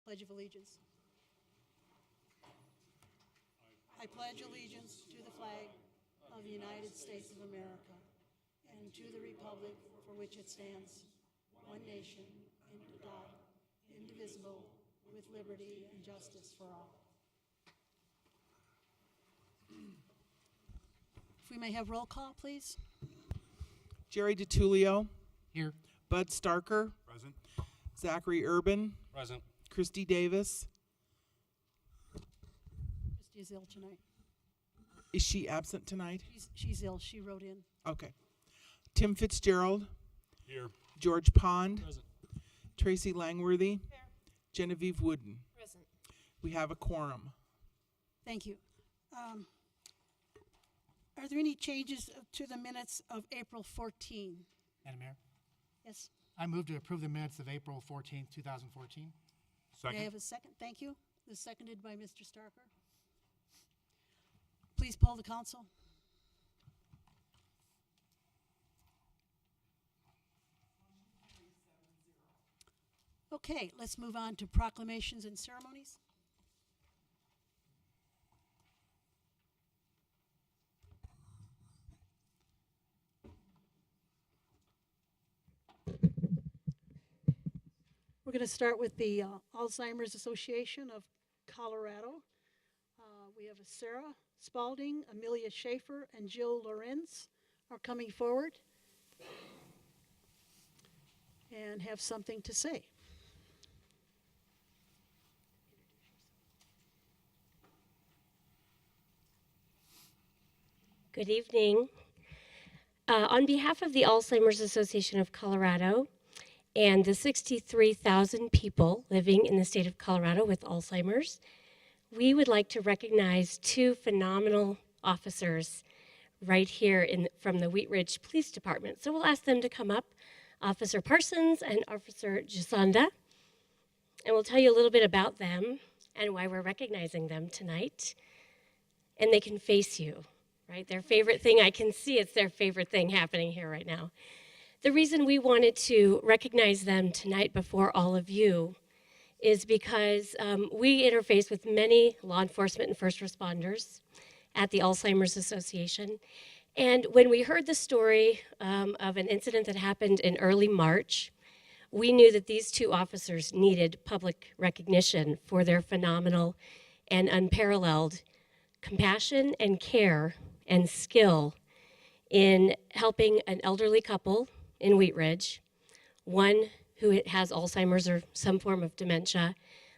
Pledge of Allegiance. I pledge allegiance to the flag of the United States of America and to the republic for which it stands, one nation, under God, indivisible, with liberty and justice for all. If we may have roll call, please. Jerry DiTullio, Here. Bud Starker, Present. Zachary Urban, Present. Christy Davis. Christy is ill tonight. Is she absent tonight? She's ill. She wrote in. Okay. Tim Fitzgerald, Here. George Pond, Present. Tracy Langworthy, Genevieve Wooden. Present. We have a quorum. Thank you. Are there any changes to the minutes of April 14? Madam Mayor, Yes. I move to approve the minutes of April 14th, 2014. May I Second. have a second? Thank you. This is seconded by Mr. Starker. Please poll the council. Okay, let's move on to proclamations and ceremonies. We're going to start with the Alzheimer's Association of Colorado. We have Sarah Spalding, Amelia Schaefer, and Jill Lorenz are coming forward and have something to say. Good evening. On behalf of the Alzheimer's Association of Colorado and the 63,000 people living in the state of Colorado with Alzheimer's, we would like to recognize two phenomenal officers right here from the Wheat Ridge Police Department. So we'll ask them to come up, Officer Parsons and Officer Jasonda, and we'll tell you a little bit about them and why we're recognizing them tonight. And they can face you. Right? Their favorite thing, I can see it's their favorite thing happening here right now. The reason we wanted to recognize them tonight before all of you is because we interface with many law enforcement and first responders at the Alzheimer's Association. And when we heard the story of an incident that happened in early March, we knew that these two officers needed public recognition for their phenomenal and unparalleled compassion and care and skill in helping an elderly couple in Wheat Ridge, one who has Alzheimer's or some form of dementia,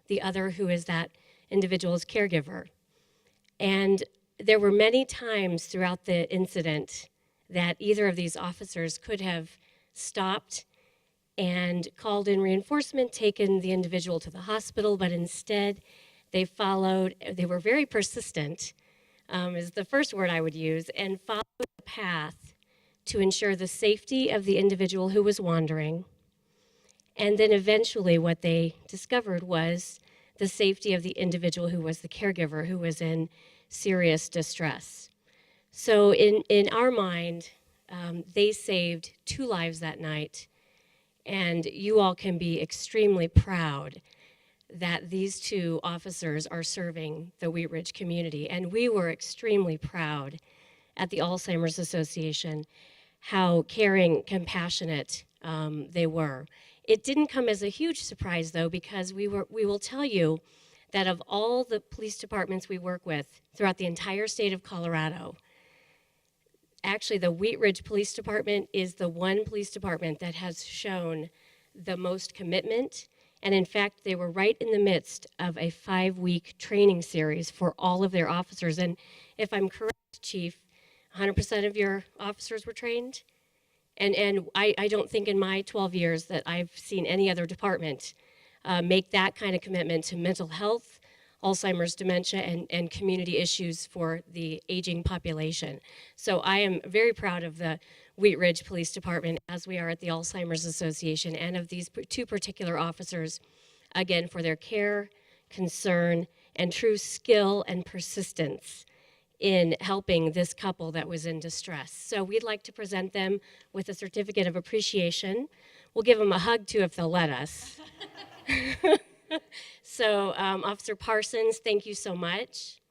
the other who is that individual's caregiver. And there were many times throughout the incident that either of these officers could have stopped and called in reinforcement, taken the individual to the hospital, but instead they were very persistent, is the first word I would use, and followed the path to ensure the safety of the individual who was wandering. And then eventually what they discovered was the safety of the individual who was the caregiver, who was in serious distress. So in our mind, they saved two lives that night, and you all can be extremely proud that these two officers are serving the Wheat Ridge community. And we were extremely proud at the Alzheimer's Association how caring, compassionate they were. It didn't come as a huge surprise, though, because we will tell you that of all the police departments we work with throughout the entire state of Colorado, actually the Wheat Ridge Police Department is the one police department that has shown the most commitment. And in fact, they were right in the midst of a 5-week training series for all of their officers. And if I'm correct, Chief, 100% of your officers were trained? And I don't think in my 12 years that I've seen any other department make that kind of commitment to mental health, Alzheimer's, dementia, and community issues for the aging population. So I am very proud of the Wheat Ridge Police Department, as we are at the Alzheimer's Association, and of these two particular officers, again, for their care, concern, and true skill and persistence in helping this couple that was in distress. So we'd like to present them with a certificate of appreciation. We'll give them a hug, too, if they'll let us. So So Officer Parsons, thank you so much.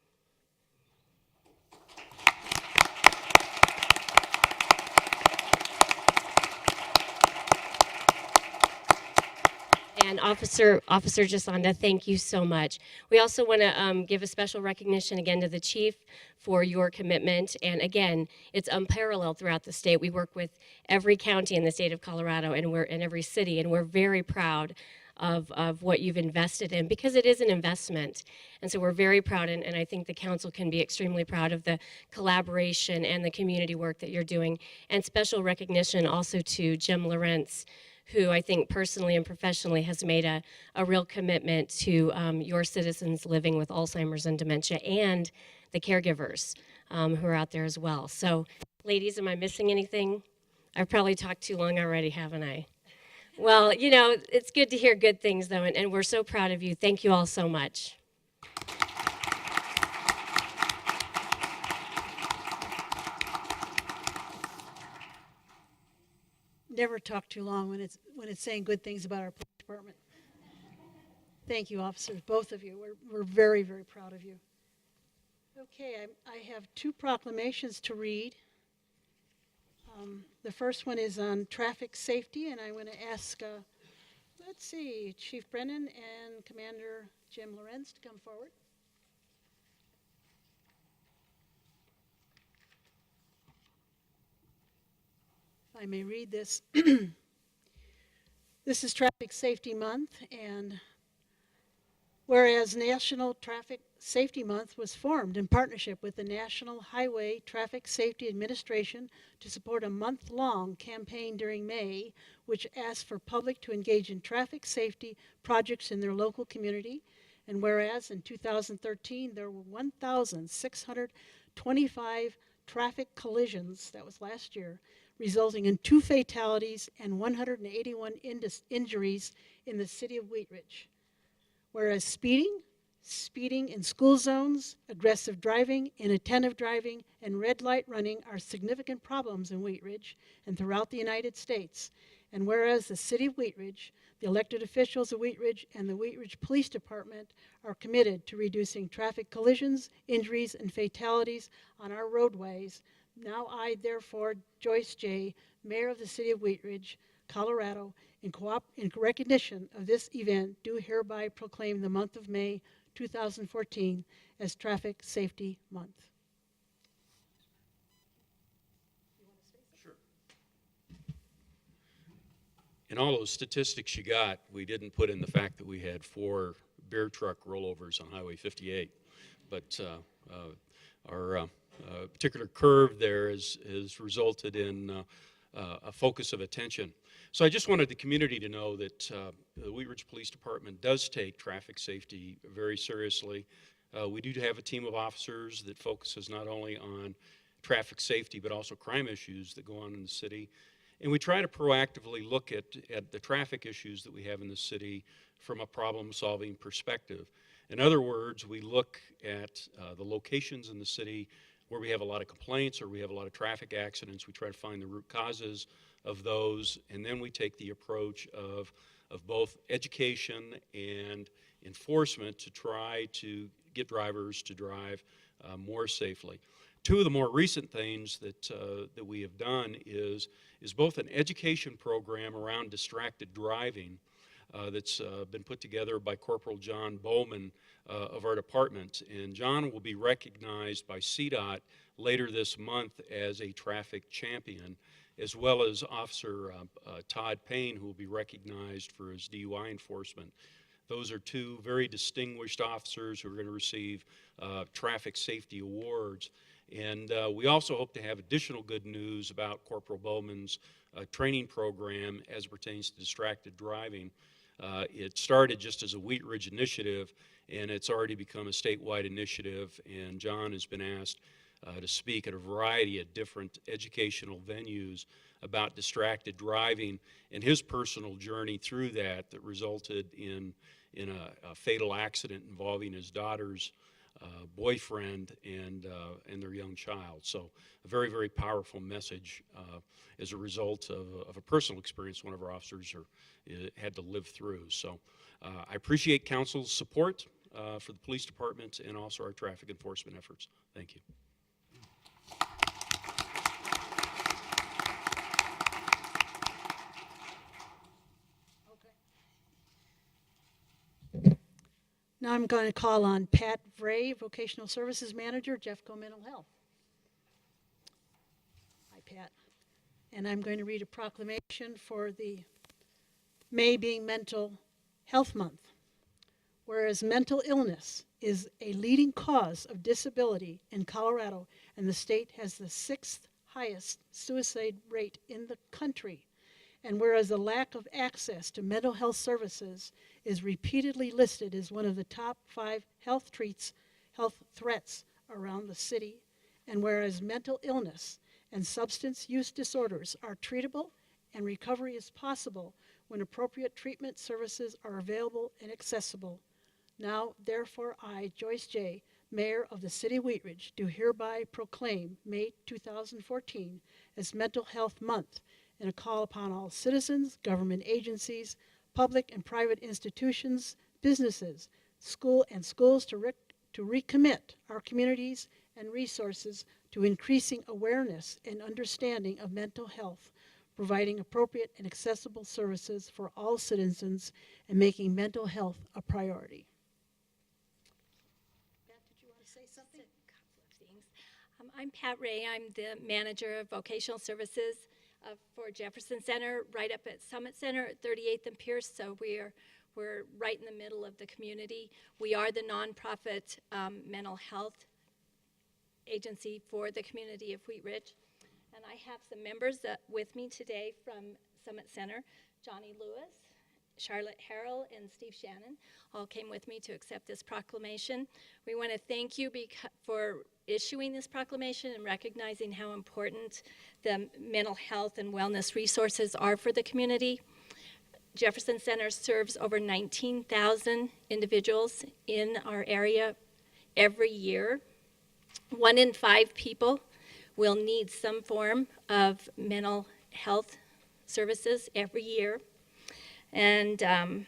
And Officer Jasonda, thank you so much. We also want to give a special recognition again to the chief for your commitment. And again, it's unparalleled throughout the state. We work with every county in the state of Colorado, and we're in every city, and we're very proud of what you've invested in, because it is an investment. And so we're very proud, and I think the council can be extremely proud of the collaboration and the community work that you're doing. And special recognition also to Jim Lawrence, who I think personally and professionally has made a real commitment to your citizens living with Alzheimer's and dementia, and the caregivers who are out there as well. So, ladies, am I missing anything? I've probably talked too long already, haven't I? Well, you know, it's good to hear good things, though, and we're so proud of you. Thank you all so much. Never talk too long when it's saying good things about our police department. Thank you, officers, both of you. We're very, very proud of you. Okay, I have two proclamations to read. The first one is on traffic safety, and I want to ask, let's see, Chief Brennan and Commander Jim Lawrence to come forward. I may read this. This is Traffic Safety Month, and whereas National Traffic Safety Month was formed in partnership with the National Highway Traffic Safety Administration to support a month-long campaign during May, which asks for public to engage in traffic safety projects in their local community, and whereas in 2013 there were 1,625 traffic collisions, that was last year, resulting in 2 fatalities and 181 injuries in the city of Wheat Ridge. Whereas speeding in school zones, aggressive driving, inattentive driving, and red light running are significant problems in Wheat Ridge and throughout the United States. And whereas the city of Wheat Ridge, the elected officials of Wheat Ridge, and the Wheat Ridge Police Department are committed to reducing traffic collisions, injuries, and fatalities on our roadways. Now I, therefore, Joyce J., Mayor of the City of Wheat Ridge, Colorado, in recognition of this event, do hereby proclaim the month of May 2014 as Traffic Safety Month. Sure. In all those statistics you got, we didn't put in the fact that we had 4 bear truck rollovers on Highway 58, but our particular curve there has resulted in a focus of attention. So I just wanted the community to know that the Wheat Ridge Police Department does take traffic safety very seriously. We do have a team of officers that focuses not only on traffic safety but also crime issues that go on in the city. And we try to proactively look at the traffic issues that we have in the city from a problem-solving perspective. In other words, we look at the locations in the city where we have a lot of complaints or we have a lot of traffic accidents. We try to find the root causes of those, and then we take the approach of both education and enforcement to try to get drivers to drive more safely. 2 of the more recent things that we have done is both an education program around distracted driving that's been put together by Corporal John Bowman of our department. And John will be recognized by CDOT later this month as a traffic champion, as well as Officer Todd Payne, who will be recognized for his DUI enforcement. Those are 2 very distinguished officers who are going to receive traffic safety awards. And we also hope to have additional good news about Corporal Bowman's training program as it pertains to distracted driving. It started just as a Wheat Ridge initiative, and it's already become a statewide initiative, and John has been asked to speak at a variety of different educational venues about distracted driving and his personal journey through that resulted in a fatal accident involving his daughter's boyfriend and their young child. So a very, very powerful message as a result of a personal experience one of our officers had to live through. So I appreciate council's support for the police department and also our traffic enforcement efforts. Thank you. Now I'm going to call on Pat Vray, Vocational Services Manager, Jeffco Mental Health. Hi, Pat. And I'm going to read a proclamation for the May being Mental Health Month. Whereas mental illness is a leading cause of disability in Colorado, and the state has the 6th highest suicide rate in the country. And whereas the lack of access to mental health services is repeatedly listed as one of the top 5 health threats around the city, and whereas mental illness and substance use disorders are treatable and recovery is possible when appropriate treatment services are available and accessible, now, therefore, I, Joyce J., Mayor of the City of Wheat Ridge, do hereby proclaim May 2014 as Mental Health Month, and a call upon all citizens, government agencies, public and private institutions, businesses, schools to recommit our communities and resources to increasing awareness and understanding of mental health, providing appropriate and accessible services for all citizens, and making mental health a priority. Pat, did you want to say something? A couple of things. I'm Pat Ray. I'm the manager of vocational services for Jefferson Center, right up at Summit Center at 38th and Pierce. So we're right in the middle of the community. We are the nonprofit mental health agency for the community of Wheat Ridge. And I have some members with me today from Summit Center. Johnny Lewis, Charlotte Harrell, and Steve Shannon all came with me to accept this proclamation. We want to thank you for issuing this proclamation and recognizing how important the mental health and wellness resources are for the community. Jefferson Center serves over 19,000 individuals in our area every year. 1 in 5 people will need some form of mental health services every year. And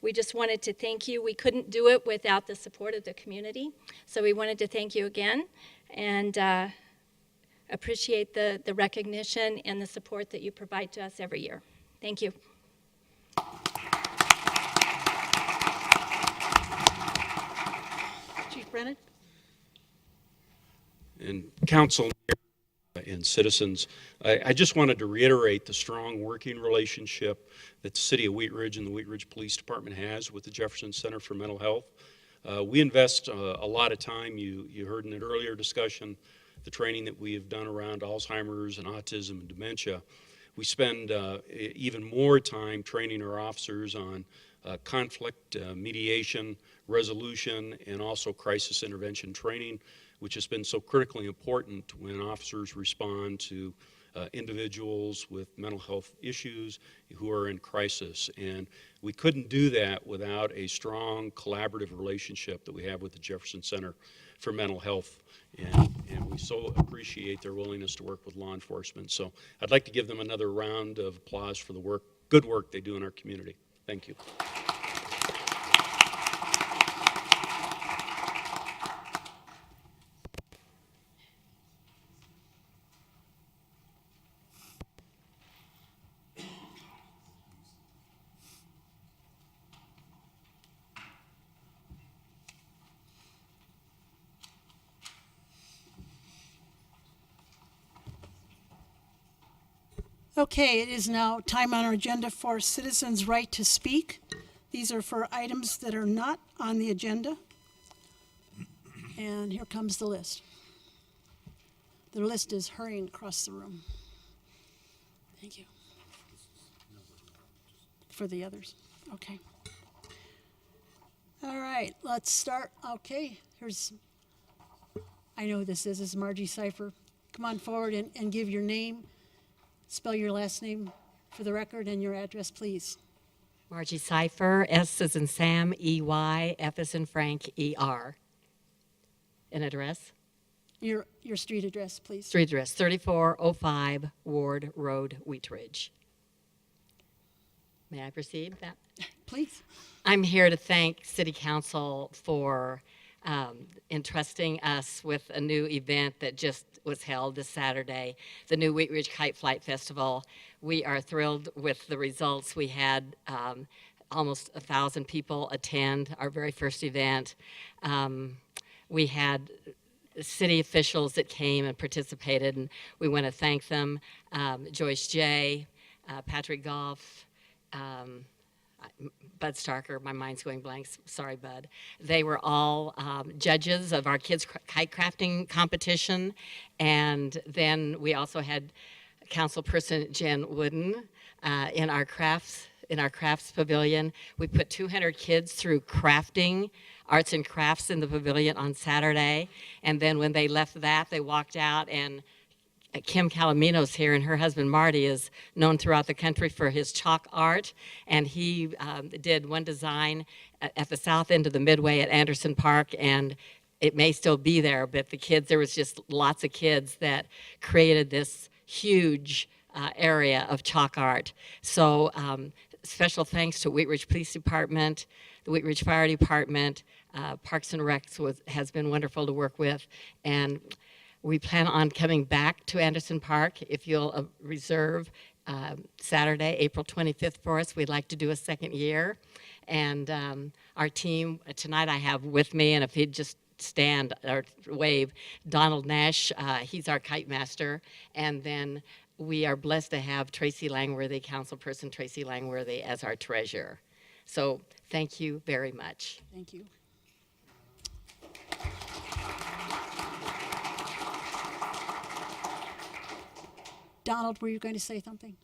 we just wanted to thank you. We couldn't do it without the support of the community. So we wanted to thank you again and appreciate the recognition and the support that you provide to us every year. Thank you. Chief Brennan? And council and citizens, I just wanted to reiterate the strong working relationship that the City of Wheat Ridge and the Wheat Ridge Police Department has with the Jefferson Center for Mental Health. We invest a lot of time. You heard in an earlier discussion the training that we have done around Alzheimer's and autism and dementia. We spend even more time training our officers on conflict mediation, resolution, and also crisis intervention training, which has been so critically important when officers respond to individuals with mental health issues who are in crisis. And we couldn't do that without a strong collaborative relationship that we have with the Jefferson Center for Mental Health. And we so appreciate their willingness to work with law enforcement. So I'd like to give them another round of applause for the good work they do in our community. Thank you. Okay, it is now time on our agenda for citizens' right to speak. These are for items that are not on the agenda. And here comes the list. The list is hurrying across the room. Thank you. For the others, okay. All right, let's start. Okay, I know who this is Margie Cipher. Come on forward and give your name. Spell your last name for the record and your address, please. Margie Cipher, S as in Sam, E-Y, F as in Frank, E-R. an address. Your street address, please. Street address, 3405 Ward Road, Wheat Ridge. May I proceed? Please. I'm here to thank City Council for entrusting us with a new event that just was held this Saturday, the new Wheat Ridge Kite Flight Festival. We are thrilled with the results. We had almost 1,000 people attend our very first event. We had city officials that came and participated, and we want to thank them. Joyce J., Patrick Goff, Bud Starker, my mind's going blank, sorry, Bud. They were all judges of our kids' kite crafting competition. And then we also had Councilperson Jen Wooden in our crafts pavilion. We put 200 kids through crafting, arts and crafts in the pavilion on Saturday. And then when they left that, they walked out, and Kim Calaminos here, and her husband Marty is known throughout the country for his chalk art, and he did one design at the south end of the Midway at Anderson Park, and it may still be there, but there was just lots of kids that created this huge area of chalk art. So special thanks to Wheat Ridge Police Department, the Wheat Ridge Fire Department, Parks and Recs has been wonderful to work with, and we plan on coming back to Anderson Park. If you'll reserve Saturday, April 25th for us, we'd like to do a second year. And our team, tonight I have with me, and if he'd just stand or wave, Donald Nash, he's our kite master. And then we are blessed to have Tracy Langworthy, Councilperson Tracy Langworthy, as our treasurer. So thank you very much. Thank you. Donald, were you going to say something?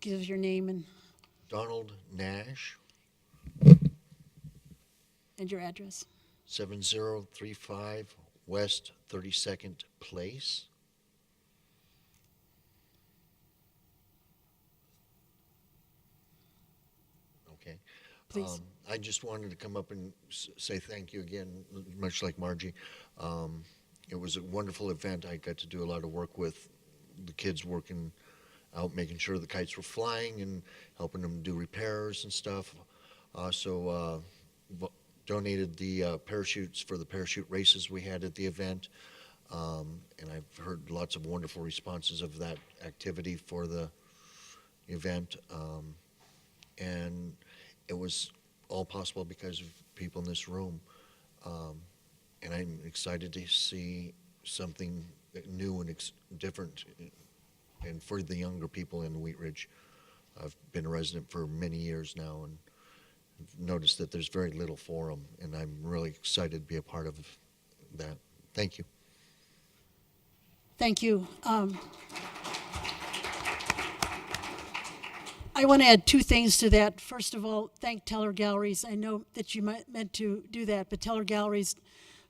Give us your name and Donald Nash, your address. 7035 West 32nd Place. Okay. Please. I just wanted to come up and say thank you again, much like Margie. It was a wonderful event. I got to do a lot of work with the kids working out, making sure the kites were flying and helping them do repairs and stuff. Also donated the parachutes for the parachute races we had at the event. And I've heard lots of wonderful responses of that activity for the event. And it was all possible because of people in this room. And I'm excited to see something new and different, and for the younger people in Wheat Ridge. I've been a resident for many years now, and I've noticed that there's very little for them, and I'm really excited to be a part of that. Thank you. Thank you. I want to add two things to that. First of all, thank Teller Galleries. I know that you meant to do that, but Teller Galleries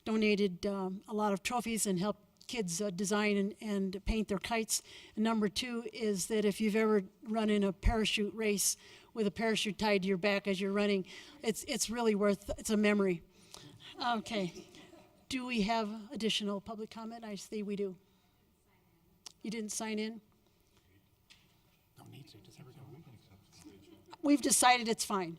donated a lot of trophies and helped kids design and paint their kites. And number two is that if you've ever run in a parachute race with a parachute tied to your back as you're running, it's really it's a memory. Okay. Do we have additional public comment? I see we do. You didn't sign in? No need to, just everything. We've decided it's fine.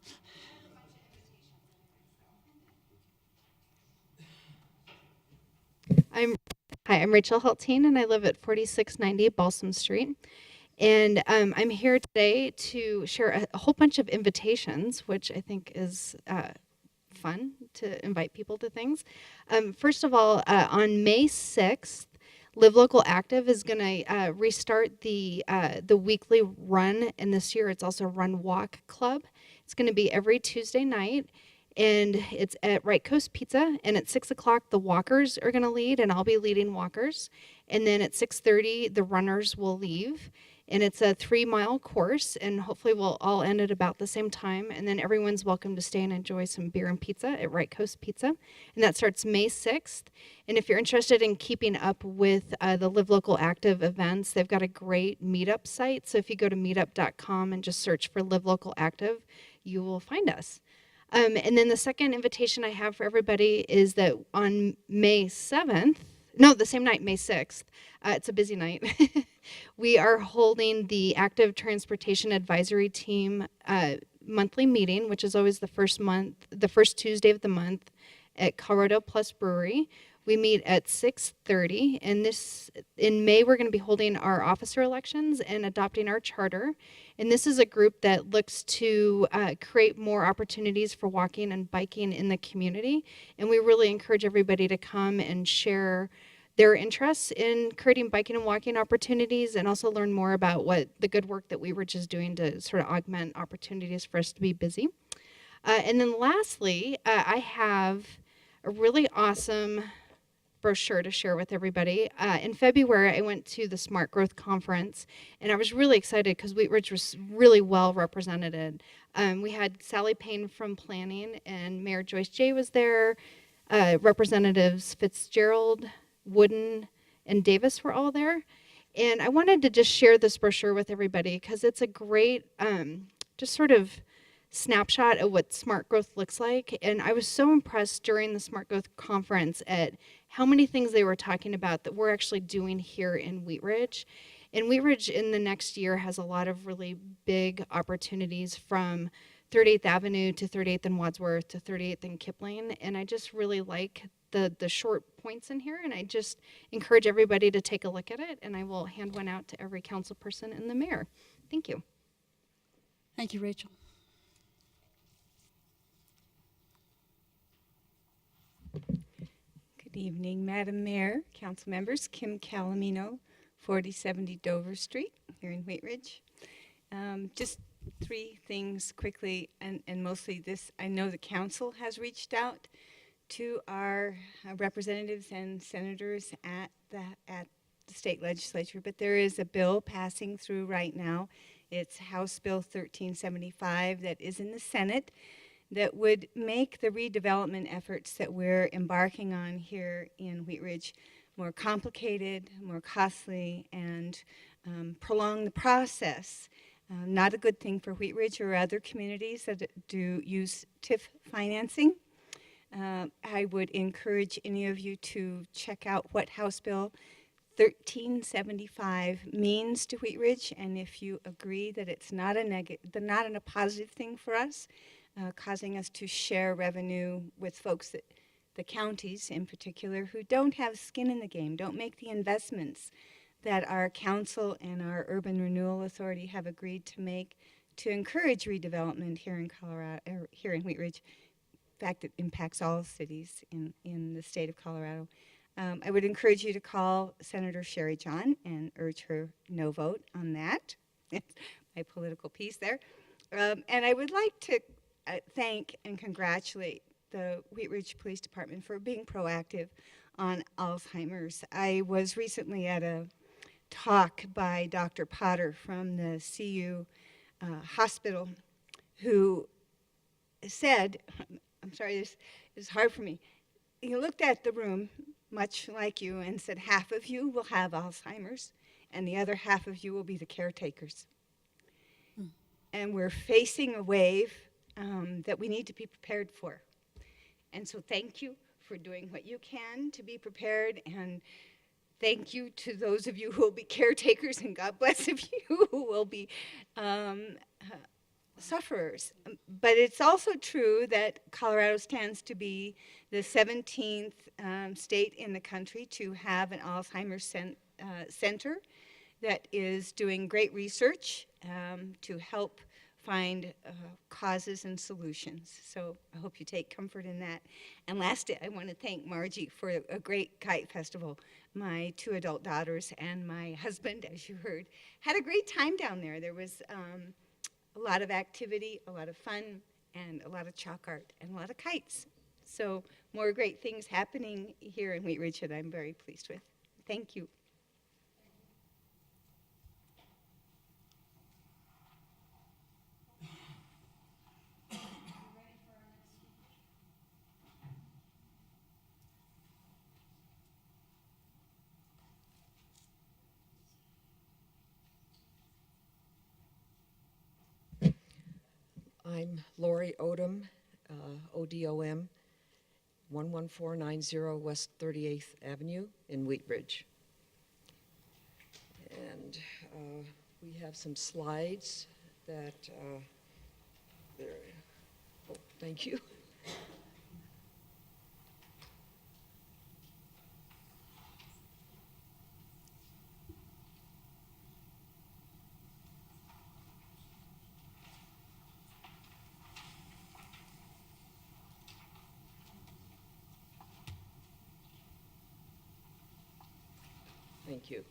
I'm Rachel Hulteen, and I live at 4690 Balsam Street. And I'm here today to share a whole bunch of invitations, which I think is fun to invite people to things. First of all, on May 6th, Live Local Active is going to restart the weekly run, and this year it's also Run Walk Club. It's going to be every Tuesday night, and it's at Right Coast Pizza, and at 6 o'clock the walkers are going to lead, and I'll be leading walkers. And then at 6:30 the runners will leave, and it's a 3-mile course, and hopefully we'll all end at about the same time, and then everyone's welcome to stay and enjoy some beer and pizza at Right Coast Pizza, and that starts May 6th. And if you're interested in keeping up with the Live Local Active events, they've got a great meetup site, so if you go to meetup.com and just search for Live Local Active, you will find us. And then the second invitation I have for everybody is that on May 7th, no, the same night, May 6th, it's a busy night, we are holding the Active Transportation Advisory Team monthly meeting, which is always the first Tuesday of the month at Colorado Plus Brewery. We meet at 6:30, and in May we're going to be holding our officer elections and adopting our charter. And this is a group that looks to create more opportunities for walking and biking in the community. And we really encourage everybody to come and share their interests in creating biking and walking opportunities, and also learn more about what the good work that Wheat Ridge is doing to sort of augment opportunities for us to be busy. And then lastly, I have a really awesome brochure to share with everybody. In February, I went to the Smart Growth Conference, and I was really excited because Wheat Ridge was really well represented. We had Sally Payne from Planning, and Mayor Joyce Jay was there. Representatives Fitzgerald, Wooden, and Davis were all there. And I wanted to just share this brochure with everybody because it's a great, just sort of snapshot of what smart growth looks like. And I was so impressed during the Smart Growth Conference at how many things they were talking about that we're actually doing here in Wheat Ridge. And Wheat Ridge in the next year has a lot of really big opportunities, from 38th Avenue to 38th and Wadsworth to 38th and Kipling. And I just really like the short points in here, and I just encourage everybody to take a look at it, and I will hand one out to every council person and the mayor. Thank you. Thank you, Rachel. Good evening, Madam Mayor, council members. Kim Calamino, 4070 Dover Street here in Wheat Ridge. Just three things quickly, and mostly this. I know the council has reached out to our representatives and senators at the state legislature, but there is a bill passing through right now. It's House Bill 1375 that is in the Senate that would make the redevelopment efforts that we're embarking on here in Wheat Ridge more complicated, more costly, and prolong the process. Not a good thing for Wheat Ridge or other communities that do use TIF financing. I would encourage any of you to check out what House Bill 1375 means to Wheat Ridge, and if you agree that it's not a positive thing for us, causing us to share revenue with folks that the counties in particular who don't have skin in the game, don't make the investments that our council and our Urban Renewal Authority have agreed to make to encourage redevelopment here in Colorado, or here in Wheat Ridge. In fact, it impacts all cities in the state of Colorado. I would encourage you to call Senator Sherry John and urge her no vote on that. My political piece there. And I would like to thank and congratulate the Wheat Ridge Police Department for being proactive on Alzheimer's. I was recently at a talk by Dr. Potter from the CU hospital, who said, I'm sorry, this is hard for me. He looked at the room, much like you, and said, half of you will have Alzheimer's, and the other half of you will be the caretakers. And we're facing a wave that we need to be prepared for. And so thank you for doing what you can to be prepared, and thank you to those of you who will be caretakers, and God bless of you who will be sufferers. But it's also true that Colorado stands to be the 17th state in the country to have an Alzheimer's center that is doing great research to help find causes and solutions. So I hope you take comfort in that. And lastly, I want to thank Margie for a great kite festival. My 2 adult daughters and my husband, as you heard, had a great time down there. There was a lot of activity, a lot of fun, and a lot of chalk art, and a lot of kites. So more great things happening here in Wheat Ridge that I'm very pleased with. Thank you. I'm Lori Odom, ODOM, 11490 West 38th Avenue in Wheat Ridge. And we have some slides that, there, oh, thank you. Thank you.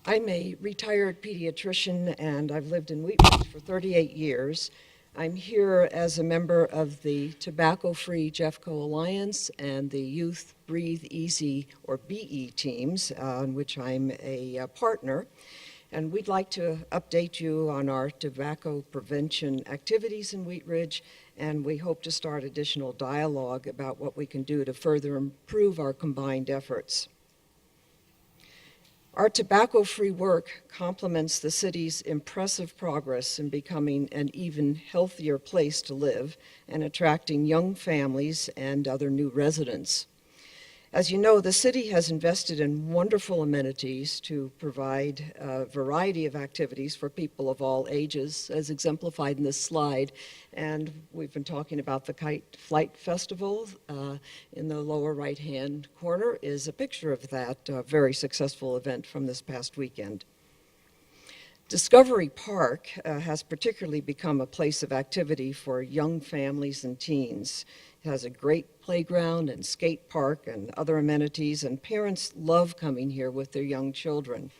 I'm a retired pediatrician and I've lived in Wheat Ridge for 38 years. I'm here as a member of the Tobacco-Free Jeffco Alliance and the Youth Breathe Easy, or BE teams, in which I'm a partner. And we'd like to update you on our tobacco prevention activities in Wheat Ridge, and we hope to start additional dialogue about what we can do to further improve our combined efforts. Our tobacco-free work complements the city's impressive progress in becoming an even healthier place to live and attracting young families and other new residents. As you know, the city has invested in wonderful amenities to provide a variety of activities for people of all ages, as exemplified in this slide. And we've been talking about the Kite Flight Festival. In the lower right-hand corner is a picture of that very successful event from this past weekend. Discovery Park has particularly become a place of activity for young families and teens. It has a great playground and skate park and other amenities, and parents love coming here with their young children.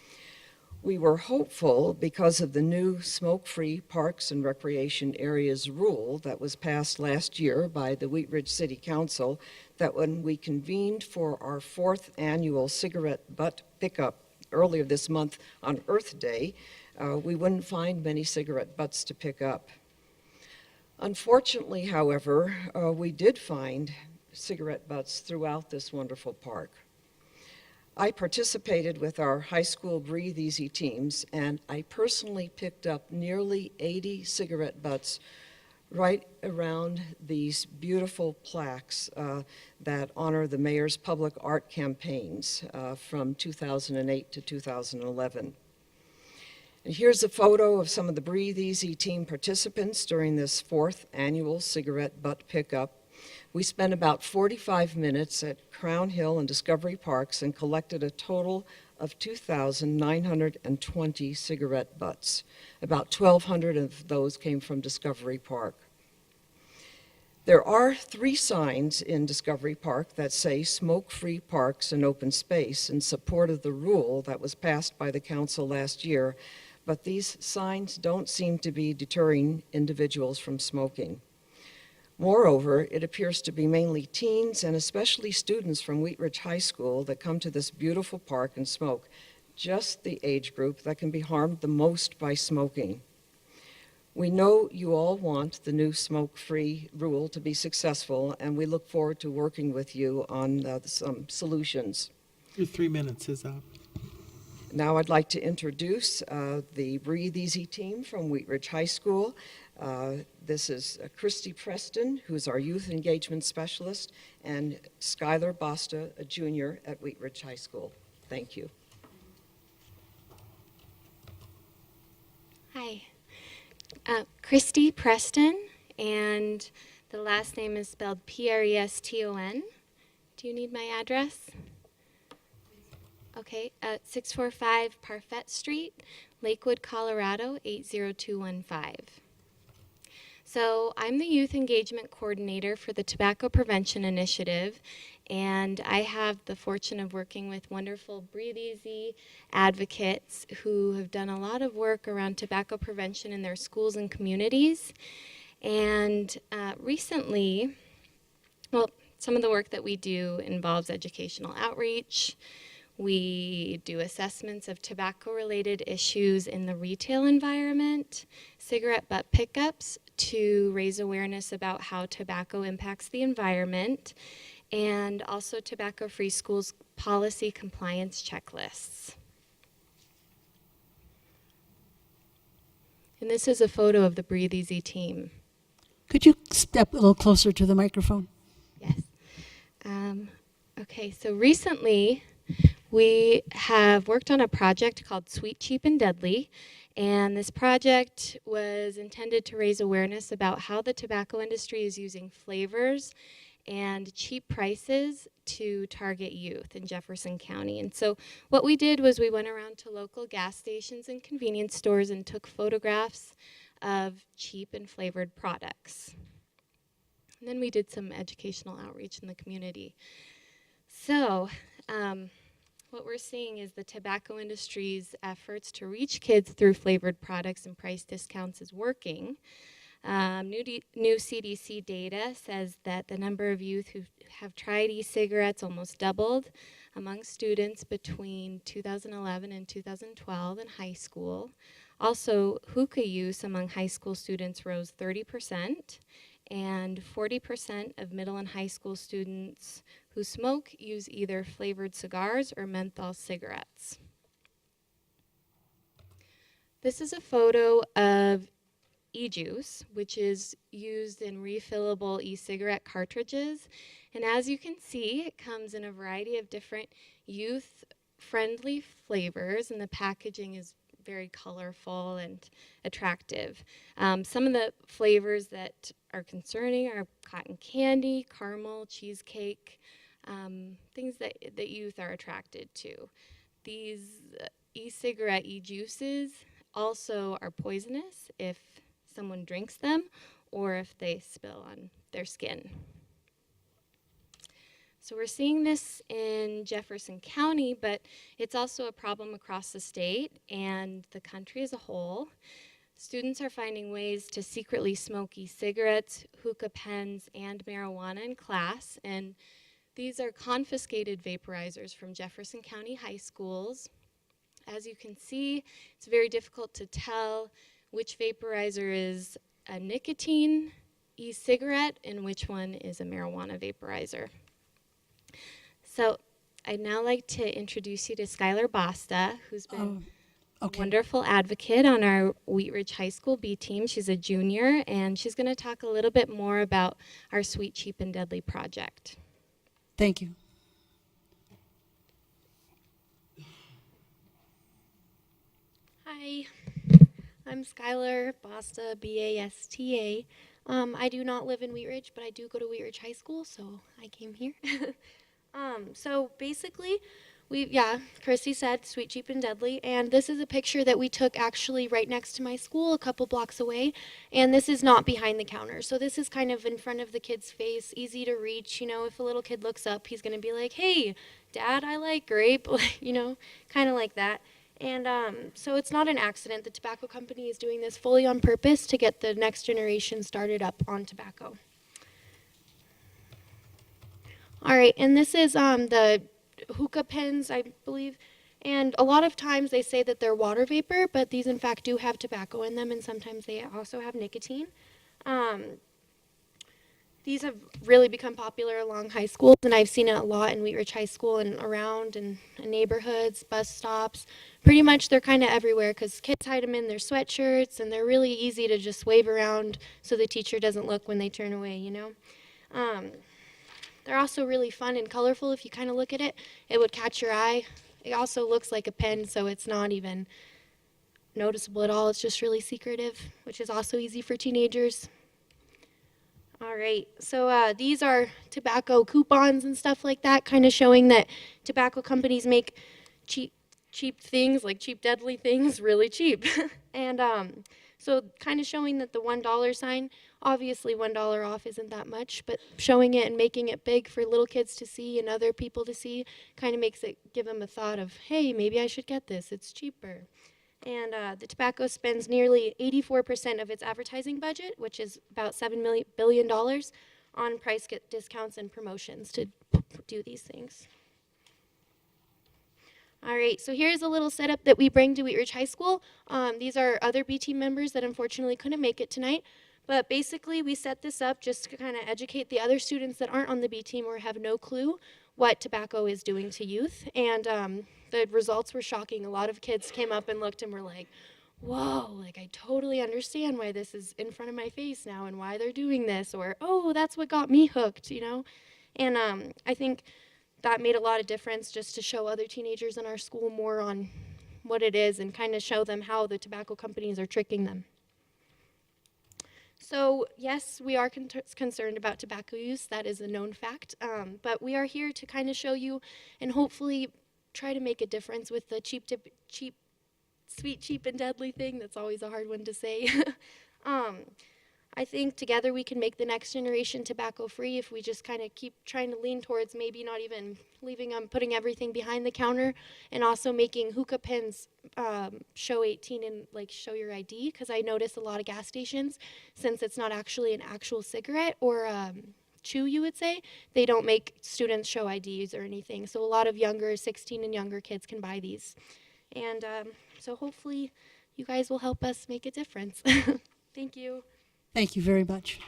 We were hopeful because of the new smoke-free parks and recreation areas rule that was passed last year by the Wheat Ridge City Council, that when we convened for our 4th annual cigarette butt pickup earlier this month on Earth Day, we wouldn't find many cigarette butts to pick up. Unfortunately, however, we did find cigarette butts throughout this wonderful park. I participated with our high school Breathe Easy teams, and I personally picked up nearly 80 cigarette butts right around these beautiful plaques that honor the mayor's public art campaigns from 2008 to 2011. And here's a photo of some of the Breathe Easy team participants during this 4th annual cigarette butt pickup. We spent about 45 minutes at Crown Hill and Discovery Parks and collected a total of 2,920 cigarette butts. About 1,200 of those came from Discovery Park. There are 3 signs in Discovery Park that say smoke-free parks and open space in support of the rule that was passed by the council last year, but these signs don't seem to be deterring individuals from smoking. Moreover, it appears to be mainly teens and especially students from Wheat Ridge High School that come to this beautiful park and smoke, just the age group that can be harmed the most by smoking. We know you all want the new smoke-free rule to be successful, and we look forward to working with you on some solutions. Your 3 minutes is up. Now I'd like to introduce the Breathe Easy team from Wheat Ridge High School. This is Christy Preston, who's our youth engagement specialist, and Skylar Basta, a junior at Wheat Ridge High School. Thank you. Hi. Christy Preston, and the last name is spelled Preston. Do you need my address? Okay, 645 Parfett Street, Lakewood, Colorado, 80215. So I'm the Youth Engagement Coordinator for the Tobacco Prevention Initiative, and I have the fortune of working with wonderful Breathe Easy advocates who have done a lot of work around tobacco prevention in their schools and communities. And recently, well, some of the work that we do involves educational outreach. We do assessments of tobacco-related issues in the retail environment, cigarette butt pickups to raise awareness about how tobacco impacts the environment, and also tobacco-free schools policy compliance checklists. And this is a photo of the Breathe Easy team. Could you step a little closer to the microphone? Yes. Okay, so recently we have worked on a project called Sweet, Cheap, and Deadly. And this project was intended to raise awareness about how the tobacco industry is using flavors and cheap prices to target youth in Jefferson County. And so what we did was we went around to local gas stations and convenience stores and took photographs of cheap and flavored products. And then we did some educational outreach in the community. So what we're seeing is the tobacco industry's efforts to reach kids through flavored products and price discounts is working. New CDC data says that the number of youth who have tried e-cigarettes almost doubled among students between 2011 and 2012 in high school. Also, hookah use among high school students rose 30%, and 40% of middle and high school students who smoke use either flavored cigars or menthol cigarettes. This is a photo of e-juice, which is used in refillable e-cigarette cartridges. And as you can see, it comes in a variety of different youth-friendly flavors, and the packaging is very colorful and attractive. Some of the flavors that are concerning are cotton candy, caramel, cheesecake, things that youth are attracted to. These e-cigarette e-juices also are poisonous if someone drinks them or if they spill on their skin. So we're seeing this in Jefferson County, but it's also a problem across the state and the country as a whole. Students are finding ways to secretly smoke e-cigarettes, hookah pens, and marijuana in class, and these are confiscated vaporizers from Jefferson County high schools. As you can see, it's very difficult to tell which vaporizer is a nicotine e-cigarette and which one is a marijuana vaporizer. So I'd now like to introduce you to Skylar Basta, who's been a wonderful advocate on our Wheat Ridge High School B team. She's a junior, and she's going to talk a little bit more about our Sweet, Cheap, and Deadly project. Thank you. Hi, I'm Skylar Basta, B-A-S-T-A. I do not live in Wheat Ridge, but I do go to Wheat Ridge High School, so I came here. So basically, Chrissy said Sweet, Cheap, and Deadly, and this is a picture that we took actually right next to my school, a couple blocks away, and this is not behind the counter. So this is kind of in front of the kid's face, easy to reach. You know, if a little kid looks up, he's going to be like, hey, Dad, I like grape, you know, kind of like that. And so it's not an accident. The tobacco company is doing this fully on purpose to get the next generation started up on tobacco. All right, and this is the hookah pens, I believe. And a lot of times they say that they're water vapor, but these in fact do have tobacco in them, and sometimes they also have nicotine. These have really become popular along high schools, and I've seen it a lot in Wheat Ridge High School and around in neighborhoods, bus stops. Pretty much they're kind of everywhere because kids hide them in their sweatshirts, and they're really easy to just wave around so the teacher doesn't look when they turn away, you know. They're also really fun and colorful. If you kind of look at it, it would catch your eye. It also looks like a pen, so it's not even noticeable at all. It's just really secretive, which is also easy for teenagers. All right, so these are tobacco coupons and stuff like that, kind of showing that tobacco companies make cheap things, like cheap, deadly things, really cheap. And so kind of showing that the $1 sign, obviously $1 off isn't that much, but showing it and making it big for little kids to see and other people to see kind of makes it give them a thought of, hey, maybe I should get this, it's cheaper. And the tobacco spends nearly 84% of its advertising budget, which is about $7 billion, on price discounts and promotions to do these things. All right, so here's a little setup that we bring to Wheat Ridge High School. These are other B team members that unfortunately couldn't make it tonight. But basically, we set this up just to kind of educate the other students that aren't on the B team or have no clue what tobacco is doing to youth. And the results were shocking. A lot of kids came up and looked and were like, whoa, like I totally understand why this is in front of my face now and why they're doing this, or, oh, that's what got me hooked, you know? And I think that made a lot of difference just to show other teenagers in our school more on what it is and kind of show them how the tobacco companies are tricking them. So yes, we are concerned about tobacco use. That is a known fact. But we are here to kind of show you and hopefully try to make a difference with the sweet, cheap, and deadly thing. That's always a hard one to say. I think together we can make the next generation tobacco free if we just kind of keep trying to lean towards maybe not even leaving putting everything behind the counter, and also making hookah pens show 18 and like show your ID, because I notice a lot of gas stations, since it's not actually an actual cigarette or chew, you would say, they don't make students show IDs or anything. So a lot of younger 16 and younger kids can buy these. And so hopefully you guys will help us make a difference. Thank you. Thank you very much.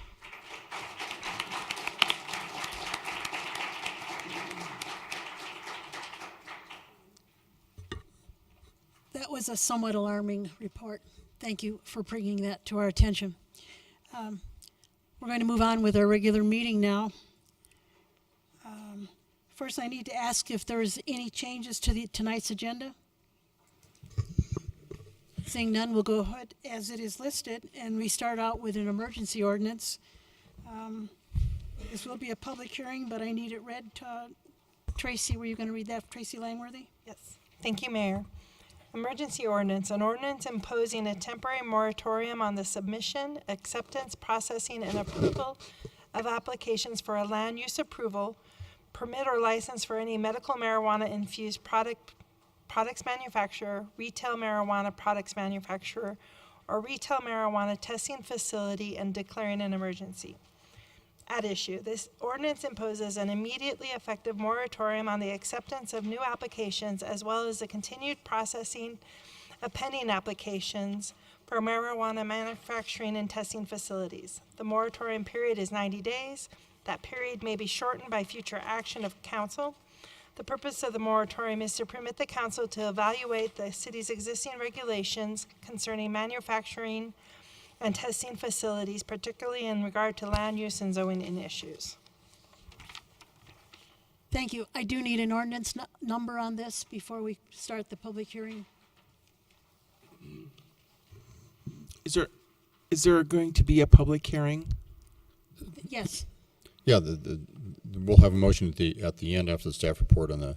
That was a somewhat alarming report. Thank you for bringing that to our attention. We're going to move on with our regular meeting now. First, I need to ask if there's any changes to tonight's agenda. Seeing none, we'll go ahead as it is listed, and we start out with an emergency ordinance. This will be a public hearing, but I need it read. Tracy, were you going to read that? Tracy Langworthy? Yes. Thank you, Mayor. Emergency ordinance, an ordinance imposing a temporary moratorium on the submission, acceptance, processing, and approval of applications for a land use approval, permit or license for any medical marijuana infused products manufacturer, retail marijuana products manufacturer, or retail marijuana testing facility, and declaring an emergency. At issue, this ordinance imposes an immediately effective moratorium on the acceptance of new applications, as well as the continued processing of pending applications for marijuana manufacturing and testing facilities. The moratorium period is 90 days. That period may be shortened by future action of council. The purpose of the moratorium is to permit the council to evaluate the city's existing regulations concerning manufacturing and testing facilities, particularly in regard to land use and zoning issues. Thank you. I do need an ordinance number on this before we start the public hearing. Is there going to be a public hearing? Yes. Yeah, we'll have a motion at the end after the staff report on the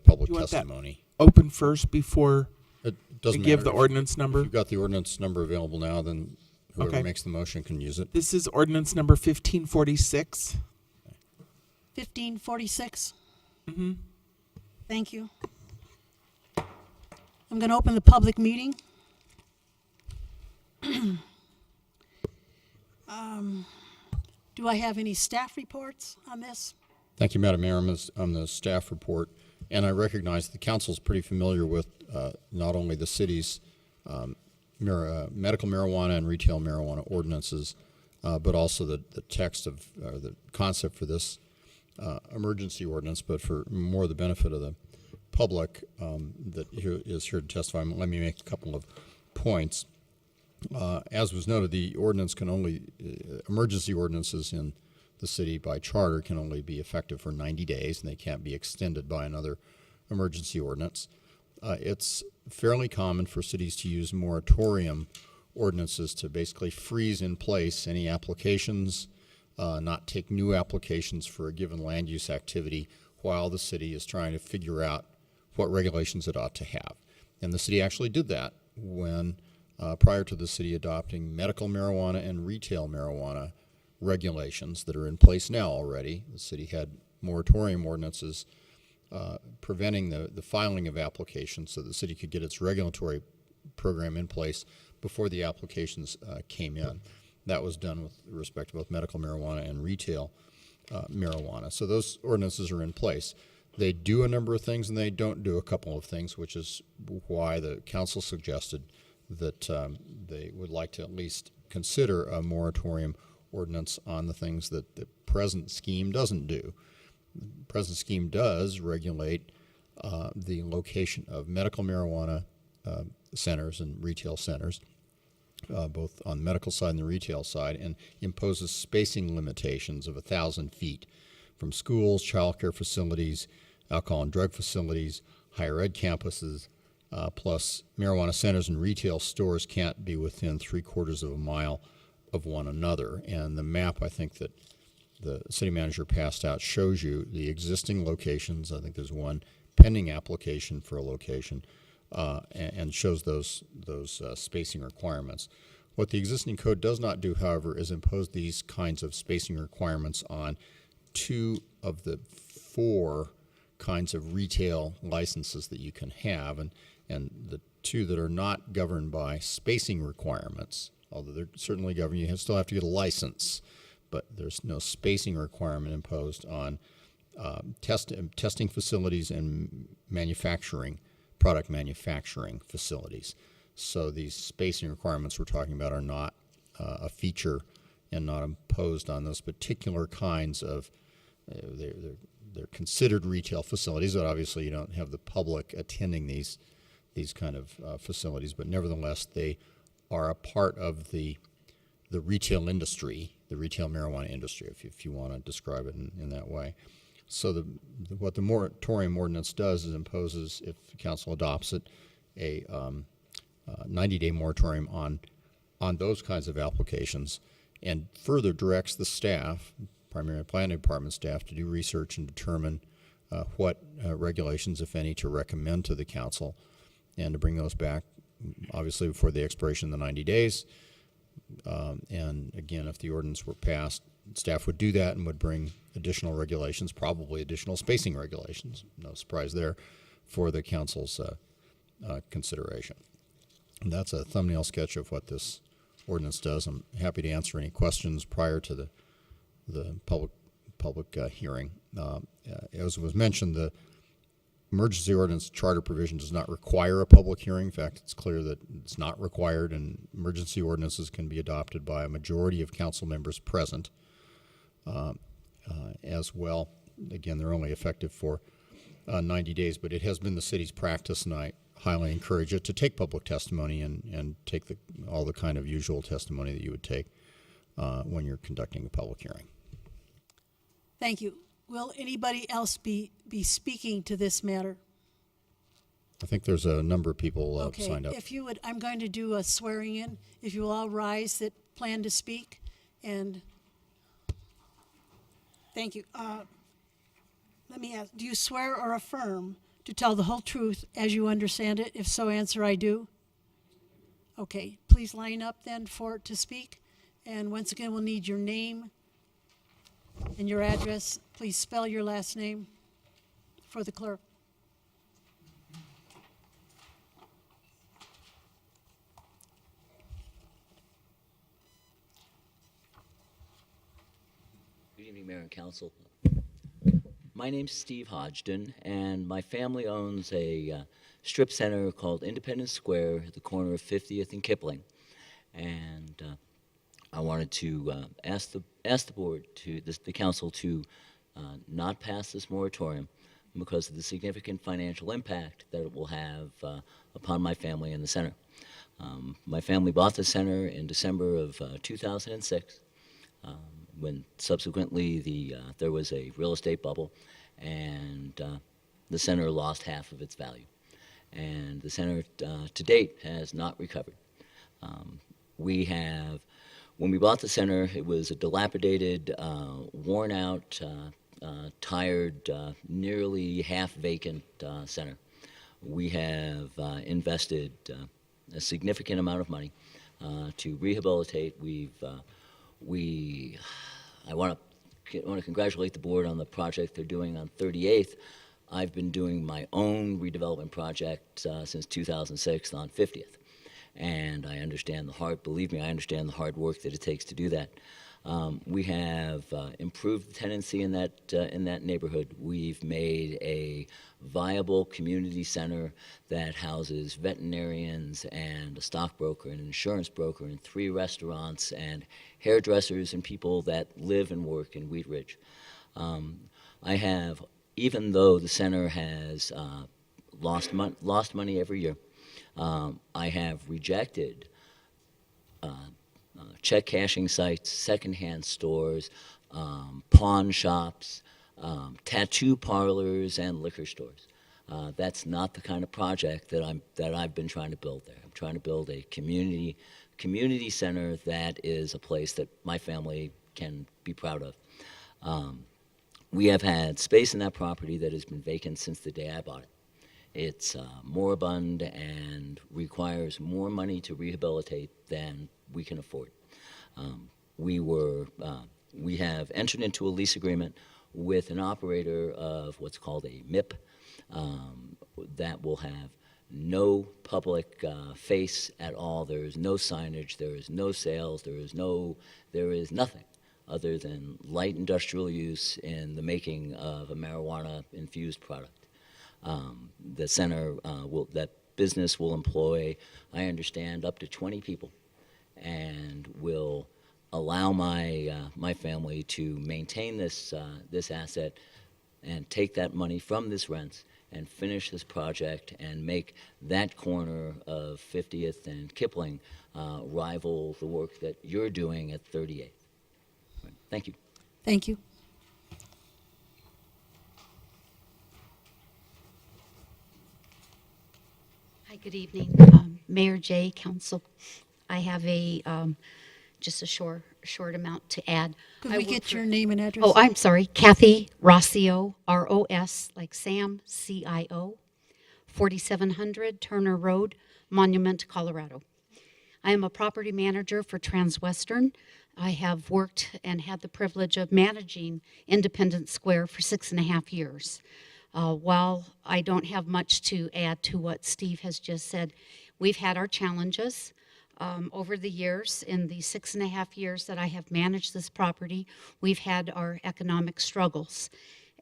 public testimony. Open first before It doesn't we give matter. the ordinance number? If you've got the ordinance number available now, then whoever Okay. makes the motion can use it. This is ordinance number 1546. 1546. Mm-hmm. Thank you. I'm going to open the public meeting. Do I have any staff reports on this? Thank you, Madam Mayor. On the staff report, and I recognize the council's pretty familiar with not only the city's medical marijuana and retail marijuana ordinances, but also the text of the concept for this emergency ordinance. But for more the benefit of the public that is here to testify, let me make a couple of points. As was noted, the ordinance can only, emergency ordinances in the city by charter can only be effective for 90 days, and they can't be extended by another emergency ordinance. It's fairly common for cities to use moratorium ordinances to basically freeze in place any applications, not take new applications for a given land use activity while the city is trying to figure out what regulations it ought to have. And the city actually did that when prior to the city adopting medical marijuana and retail marijuana regulations that are in place now already. The city had moratorium ordinances preventing the filing of applications so the city could get its regulatory program in place before the applications came in. That was done with respect to both medical marijuana and retail marijuana. So those ordinances are in place. They do a number of things and they don't do a couple of things, which is why the council suggested that they would like to at least consider a moratorium ordinance on the things that the present scheme doesn't do. The present scheme does regulate the location of medical marijuana centers and retail centers, both on the medical side and the retail side, and imposes spacing limitations of 1,000 feet from schools, childcare facilities, alcohol and drug facilities, higher ed campuses, plus marijuana centers and retail stores can't be within 3/4 of a mile of one another. And the map, I think, that the city manager passed out shows you the existing locations. I think there's one pending application for a location, and shows those spacing requirements. What the existing code does not do, however, is impose these kinds of spacing requirements on 2 of the 4 kinds of retail licenses that you can have, and the 2 that are not governed by spacing requirements, although they're certainly governed, you still have to get a license, but there's no spacing requirement imposed on testing facilities and product manufacturing facilities. So these spacing requirements we're talking about are not a feature and not imposed on those particular kinds of, they're considered retail facilities, but obviously you don't have the public attending these kind of facilities, but nevertheless they are a part of the retail industry, the retail marijuana industry, if you want to describe it in that way. So what the moratorium ordinance does is imposes, if the council adopts it, a 90-day moratorium on those kinds of applications, and further directs the staff, primarily planning department staff, to do research and determine what regulations, if any, to recommend to the council, and to bring those back, obviously, before the expiration of the 90 days. And again, if the ordinance were passed, staff would do that and would bring additional regulations, probably additional spacing regulations, no surprise there, for the council's consideration. And that's a thumbnail sketch of what this ordinance does. I'm happy to answer any questions prior to the public hearing. As was mentioned, the emergency ordinance charter provision does not require a public hearing. In fact, it's clear that it's not required, and emergency ordinances can be adopted by a majority of council members present as well. Again, they're only effective for 90 days, but it has been the city's practice, and I highly encourage it to take public testimony and take all the kind of usual testimony that you would take when you're conducting a public hearing. Thank you. Will anybody else be speaking to this matter? I think there's a number of people signed up. If you would, I'm going to do a swearing in. If you will all rise that plan to speak, and thank you. Let me ask, do you swear or affirm to tell the whole truth as you understand it? If so, answer I do. Okay, please line up then to speak. And once again, we'll need your name and your address. Please spell your last name for the clerk. Good evening, Mayor and Council. My name's Steve Hodgdon, and my family owns a strip center called Independence Square at the corner of 50th and Kipling. And I wanted to ask the board, the council, to not pass this moratorium because of the significant financial impact that it will have upon my family and the center. My family bought the center in December of 2006. When subsequently there was a real estate bubble, and the center lost half of its value. And the center to date has not recovered. When we bought the center, it was a dilapidated, worn out, tired, nearly half vacant center. We have invested a significant amount of money to rehabilitate. I want to congratulate the board on the project they're doing on 38th. I've been doing my own redevelopment project since 2006 on 50th. And I understand believe me, I understand the hard work that it takes to do that. We have improved the tenancy in that neighborhood. We've made a viable community center that houses veterinarians and a stockbroker and an insurance broker and 3 restaurants and hairdressers and people that live and work in Wheat Ridge. Even though the center has lost money every year, I have rejected check cashing sites, secondhand stores, pawn shops, tattoo parlors, and liquor stores. That's not the kind of project that I've been trying to build there. I'm trying to build a community center that is a place that my family can be proud of. We have had space in that property that has been vacant since the day I bought it. It's moribund and requires more money to rehabilitate than we can afford. We have entered into a lease agreement with an operator of what's called a MIP that will have no public face at all. There is no signage, there is no sales, there is nothing other than light industrial use in the making of a marijuana-infused product. The center, that business will employ, I understand, up to 20 people, and will allow my family to maintain this asset and take that money from this rent and finish this project and make that corner of 50th and Kipling rival the work that you're doing at 38th. Thank you. Thank you. Hi, good evening. Mayor Jay, Council. I have just a short amount to add. Could we get your name and address? Oh, I'm sorry. Kathy Rossio, R-O-S, like Sam, C-I-O, 4700 Turner Road, Monument, Colorado. I am a property manager for Transwestern. I have worked and had the privilege of managing Independence Square for 6.5 years. While I don't have much to add to what Steve has just said, we've had our challenges over the years. In the 6.5 years that I have managed this property, we've had our economic struggles.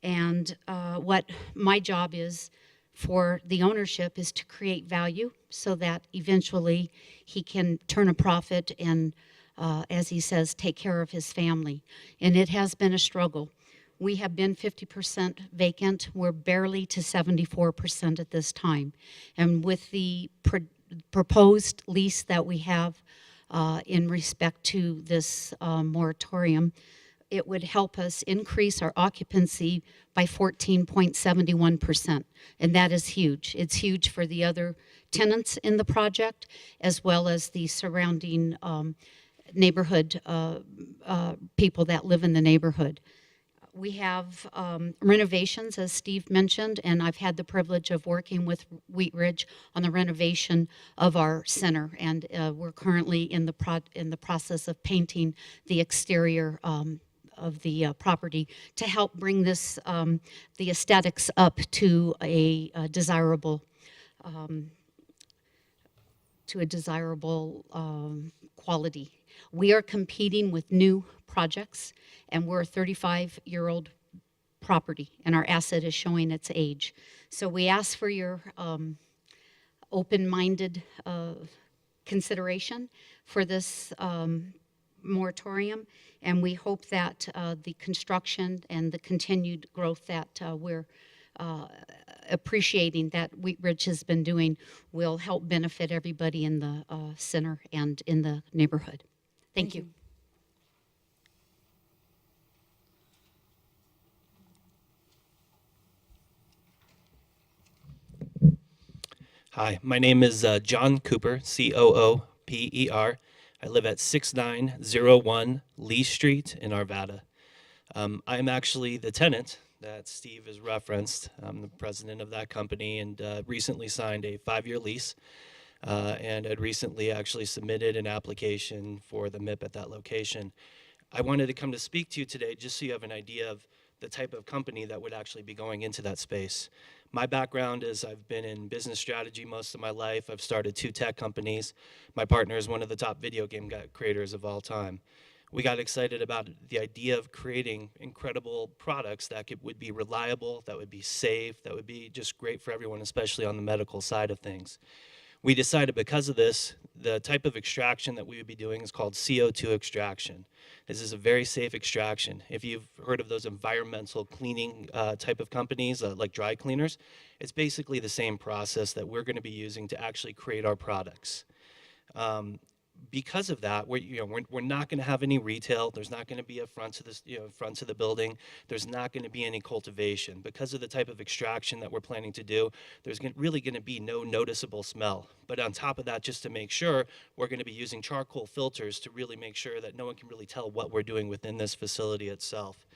And what my job is for the ownership is to create value so that eventually he can turn a profit and, as he says, take care of his family. And it has been a struggle. We have been 50% vacant. We're barely to 74% at this time. And with the proposed lease that we have in respect to this moratorium, it would help us increase our occupancy by 14.71%. And that is huge. It's huge for the other tenants in the project, as well as the surrounding neighborhood people that live in the neighborhood. We have renovations, as Steve mentioned, and I've had the privilege of working with Wheat Ridge on the renovation of our center, and we're currently in the process of painting the exterior of the property to help bring this the aesthetics up to a desirable quality. We are competing with new projects, and we're a 35-year-old property, and our asset is showing its age. So we ask for your open-minded consideration for this moratorium, and we hope that the construction and the continued growth that we're appreciating that Wheat Ridge has been doing will help benefit everybody in the center and in the neighborhood. Thank you. Hi, my name is John Cooper, C-O-O-P-E-R. I live at 6901 Lee Street in Arvada. I'm actually the tenant that Steve has referenced. I'm the president of that company and recently signed a 5-year lease and had recently actually submitted an application for the MIP at that location. I wanted to come to speak to you today just so you have an idea of the type of company that would actually be going into that space. My background is I've been in business strategy most of my life. I've started 2 tech companies. My partner is one of the top video game creators of all time. We got excited about the idea of creating incredible products that would be reliable, that would be safe, that would be just great for everyone, especially on the medical side of things. We decided because of this, the type of extraction that we would be doing is called CO2 extraction. This is a very safe extraction. If you've heard of those environmental cleaning type of companies, like dry cleaners, it's basically the same process that we're going to be using to actually create our products. Because of that, we're not going to have any retail. There's not going to be a front to this, front to the building. There's not going to be any cultivation. Because of the type of extraction that we're planning to do, there's really going to be no noticeable smell. But on top of that, just to make sure, we're going to be using charcoal filters to really make sure that no one can really tell what we're doing within this facility itself.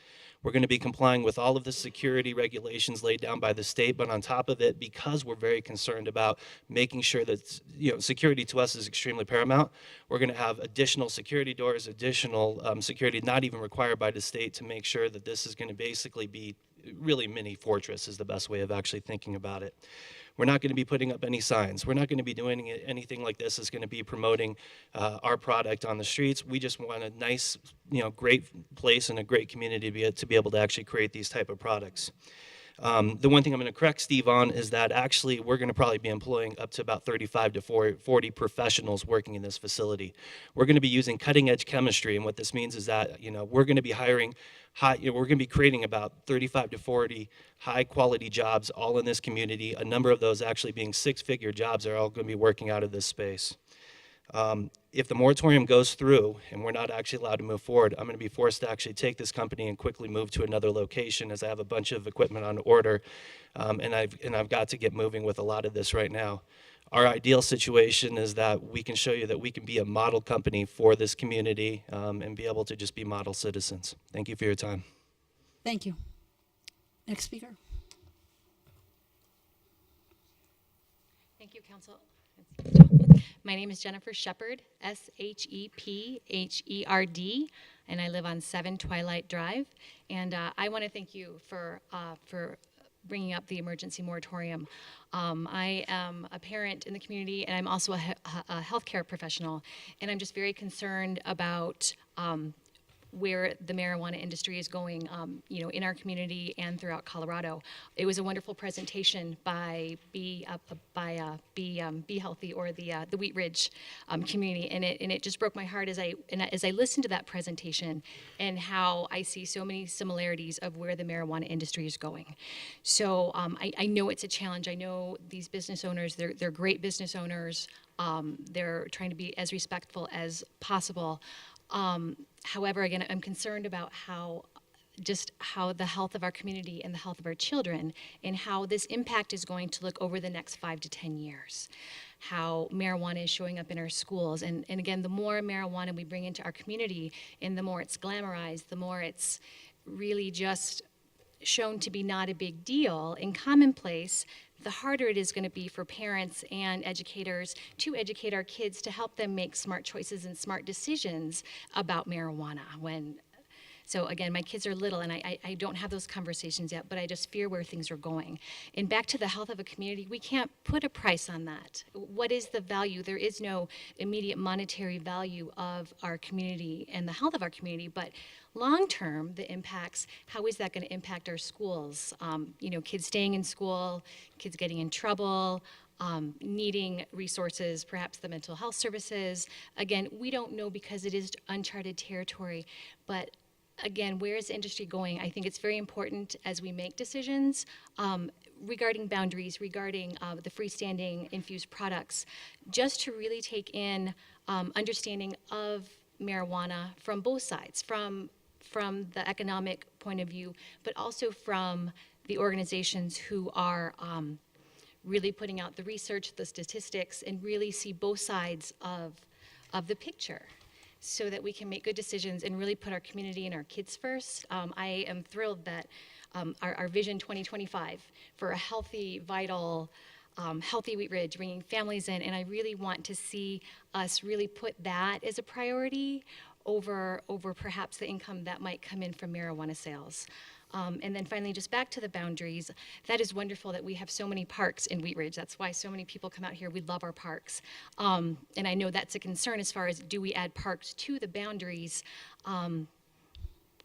We're going to be complying with all of the security regulations laid down by the state, but on top of it, because we're very concerned about making sure that security to us is extremely paramount, we're going to have additional security doors, additional security not even required by the state to make sure that this is going to basically be really mini fortress is the best way of actually thinking about it. We're not going to be putting up any signs. We're not going to be doing anything like this is going to be promoting our product on the streets. We just want a nice, great place and a great community to be able to actually create these type of products. The one thing I'm going to correct Steve on is that actually we're going to probably be employing up to about 35 to 40 professionals working in this facility. We're going to be using cutting edge chemistry, and what this means is that we're going to be hiring we're going to be creating about 35 to 40 high quality jobs all in this community. A number of those actually being six-figure jobs are all going to be working out of this space. If the moratorium goes through and we're not actually allowed to move forward, I'm going to be forced to actually take this company and quickly move to another location, as I have a bunch of equipment on order, and I've got to get moving with a lot of this right now. Our ideal situation is that we can show you that we can be a model company for this community and be able to just be model citizens. Thank you for your time. Thank you. Next speaker. Thank you, Council. My name is Jennifer Shepard, S-H-E-P-H-E-R-D, and I live on 7 Twilight Drive. And I want to thank you for bringing up the emergency moratorium. I am a parent in the community, and I'm also a healthcare professional, and I'm just very concerned about where the marijuana industry is going, in our community and throughout Colorado. It was a wonderful presentation by Be Healthy, or the Wheat Ridge community, and it just broke my heart as I listened to that presentation and how I see so many similarities of where the marijuana industry is going. So I know it's a challenge. I know these business owners, they're great business owners. They're trying to be as respectful as possible. However, again, I'm concerned about how the health of our community and the health of our children, and how this impact is going to look over the next 5 to 10 years. How marijuana is showing up in our schools. And again, the more marijuana we bring into our community, and the more it's glamorized, the more it's really just shown to be not a big deal and commonplace, the harder it is going to be for parents and educators to educate our kids, to help them make smart choices and smart decisions about marijuana. So again, my kids are little, and I don't have those conversations yet, but I just fear where things are going. And back to the health of a community, we can't put a price on that. What is the value? There is no immediate monetary value of our community and the health of our community, but long-term, the impacts, how is that going to impact our schools? Kids staying in school, kids getting in trouble, needing resources, perhaps the mental health services. Again, we don't know because it is uncharted territory, but again, where is the industry going? I think it's very important as we make decisions regarding boundaries, regarding the freestanding infused products, just to really take in understanding of marijuana from both sides, from the economic point of view, but also from the organizations who are really putting out the research, the statistics, and really see both sides of the picture, so that we can make good decisions and really put our community and our kids first. I am thrilled that our Vision 2025 for a healthy, vital, healthy Wheat Ridge, bringing families in, and I really want to see us really put that as a priority over perhaps the income that might come in from marijuana sales. And then finally, just back to the boundaries, that is wonderful that we have so many parks in Wheat Ridge. That's why so many people come out here. We love our parks. And I know that's a concern as far as, do we add parks to the boundaries?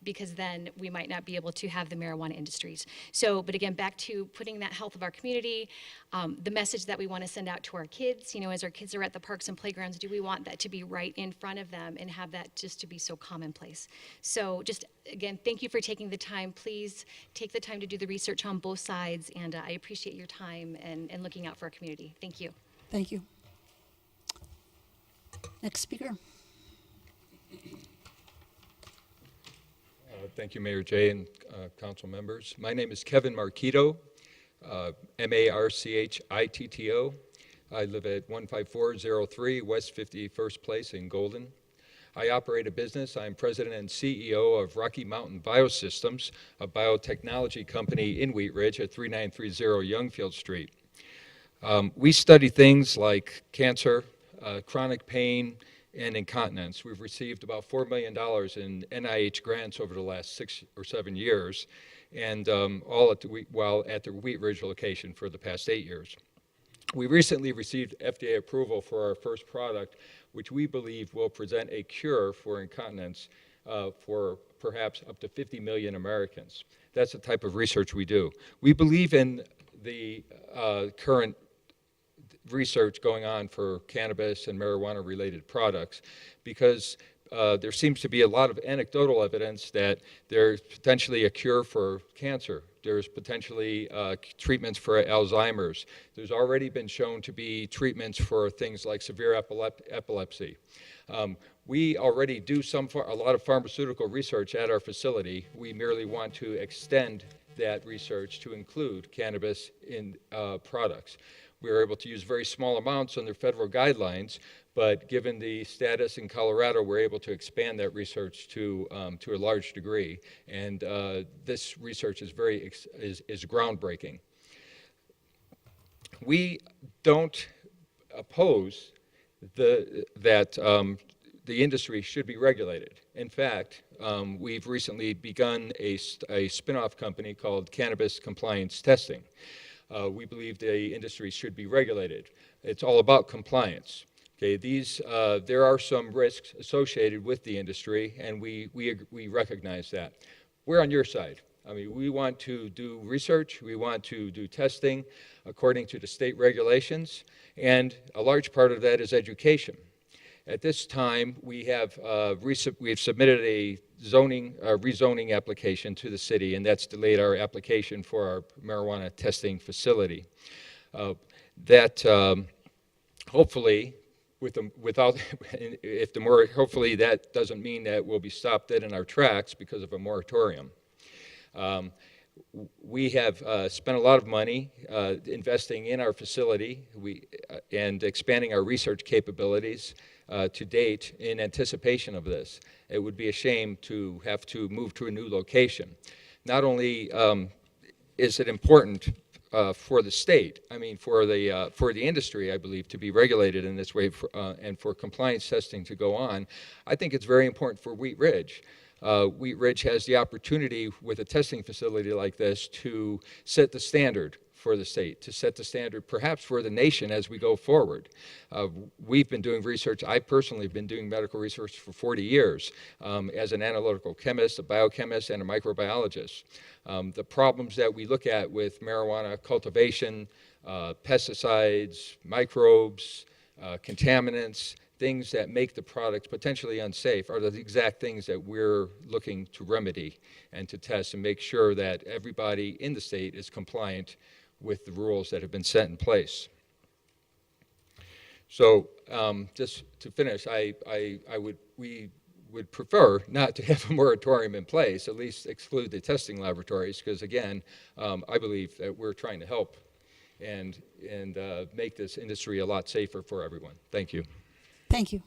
because then we might not be able to have the marijuana industries. So, but again, back to putting that health of our community, the message that we want to send out to our kids, you know, as our kids are at the parks and playgrounds, do we want that to be right in front of them and have that just to be so commonplace? So just, again, thank you for taking the time. Please take the time to do the research on both sides, and I appreciate your time and looking out for our community. Thank you. Thank you. Next speaker. Thank you, Mayor Jay and council members. My name is Kevin Marchito, M-A-R-C-H-I-T-T-O. I live at 15403 West 51st Place in Golden. I operate a business. I'm president and CEO of Rocky Mountain Biosystems, a biotechnology company in Wheat Ridge at 3930 Youngfield Street. We study things like cancer, chronic pain, and incontinence. We've received about $4 million in NIH grants over the last 6 or 7 years, and all at while at the Wheat Ridge location for the past 8 years. We recently received FDA approval for our first product, which we believe will present a cure for incontinence for perhaps up to 50 million Americans. That's the type of research we do. We believe in the current research going on for cannabis and marijuana-related products because there seems to be a lot of anecdotal evidence that there's potentially a cure for cancer. There's potentially treatments for Alzheimer's. There's already been shown to be treatments for things like severe epilepsy. We already do a lot of pharmaceutical research at our facility. We merely want to extend that research to include cannabis in products. We are able to use very small amounts under federal guidelines, but given the status in Colorado, we're able to expand that research to a large degree. And this research is is groundbreaking. We don't oppose that the industry should be regulated. In fact, we've recently begun a spin-off company called Cannabis Compliance Testing. We believe the industry should be regulated. It's all about compliance. Okay, there are some risks associated with the industry, and we recognize that. We're on your side. I mean, we want to do research, we want to do testing according to the state regulations, and a large part of that is education. At this time, we have submitted a rezoning application to the city, and that's delayed our application for our marijuana testing facility. Hopefully, hopefully that doesn't mean that we'll be stopped dead in our tracks because of a moratorium. We have spent a lot of money investing in our facility and expanding our research capabilities to date in anticipation of this. It would be a shame to have to move to a new location. Not only is it important for the state, I mean for the industry, I believe, to be regulated in this way and for compliance testing to go on, I think it's very important for Wheat Ridge. Wheat Ridge has the opportunity with a testing facility like this to set the standard for the state, to set the standard perhaps for the nation as we go forward. We've been doing research. I personally have been doing medical research for 40 years as an analytical chemist, a biochemist, and a microbiologist. The problems that we look at with marijuana cultivation, pesticides, microbes, contaminants, things that make the product potentially unsafe are the exact things that we're looking to remedy and to test and make sure that everybody in the state is compliant with the rules that have been set in place. So just to finish, we would prefer not to have a moratorium in place, at least exclude the testing laboratories, because again, I believe that we're trying to help and make this industry a lot safer for everyone. Thank you. Thank you.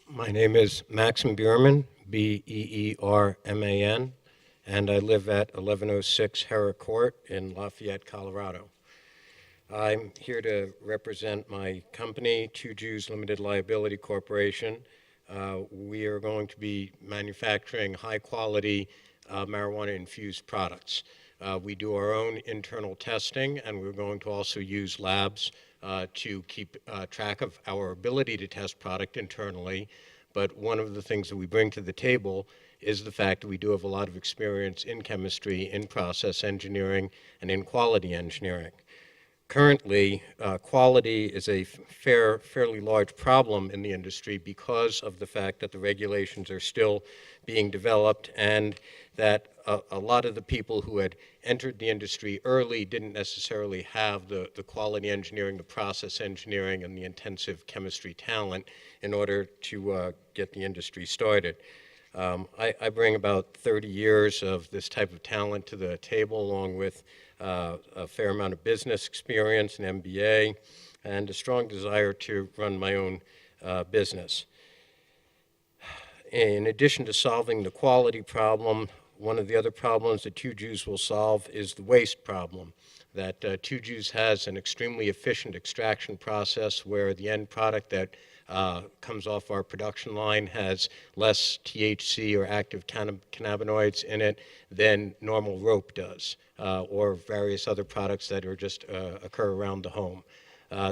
My name is Maxim Bierman, B-E-E-R-M-A-N, and I live at 1106 Hera Court in Lafayette, Colorado. I'm here to represent my company, Two Jews Limited Liability Corporation. We are going to be manufacturing high-quality marijuana-infused products. We do our own internal testing, and we're going to also use labs to keep track of our ability to test product internally. But one of the things that we bring to the table is the fact that we do have a lot of experience in chemistry, in process engineering, and in quality engineering. Currently, quality is a fairly large problem in the industry because of the fact that the regulations are still being developed, and that a lot of the people who had entered the industry early didn't necessarily have the quality engineering, the process engineering, and the intensive chemistry talent in order to get the industry started. I bring about 30 years of this type of talent to the table, along with a fair amount of business experience, an MBA, and a strong desire to run my own business. In addition to solving the quality problem, one of the other problems that Two Jews will solve is the waste problem. That Two Jews has an extremely efficient extraction process where the end product that comes off our production line has less THC or active cannabinoids in it than normal rope does, or various other products that are just occur around the home.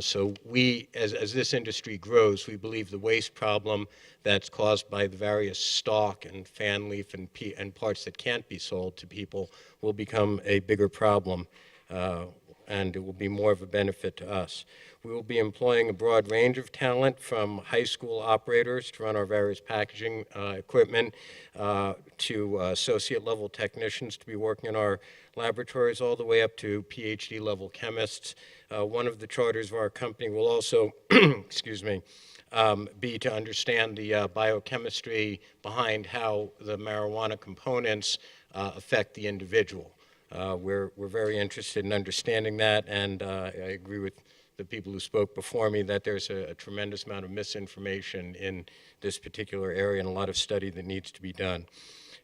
So we, as this industry grows, we believe the waste problem that's caused by the various stalk and fan leaf and parts that can't be sold to people will become a bigger problem, and it will be more of a benefit to us. We will be employing a broad range of talent, from high school operators to run our various packaging equipment, to associate level technicians to be working in our laboratories, all the way up to PhD level chemists. One of the charters of our company will also, excuse me, be to understand the biochemistry behind how the marijuana components affect the individual. We're very interested in understanding that, and I agree with the people who spoke before me that there's a tremendous amount of misinformation in this particular area and a lot of study that needs to be done.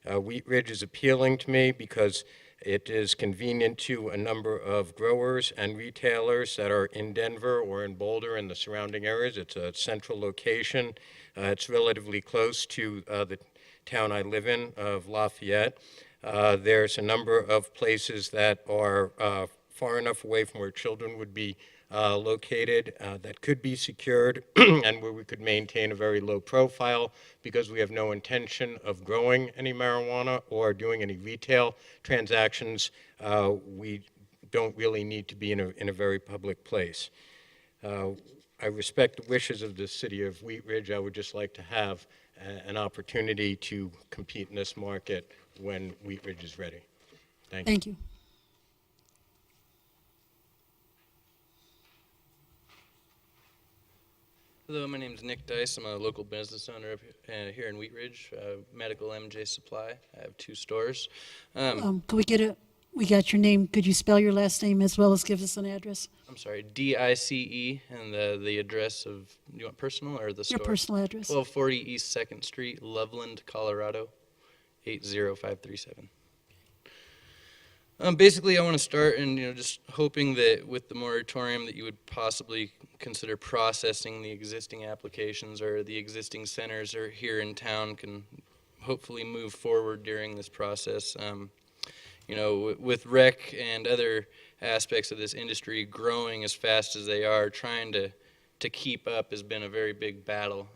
Wheat Ridge is appealing to me because it is convenient to a number of growers and retailers that are in Denver or in Boulder and the surrounding areas. It's a central location. It's relatively close to the town I live in of Lafayette. There's a number of places that are far enough away from where children would be located that could be secured and where we could maintain a very low profile, because we have no intention of growing any marijuana or doing any retail transactions. We don't really need to be in a very public place. I respect the wishes of the city of Wheat Ridge. I would just like to have an opportunity to compete in this market when Wheat Ridge is ready. Thank you. Thank you. Hello, my name is Nick Dice. I'm a local business owner here in Wheat Ridge, Medical MJ Supply. I have 2 stores. Could we got your name. Could you spell your last name as well as give us an address? I'm sorry, DICE, and the address of, you want personal or the store? Your personal address. 1240 East 2nd Street, Loveland, Colorado, 80537. Basically, I want to start and just hoping that with the moratorium that you would possibly consider processing the existing applications, or the existing centers or here in town can hopefully move forward during this process. With rec and other aspects of this industry growing as fast as they are, trying to keep up has been a very big battle.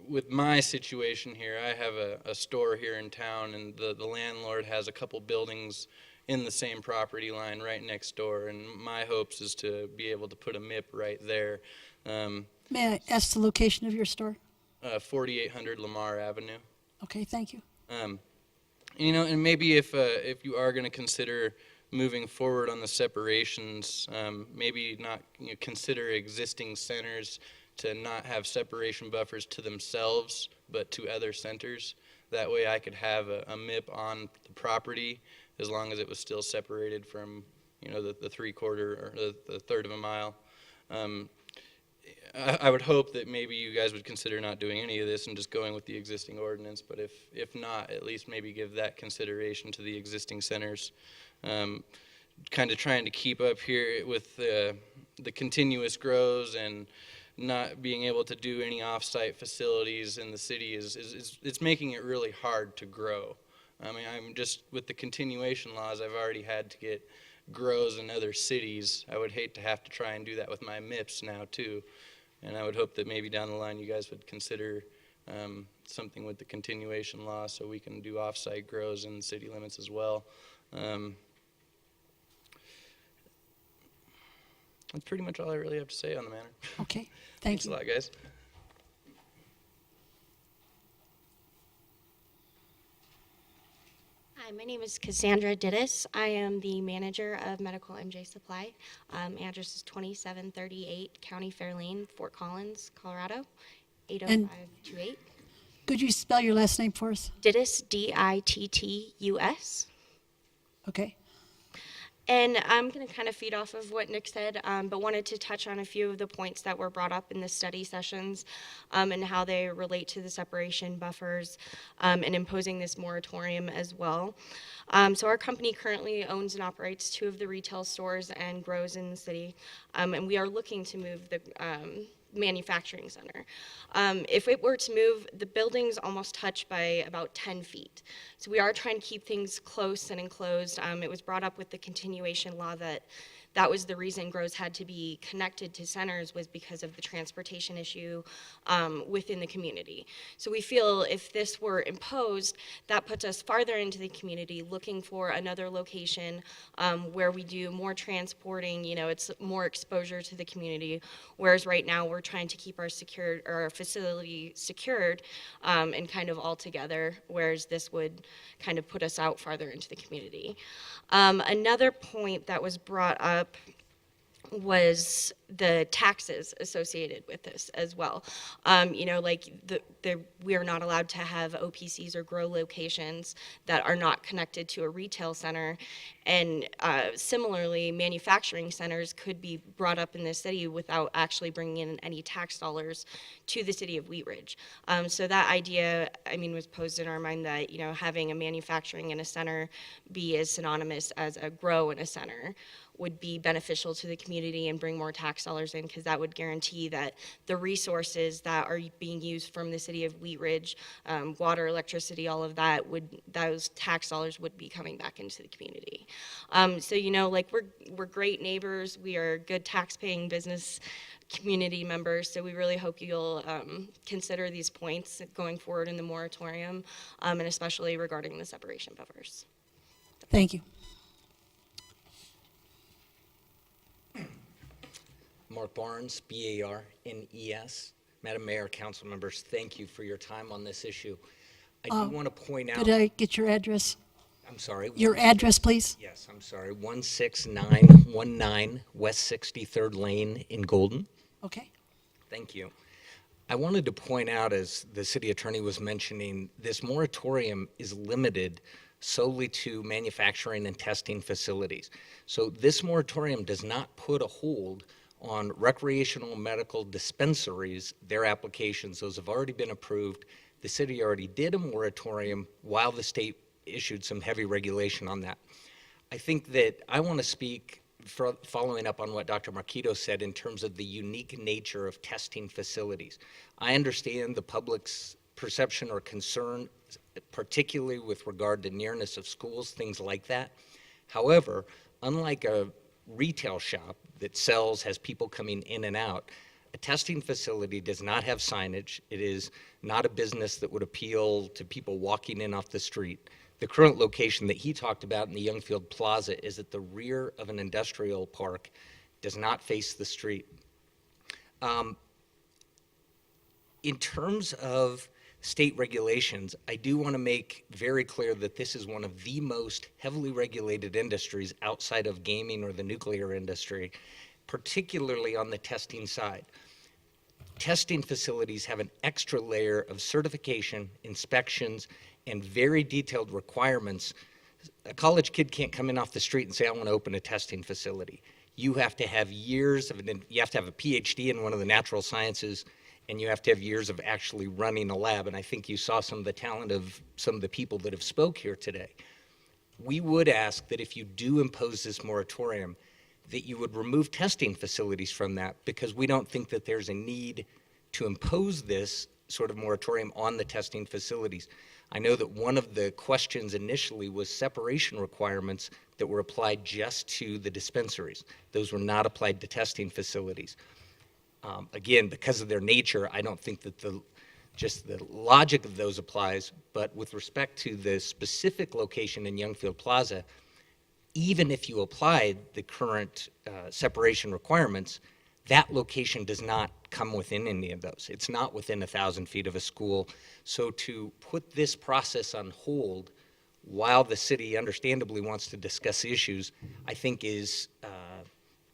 With my situation here, I have a store here in town, and the landlord has a couple buildings in the same property line right next door, and my hopes is to be able to put a MIP right there. May I ask the location of your store? 4800 Lamar Avenue. Okay, thank you. And maybe if you are going to consider moving forward on the separations, maybe not consider existing centers to not have separation buffers to themselves, but to other centers. That way I could have a MIP on the property as long as it was still separated from, the 3/4 or the 1/3 of a mile. I would hope that maybe you guys would consider not doing any of this and just going with the existing ordinance, but if not, at least maybe give that consideration to the existing centers. Kind of trying to keep up here with the continuous grows and not being able to do any off-site facilities in the city it's making it really hard to grow. I mean, I'm just, with the continuation laws, I've already had to get grows in other cities. I would hate to have to try and do that with my MIPS now too. And I would hope that maybe down the line you guys would consider something with the continuation law so we can do off-site grows in city limits as well. That's pretty much all I really have to say on the matter. Okay, Thanks you. a lot, guys. Hi, my name is Cassandra Dittis. I am the manager of Medical MJ Supply. Address is 2738 County Fair Lane, Fort Collins, Colorado, 80528. Could you spell your last name for us? Dittis, Dittus. Okay. And I'm going to kind of feed off of what Nick said, but wanted to touch on a few of the points that were brought up in the study sessions and how they relate to the separation buffers and imposing this moratorium as well. So our company currently owns and operates 2 of the retail stores and grows in the city, and we are looking to move the manufacturing center. If it were to move, the building's almost touched by about 10 feet. So we are trying to keep things close and enclosed. It was brought up with the continuation law that was the reason grows had to be connected to centers, was because of the transportation issue within the community. So we feel if this were imposed, that puts us farther into the community, looking for another location where we do more transporting. You know, it's more exposure to the community. Whereas right now we're trying to keep our facility secured and kind of all together. Whereas this would kind of put us out farther into the community. Another point that was brought up was the taxes associated with this as well. You know, like we are not allowed to have OPCs or grow locations that are not connected to a retail center. And similarly, manufacturing centers could be brought up in the city without actually bringing in any tax dollars to the city of Wheat Ridge. So that idea, I mean, was posed in our mind that, you know, having a manufacturing in a center be as synonymous as a grow in a center would be beneficial to the community and bring more tax dollars in, because that would guarantee that the resources that are being used from the city of Wheat Ridge, water, electricity, all of that, those tax dollars would be coming back into the community. So, you know, like we're great neighbors. We are good tax-paying business community members, so we really hope you'll consider these points going forward in the moratorium, and especially regarding the separation buffers. Thank you. Mark Barnes, B-A-R-N-E-S. Madam Mayor, council members, thank you for your time on this issue. I do want to point out... Could I get your address? I'm sorry? Your address, please? Yes, I'm sorry. 16919 West 63rd Lane in Golden. Okay. Thank you. I wanted to point out, as the city attorney was mentioning, this moratorium is limited solely to manufacturing and testing facilities. So this moratorium does not put a hold on recreational medical dispensaries. Their applications, those have already been approved. The city already did a moratorium while the state issued some heavy regulation on that. I think that I want to speak, following up on what Dr. Marquito said, in terms of the unique nature of testing facilities. I understand the public's perception or concern, particularly with regard to nearness of schools, things like that. However, unlike a retail shop that has people coming in and out, a testing facility does not have signage. It is not a business that would appeal to people walking in off the street. The current location that he talked about in the Youngfield Plaza is at the rear of an industrial park, does not face the street. In terms of state regulations, I do want to make very clear that this is one of the most heavily regulated industries outside of gaming or the nuclear industry, particularly on the testing side. Testing facilities have an extra layer of certification, inspections, and very detailed requirements. A college kid can't come in off the street and say, I want to open a testing facility. You have to have years of, you have to have a PhD in one of the natural sciences, and you have to have years of actually running a lab. And I think you saw some of the talent of some of the people that have spoke here today. We would ask that if you do impose this moratorium, that you would remove testing facilities from that, because we don't think that there's a need to impose this sort of moratorium on the testing facilities. I know that one of the questions initially was separation requirements that were applied just to the dispensaries. Those were not applied to testing facilities. Again, because of their nature, I don't think that just the logic of those applies, but with respect to the specific location in Youngfield Plaza, even if you applied the current separation requirements, that location does not come within any of those. It's not within 1,000 feet of a school. So to put this process on hold while the city understandably wants to discuss issues, I think is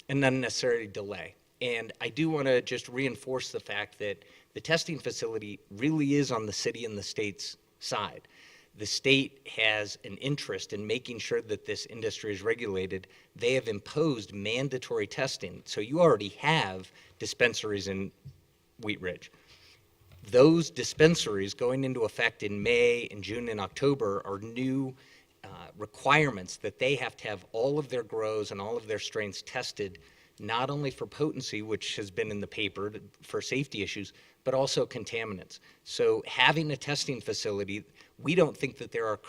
an unnecessary delay. And I do want to just reinforce the fact that the testing facility really is on the city and the state's side. The state has an interest in making sure that this industry is regulated. They have imposed mandatory testing. So you already have dispensaries in Wheat Ridge. Those dispensaries going into effect in May and June and October are new requirements that they have to have all of their grows and all of their strains tested, not only for potency, which has been in the paper for safety issues, but also contaminants. So having a testing facility, we don't think that there are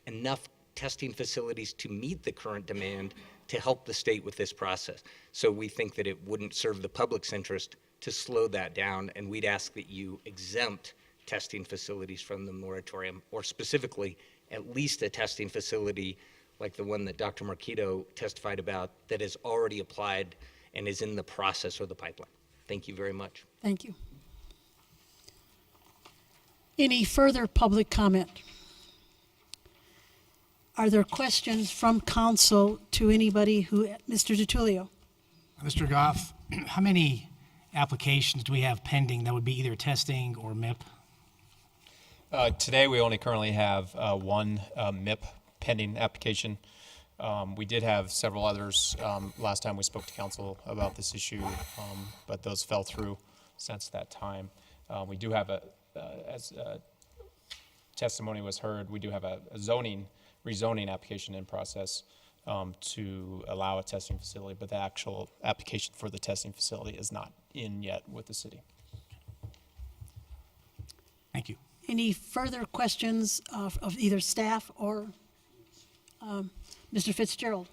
enough testing facilities to meet the current demand to help the state with this process. So we think that it wouldn't serve the public's interest to slow that down, and we'd ask that you exempt testing facilities from the moratorium, or specifically, at least a testing facility like the one that Dr. Marquito testified about that is already applied and is in the process or the pipeline. Thank you very much. Thank you. Any further public comment? Are there questions from council to anybody Mr. DiTullio? Mr. Goff, how many applications do we have pending that would be either testing or MIP? Today, we only currently have one MIP pending application. We did have several others last time we spoke to council about this issue, but those fell through since that time. We do have as testimony was heard, we do have a rezoning application in process to allow a testing facility, but the actual application for the testing facility is not in yet with the city. Thank you. Any further questions of either staff or Mr. Fitzgerald?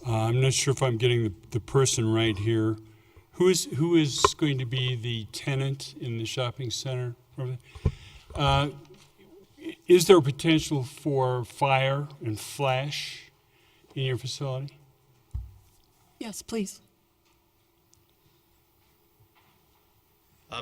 I'm not sure if I'm getting the person right here. Who is going to be the tenant in the shopping center? Is there potential for fire and flash in your facility? Yes, please.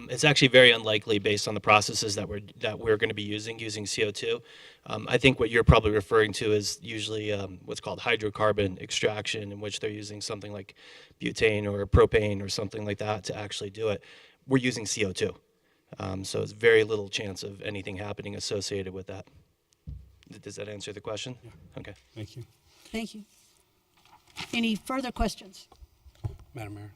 It's actually very unlikely based on the processes that we're going to be using CO2. I think what you're probably referring to is usually what's called hydrocarbon extraction, in which they're using something like butane or propane or something like that to actually do it. We're using CO2. So it's very little chance of anything happening associated with that. Does that answer the question? Yeah. Okay. Thank you. Thank you. Any further questions? Madam Mayor.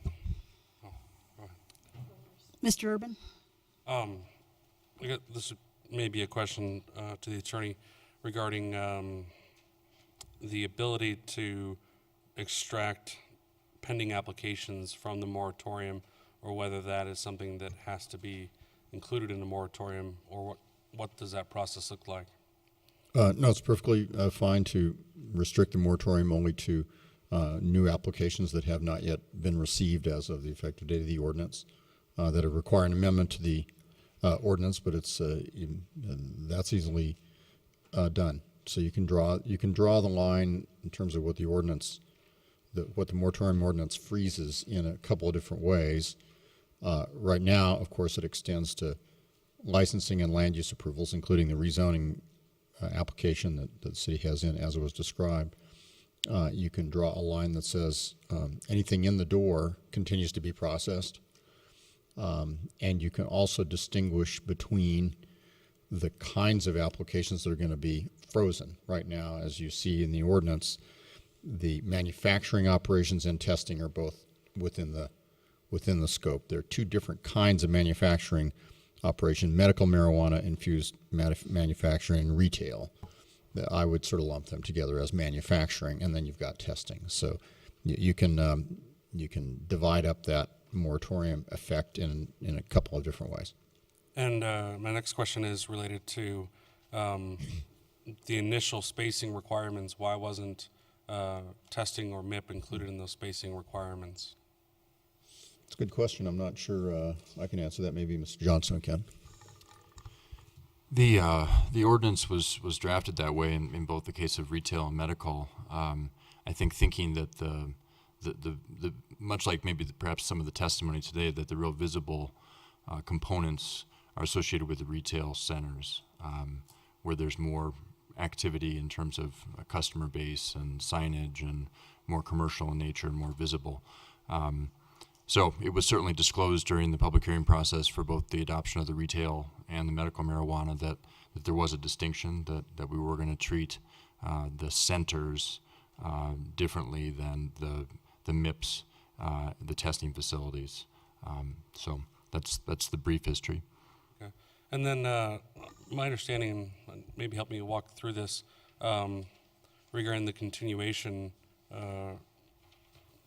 Mr. Urban? This may be a question to the attorney regarding the ability to extract pending applications from the moratorium, or whether that is something that has to be included in the moratorium, or what does that process look like? No, it's perfectly fine to restrict the moratorium only to new applications that have not yet been received as of the effective date of the ordinance. That require an amendment to the ordinance, but it's that's easily done. So you can draw the line in terms of what the ordinance, what the moratorium ordinance freezes in a couple of different ways. Right now, of course, it extends to licensing and land use approvals, including the rezoning application that the city has in, as it was described. You can draw a line that says anything in the door continues to be processed. And you can also distinguish between the kinds of applications that are going to be frozen. Right now, as you see in the ordinance, the manufacturing operations and testing are both within the scope. There are two different kinds of manufacturing operation: medical marijuana infused manufacturing and retail. I would sort of lump them together as manufacturing, and then you've got testing. So you can divide up that moratorium effect in a couple of different ways. And my next question is related to the initial spacing requirements. Why wasn't testing or MIP included in those spacing requirements? It's a good question. I'm not sure I can answer that. Maybe Mr. Johnson can. The ordinance was drafted that way in both the case of retail and medical. I think thinking that the much like maybe perhaps some of the testimony today, that the real visible components are associated with the retail centers, where there's more activity in terms of a customer base and signage and more commercial in nature and more visible. So it was certainly disclosed during the public hearing process for both the adoption of the retail and the medical marijuana that there was a distinction, that we were going to treat the centers differently than the MIPS, the testing facilities. So that's the brief history. Okay. And then my understanding, and maybe help me walk through this, regarding the continuation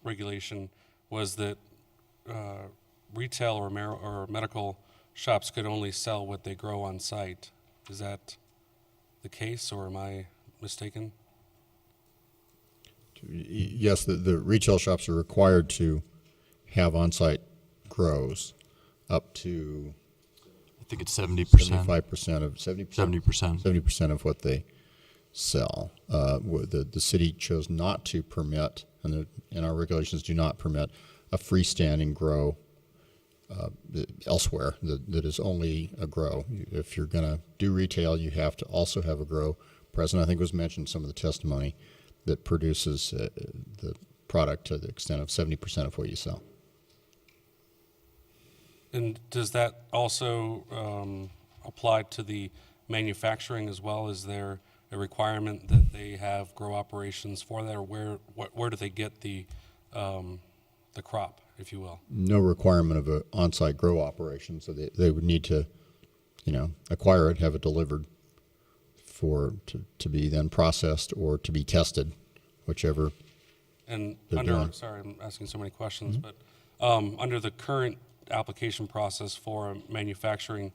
regulation, was that retail or medical shops could only sell what they grow on site. Is that the case, or am I mistaken? Yes, the retail shops are required to have on-site grows up to, I think it's 70%. 75% of 70% of what they sell. The city chose not to permit, and our regulations do not permit, a freestanding grow elsewhere that is only a grow. If you're going to do retail, you have to also have a grow present. I think it was mentioned in some of the testimony that produces the product to the extent of 70% of what you sell. And does that also apply to the manufacturing as well? Is there a requirement that they have grow operations for that, or where do they get the crop, if you will? No requirement of an on-site grow operation, so they would need to, acquire it, have it delivered to be then processed or to be tested, whichever. And sorry, I'm asking so many questions, Mm-hmm. but under the current application process for manufacturing,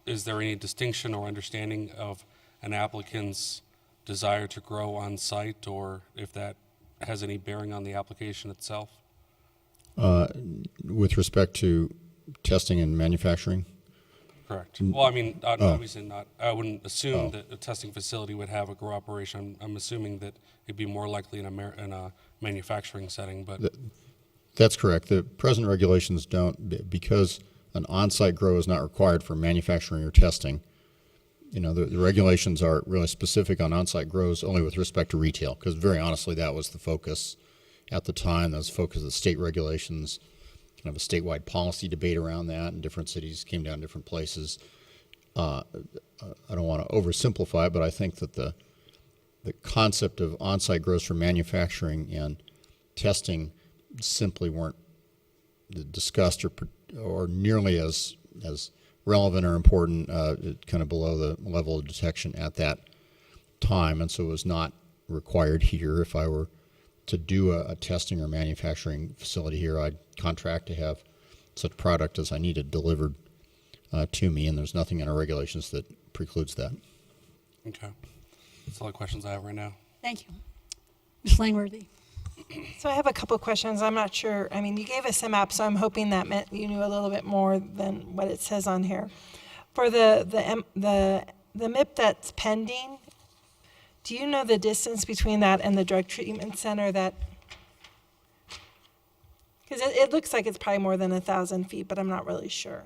is there any distinction or understanding of an applicant's desire to grow on site, or if that has any bearing on the application itself? With respect to testing and manufacturing? Correct. Well, I mean, obviously not. I wouldn't assume that a testing facility would have a grow operation. I'm assuming that it'd be more likely in a manufacturing setting, but. That's correct. The present regulations don't, because an on-site grow is not required for manufacturing or testing. The regulations are really specific on on-site grows only with respect to retail, because very honestly, that was the focus at the time. That was the focus of the state regulations, kind of a statewide policy debate around that, and different cities came down different places. I don't want to oversimplify it, but I think that the concept of on-site grows for manufacturing and testing simply weren't discussed or nearly as relevant or important, kind of below the level of detection at that time, and so it was not required here. If I were to do a testing or manufacturing facility here, I'd contract to have such product as I needed delivered to me, and there's nothing in our regulations that precludes that. Okay. That's all the questions I have right now. Thank you. Ms. Langworthy. So I have a couple questions. I'm not sure. I mean, you gave us a map, so I'm hoping that meant you knew a little bit more than what it says on here. For the MIP that's pending, do you know the distance between that and the drug treatment center? Because it looks like it's probably more than 1,000 feet, but I'm not really sure.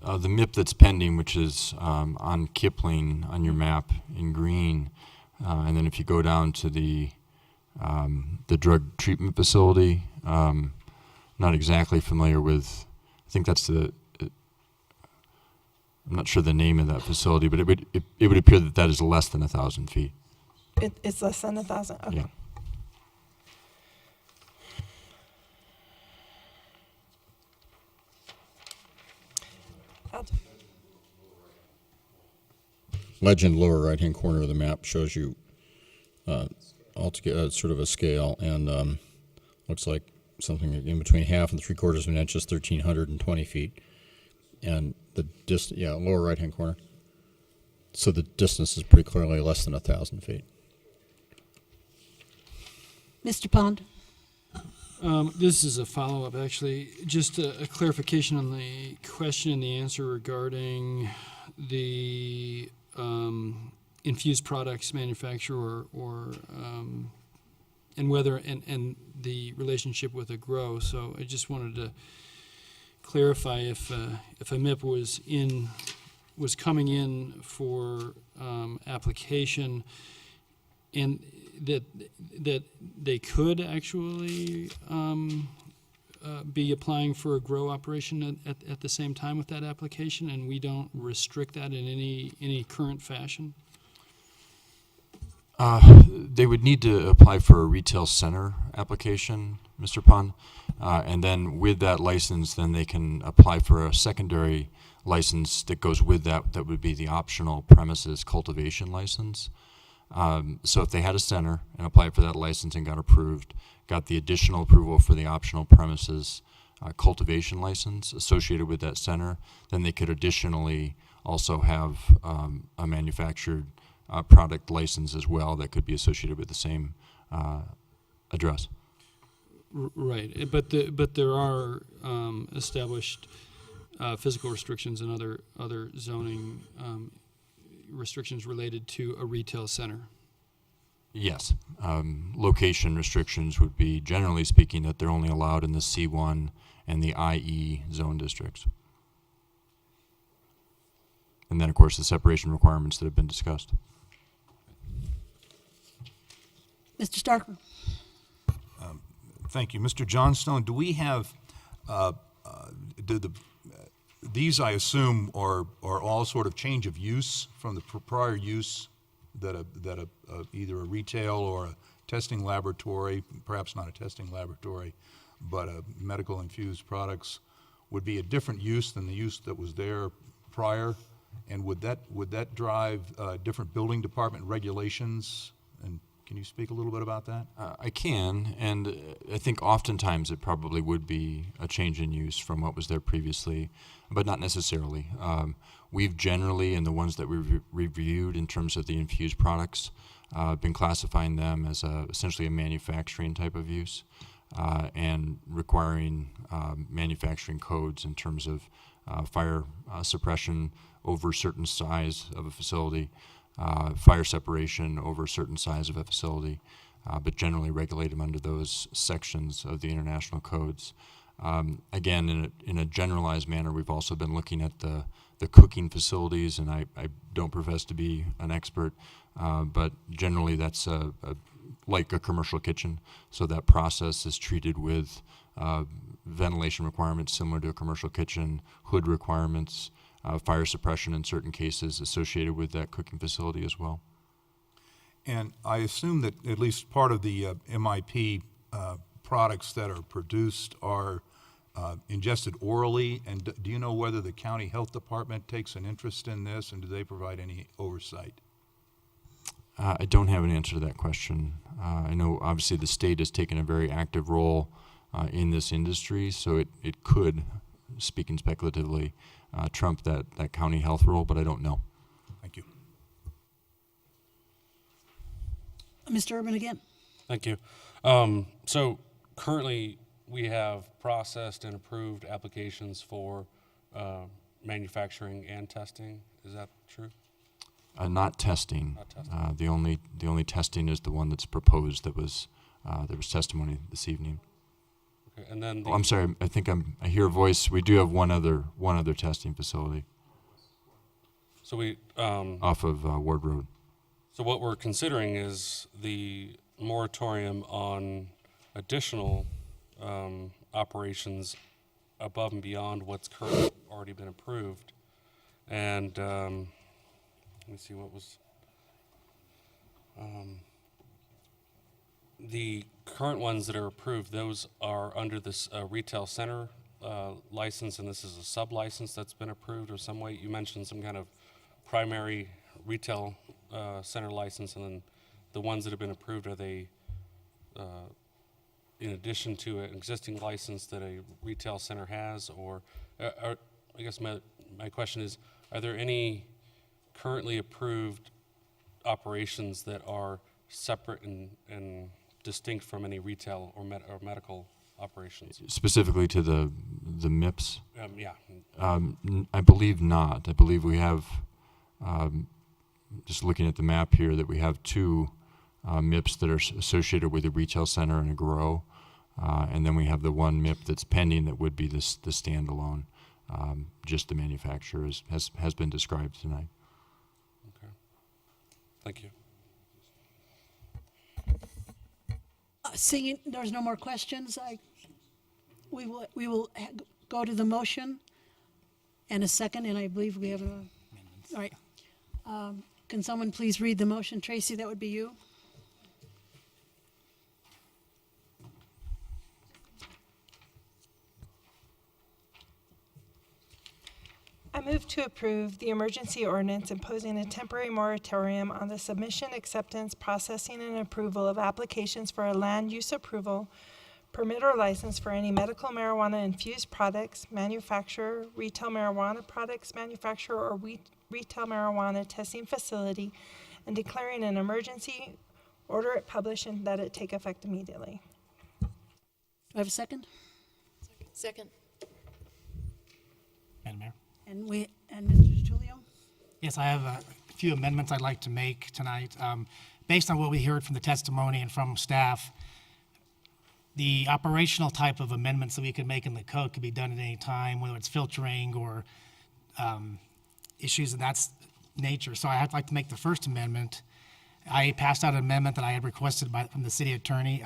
The MIP that's pending, which is on Kipling on your map in green, and then if you go down to the drug treatment facility, not exactly familiar with, I think that's I'm not sure the name of that facility, but it would appear that is less than 1,000 feet. It's less than 1,000. Okay. Yeah. Legend lower right-hand corner of the map shows you altogether sort of a scale, and looks like something in between half and 3/4 of an inch is 1,320 feet. And the distance, yeah, lower right-hand corner. So the distance is pretty clearly less than 1,000 feet. Mr. Pond? This is a follow-up, actually. Just a clarification on the question and the answer regarding the infused products manufacturer or and whether and the relationship with a grow. So I just wanted to clarify if a MIP was coming in for application, and that they could actually be applying for a grow operation at the same time with that application, and we don't restrict that in any current fashion? They would need to apply for a retail center application, Mr. Pond, and then with that license, then they can apply for a secondary license that goes with that. That would be the optional premises cultivation license. So if they had a center and applied for that license and got approved, got the additional approval for the optional premises cultivation license associated with that center, then they could additionally also have a manufactured product license as well that could be associated with the same address. Right, but there are established physical restrictions and other zoning restrictions related to a retail center. Yes. Location restrictions would be, generally speaking, that they're only allowed in the C1 and the IE zone districts. And then, of course, the separation requirements that have been discussed. Mr. Starker? Thank you. Mr. Johnstone, do we have, these, I assume, are all sort of change of use from the prior use that either a retail or a testing laboratory, perhaps not a testing laboratory, but a medical infused products would be a different use than the use that was there prior? And would that drive different building department regulations? And can you speak a little bit about that? I can, and I think oftentimes it probably would be a change in use from what was there previously, but not necessarily. We've generally, in the ones that we've reviewed in terms of the infused products, been classifying them as essentially a manufacturing type of use and requiring manufacturing codes in terms of fire suppression over a certain size of a facility, fire separation over a certain size of a facility, but generally regulate them under those sections of the international codes. Again, in a generalized manner, we've also been looking at the cooking facilities, and I don't profess to be an expert, but generally that's like a commercial kitchen, so that process is treated with ventilation requirements similar to a commercial kitchen, hood requirements, fire suppression in certain cases associated with that cooking facility as well. And I assume that at least part of the MIP products that are produced are ingested orally, and do you know whether the county health department takes an interest in this, and do they provide any oversight? I don't have an answer to that question. I know obviously the state has taken a very active role in this industry, so it could, speaking speculatively, trump that county health role, but I don't know. Thank you. Mr. Urban again. Thank you. So currently we have processed and approved applications for manufacturing and testing. Is that true? Not testing. Not testing. The only testing is the one that's proposed. That was there was testimony this evening. Okay, and then I'm sorry. I think I hear a voice. We do have one other testing facility. So we off of Ward Road. So what we're considering is the moratorium on additional operations above and beyond what's currently already been approved. And let me see what was the current ones that are approved. Those are under this retail center license, and this is a sub-license that's been approved or some way. You mentioned some kind of primary retail center license, and then the ones that have been approved, are they in addition to an existing license that a retail center has, or I guess my question is, are there any currently approved operations that are separate and distinct from any retail or medical operations? Specifically to the MIPS? Yeah. I believe not. I believe we have, just looking at the map here, that we have two MIPS that are associated with a retail center and a grow. And then we have the one MIP that's pending that would be the standalone. Just the manufacturer has been described tonight. Okay. Thank you. Seeing there's no more questions, we will go to the motion and a second, and I believe we have a. All right. Can someone please read the motion? Tracy, that would be you. I move to approve the emergency ordinance imposing a temporary moratorium on the submission, acceptance, processing, and approval of applications for a land use approval, permit or license for any medical marijuana infused products, manufacturer, retail marijuana products manufacturer, or retail marijuana testing facility, and declaring an emergency, order it published, and that it take effect immediately. Do I have a second? Second. Madam Mayor? And Mr. DiTullio? Yes, I have a few amendments I'd like to make tonight. Based on what we heard from the testimony and from staff, the operational type of amendments that we could make in the code could be done at any time, whether it's filtering or issues of that nature. So I'd like to make the first amendment. I passed out an amendment that I had requested from the city attorney.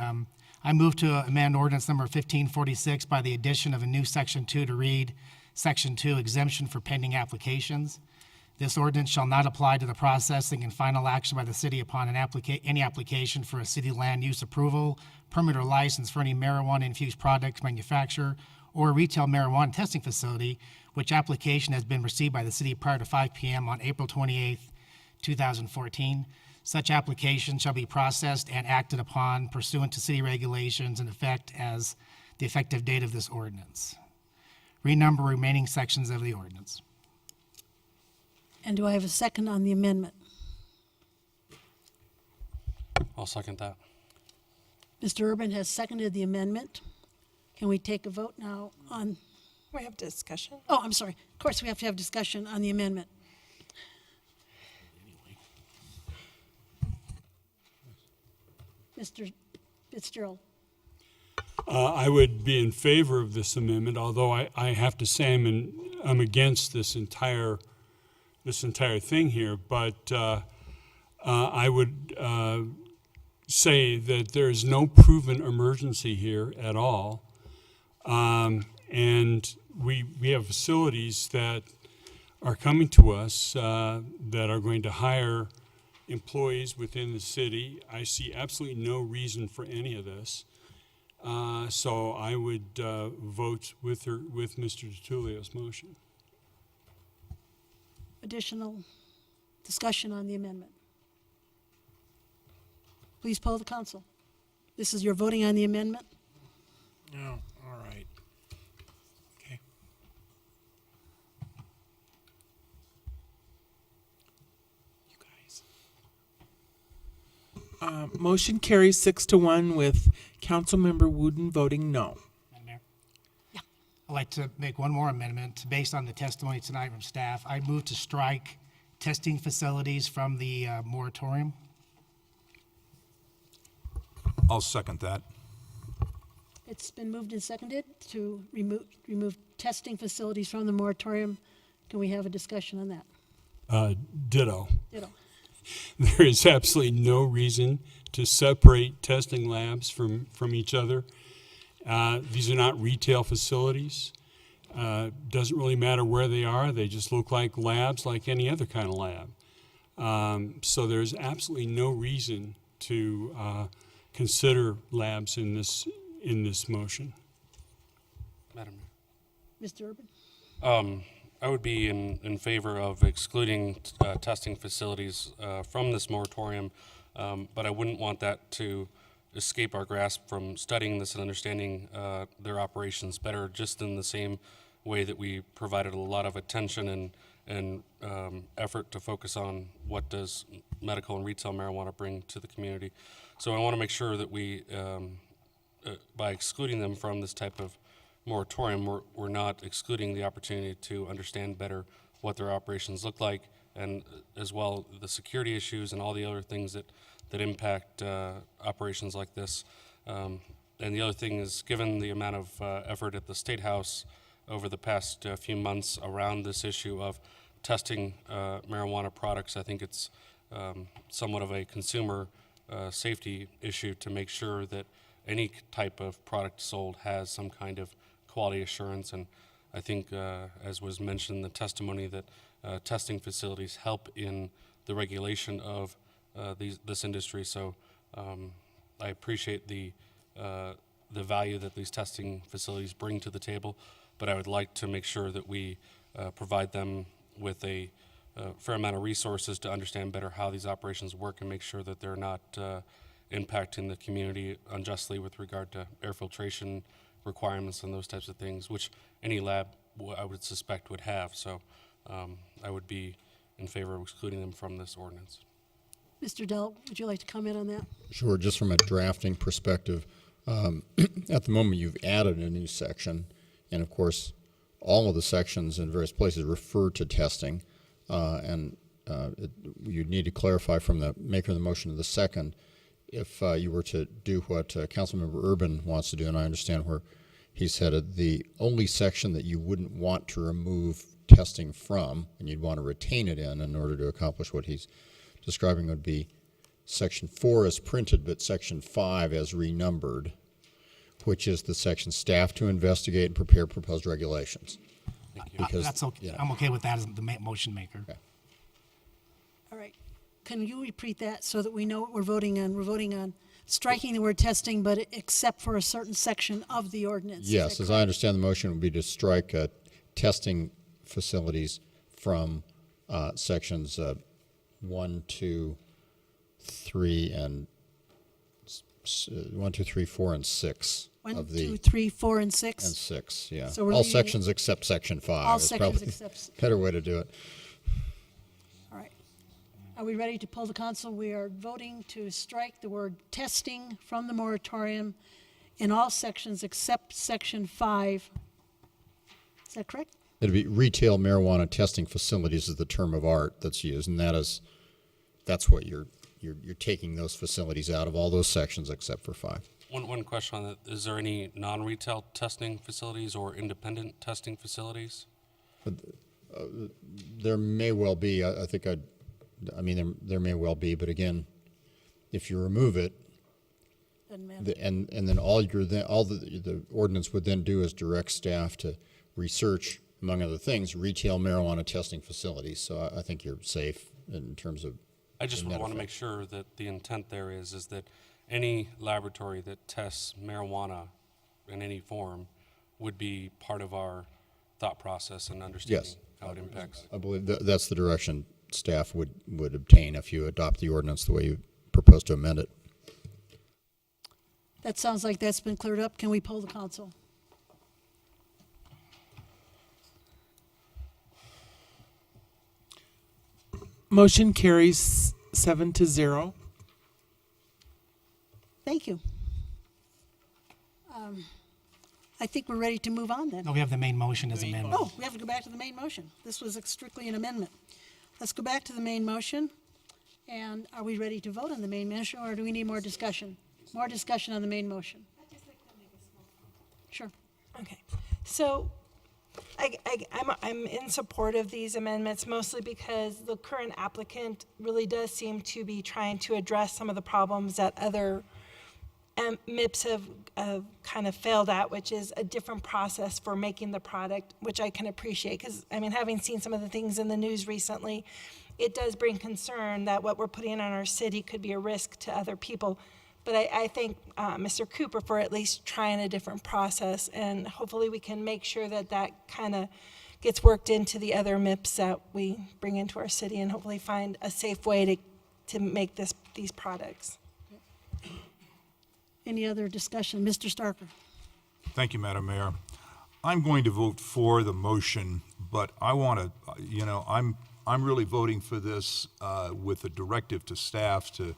I moved to amend ordinance number 1546 by the addition of a new section 2 to read Section 2, exemption for pending applications. This ordinance shall not apply to the processing and final action by the city upon any application for a city land use approval, permit or license for any marijuana-infused products manufacturer or retail marijuana testing facility, which application has been received by the city prior to 5 p.m. on April 28th, 2014. Such application shall be processed and acted upon pursuant to city regulations in effect as the effective date of this ordinance. Renumber remaining sections of the ordinance. And do I have a second on the amendment? I'll second that. Mr. Urban has seconded the amendment. Can we take a vote now on? We have discussion. Oh, I'm sorry. Of course, we have to have discussion on the amendment. Mr. Fitzgerald. I would be in favor of this amendment, although I have to say I'm against this entire thing here. But I would say that there is no proven emergency here at all, and we have facilities that are coming to us that are going to hire employees within the city. I see absolutely no reason for any of this. So I would vote with Mr. DiTullio's motion. Additional discussion on the amendment. Please poll the council. This is your voting on the amendment. Oh, all right. Okay. You guys. Motion carries 6-1 with Councilmember Wooden voting no. Madam Mayor? Yeah. I'd like to make one more amendment based on the testimony tonight from staff. I move to strike testing facilities from the moratorium. I'll second that. It's been moved and seconded to remove testing facilities from the moratorium. Can we have a discussion on that? Ditto. Ditto. There is absolutely no reason to separate testing labs from each other. These are not retail facilities. Doesn't really matter where they are. They just look like labs like any other kind of lab. So there's absolutely no reason to consider labs in this motion. Madam Mayor. Mr. Urban? I would be in favor of excluding testing facilities from this moratorium, but I wouldn't want that to escape our grasp from studying this and understanding their operations better, just in the same way that we provided a lot of attention and effort to focus on what does medical and retail marijuana bring to the community. So I want to make sure that we, by excluding them from this type of moratorium, we're not excluding the opportunity to understand better what their operations look like, and as well the security issues and all the other things that impact operations like this. And the other thing is, given the amount of effort at the State House over the past few months around this issue of testing marijuana products, I think it's somewhat of a consumer safety issue to make sure that any type of product sold has some kind of quality assurance. And I think, as was mentioned in the testimony, that testing facilities help in the regulation of this industry. So I appreciate the value that these testing facilities bring to the table, but I would like to make sure that we provide them with a fair amount of resources to understand better how these operations work and make sure that they're not impacting the community unjustly with regard to air filtration requirements and those types of things, which any lab, I would suspect, would have. So I would be in favor of excluding them from this ordinance. Mr. Dell, would you like to comment on that? Sure, just from a drafting perspective, at the moment you've added a new section, and of course, all of the sections in various places refer to testing, you'd need to clarify from the maker of the motion to the second if you were to do what Councilmember Urban wants to do, and I understand where he's headed. The only section that you wouldn't want to remove testing from, and you'd want to retain it in order to accomplish what he's describing, would be Section 4 as printed, but Section 5 as renumbered, which is the section staff to investigate and prepare proposed regulations. Because, That's okay. yeah. I'm okay with that as the motion maker. Okay. All right. Can you repeat that so that we know what we're voting on? We're voting on striking the word testing, but except for a certain section of the ordinance. Yes, as I understand the motion would be to strike testing facilities from sections 1, 2, 3, and 1, 2, 3, 4, and 6 1, of the 2, 3, 4, and 6? and 6, yeah. So we're all leaving sections except section 5. all is sections probably except- a better way to do it. All right. Are we ready to poll the council? We are voting to strike the word testing from the moratorium in all sections except section 5. Is that correct? It'd be retail marijuana testing facilities is the term of art that's used, and that's what you're taking those facilities out of all those sections except for 5. One question on that: is there any non-retail testing facilities or independent testing facilities? There may well be. I think there may well be, but again, if you remove it, Doesn't matter. and then all the ordinance would then do is direct staff to research, among other things, retail marijuana testing facilities. So I think you're safe in terms of. I just the net want to make effect. sure that the intent there is that any laboratory that tests marijuana in any form would be part of our thought process and understanding Yes. how it impacts. I believe that's the direction staff would obtain if you adopt the ordinance the way you propose to amend it. That sounds like that's been cleared up. Can we poll the council? Motion carries 7-0. Thank you. I think we're ready to move on then. No, we have the main motion as amendment. Oh, we have to go back to the main motion. This was strictly an amendment. Let's go back to the main motion. And are we ready to vote on the main motion, or do we need more discussion? More discussion on the main motion. Sure. Okay, so I'm in support of these amendments, mostly because the current applicant really does seem to be trying to address some of the problems that other MIPS have kind of failed at, which is a different process for making the product, which I can appreciate, because, I mean, having seen some of the things in the news recently, it does bring concern that what we're putting on our city could be a risk to other people. But I thank Mr. Cooper for at least trying a different process, and hopefully we can make sure that that kind of gets worked into the other MIPS that we bring into our city, and hopefully find a safe way to make these products. Any other discussion? Mr. Starker? Thank you, Madam Mayor. I'm going to vote for the motion, but I want to, I'm really voting for this with a directive to staff to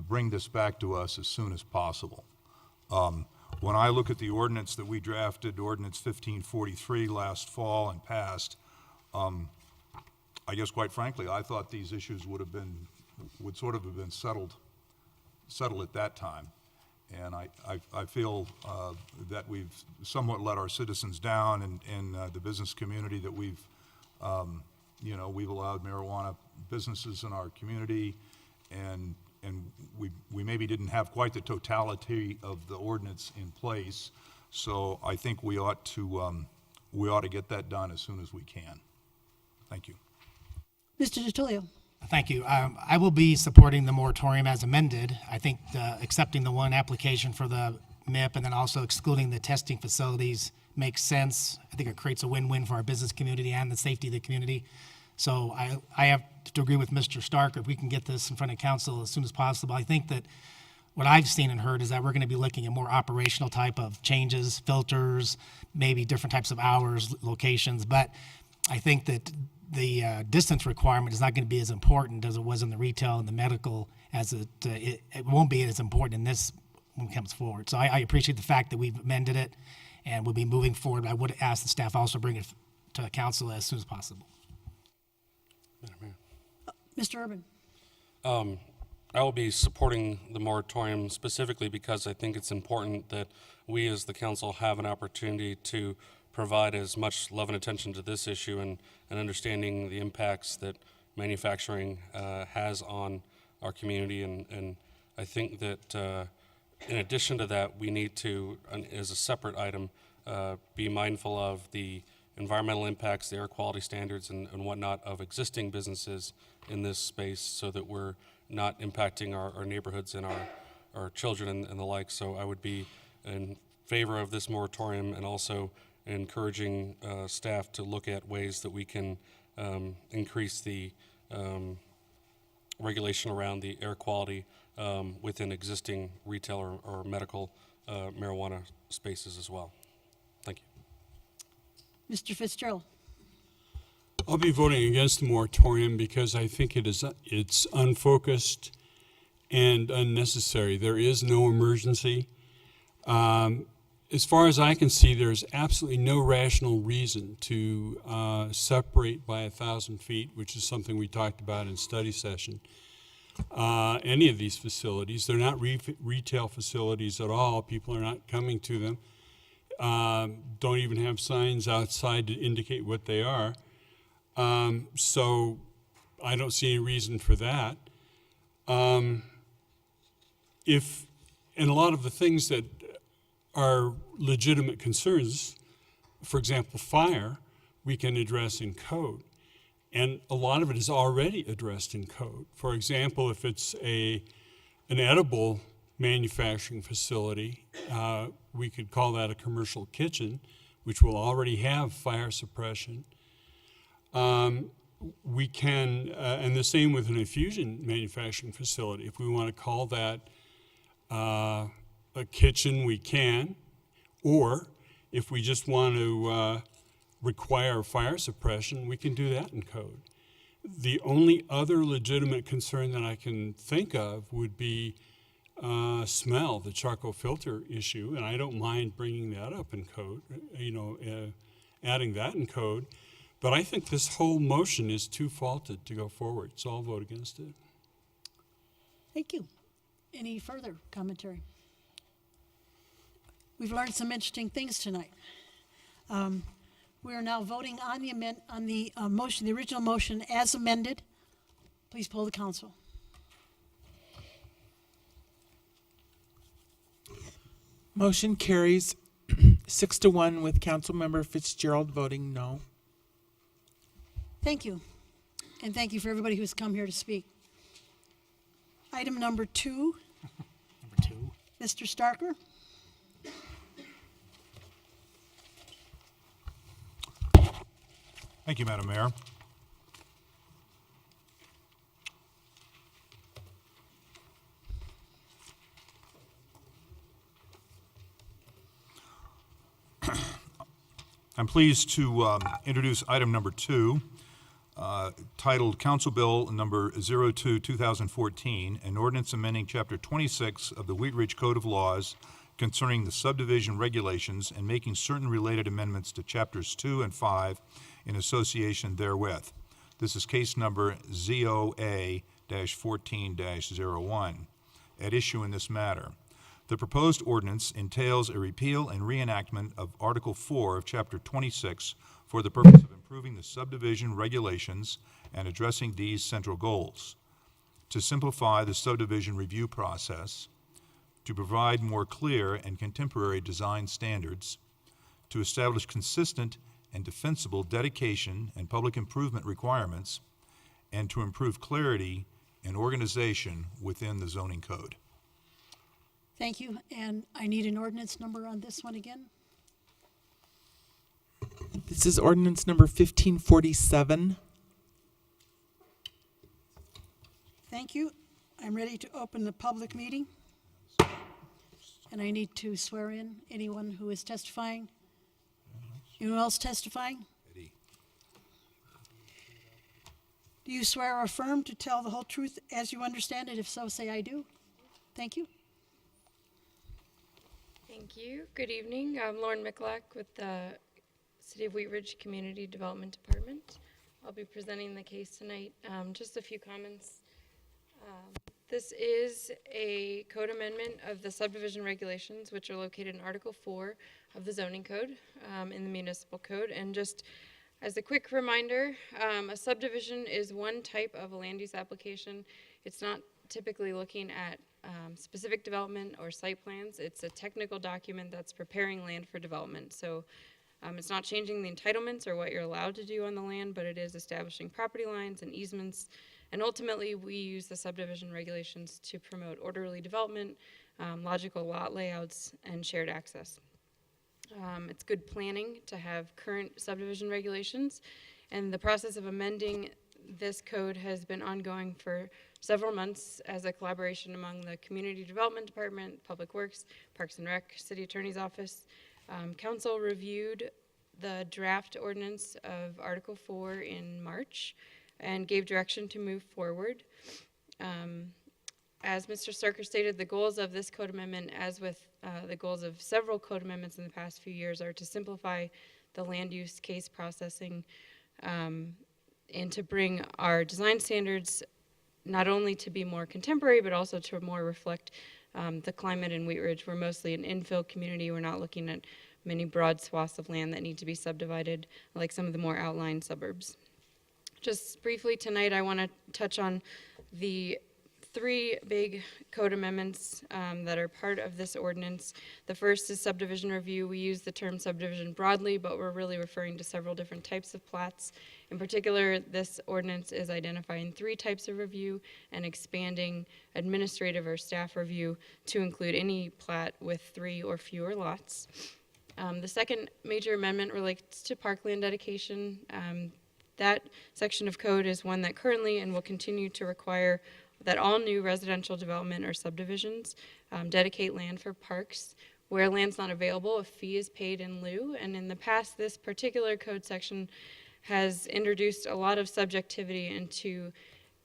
bring this back to us as soon as possible. When I look at the ordinance that we drafted, Ordinance 1543 last fall and passed, I guess quite frankly, I thought these issues would sort of have been settled at that time. And I feel that we've somewhat let our citizens down in the business community, that we've allowed marijuana businesses in our community, and we maybe didn't have quite the totality of the ordinance in place. So I think we ought to get that done as soon as we can. Thank you. Mr. DiTullio? Thank you. I will be supporting the moratorium as amended. I think accepting the one application for the MIP and then also excluding the testing facilities makes sense. I think it creates a win-win for our business community and the safety of the community. So I have to agree with Mr. Stark. If we can get this in front of council as soon as possible, I think that what I've seen and heard is that we're going to be looking at more operational type of changes, filters, maybe different types of hours, locations. But I think that the distance requirement is not going to be as important as it was in the retail and the medical, as it won't be as important in this when it comes forward. So I appreciate the fact that we've amended it and we'll be moving forward. I would ask the staff also bring it to council as soon as possible. Mr. Urban? I will be supporting the moratorium specifically because I think it's important that we as the council have an opportunity to provide as much love and attention to this issue and understanding the impacts that manufacturing has on our community. And I think that in addition to that, we need to, as a separate item, be mindful of the environmental impacts, the air quality standards and whatnot of existing businesses in this space so that we're not impacting our neighborhoods and our children and the like. So I would be in favor of this moratorium and also encouraging staff to look at ways that we can increase the regulation around the air quality within existing retail or medical marijuana spaces as well. Thank you. Mr. Fitzgerald? I'll be voting against the moratorium because I think it's unfocused and unnecessary. There is no emergency. As far as I can see, there's absolutely no rational reason to separate by 1,000 feet, which is something we talked about in study session. Any of these facilities, they're not retail facilities at all. People are not coming to them. Don't even have signs outside to indicate what they are. So I don't see any reason for that. And a lot of the things that are legitimate concerns, for example, fire, we can address in code. And a lot of it is already addressed in code. For example, if it's an edible manufacturing facility, we could call that a commercial kitchen, which will already have fire suppression. We can, and the same with an infusion manufacturing facility. If we want to call that a kitchen, we can. Or if we just want to require fire suppression, we can do that in code. The only other legitimate concern that I can think of would be smell, the charcoal filter issue, and I don't mind bringing that up in code, adding that in code. But I think this whole motion is too faulted to go forward, so I'll vote against it. Thank you. Any further commentary? We've learned some interesting things tonight. We are now voting on the motion, the original motion as amended. Please poll the council. Motion carries 6-1 with Councilmember Fitzgerald voting no. Thank you. And thank you for everybody who's come here to speak. Item number 2. Mr. Starker? Thank you, Madam Mayor. I'm pleased to introduce item number 2, titled Council Bill number 02-2014, an ordinance amending Chapter 26 of the Wheat Ridge Code of Laws concerning the subdivision regulations and making certain related amendments to Chapters 2 and 5 in association therewith. This is case number ZOA-14-01. At issue in this matter. The proposed ordinance entails a repeal and reenactment of Article 4 of Chapter 26 for the purpose of improving the subdivision regulations and addressing these central goals: to simplify the subdivision review process, to provide more clear and contemporary design standards, to establish consistent and defensible dedication and public improvement requirements, and to improve clarity and organization within the zoning code. Thank you, and I need an ordinance number on this one again. This is ordinance number 1547. Thank you. I'm ready to open the public meeting. And I need to swear in anyone who is testifying. Anyone else testifying? Do you swear or affirm to tell the whole truth as you understand it? If so, say I do. Thank you. Thank you. Good evening. I'm Lauren Michalak with the City of Wheat Ridge Community Development Department. I'll be presenting the case tonight. Just a few comments. This is a code amendment of the subdivision regulations, which are located in Article 4 of the zoning code in the municipal code. And just as a quick reminder, a subdivision is one type of a land use application. It's not typically looking at specific development or site plans. It's a technical document that's preparing land for development. So it's not changing the entitlements or what you're allowed to do on the land, but it is establishing property lines and easements. And ultimately, we use the subdivision regulations to promote orderly development, logical lot layouts, and shared access. It's good planning to have current subdivision regulations, and the process of amending this code has been ongoing for several months as a collaboration among the Community Development Department, Public Works, Parks and Rec, City Attorney's Office. Council reviewed the draft ordinance of Article 4 in March and gave direction to move forward. As Mr. Starker stated, the goals of this code amendment, as with the goals of several code amendments in the past few years, are to simplify the land use case processing and to bring our design standards not only to be more contemporary, but also to more reflect the climate in Wheat Ridge. We're mostly an infill community. We're not looking at many broad swaths of land that need to be subdivided like some of the more outlying suburbs. Just briefly tonight, I want to touch on the 3 big code amendments that are part of this ordinance. The first is subdivision review. We use the term subdivision broadly, but we're really referring to several different types of plats. In particular, this ordinance is identifying 3 types of review and expanding administrative or staff review to include any plat with 3 or fewer lots. The second major amendment relates to parkland dedication. That section of code is one that currently and will continue to require that all new residential development or subdivisions dedicate land for parks. Where land's not available, a fee is paid in lieu. And in the past, this particular code section has introduced a lot of subjectivity into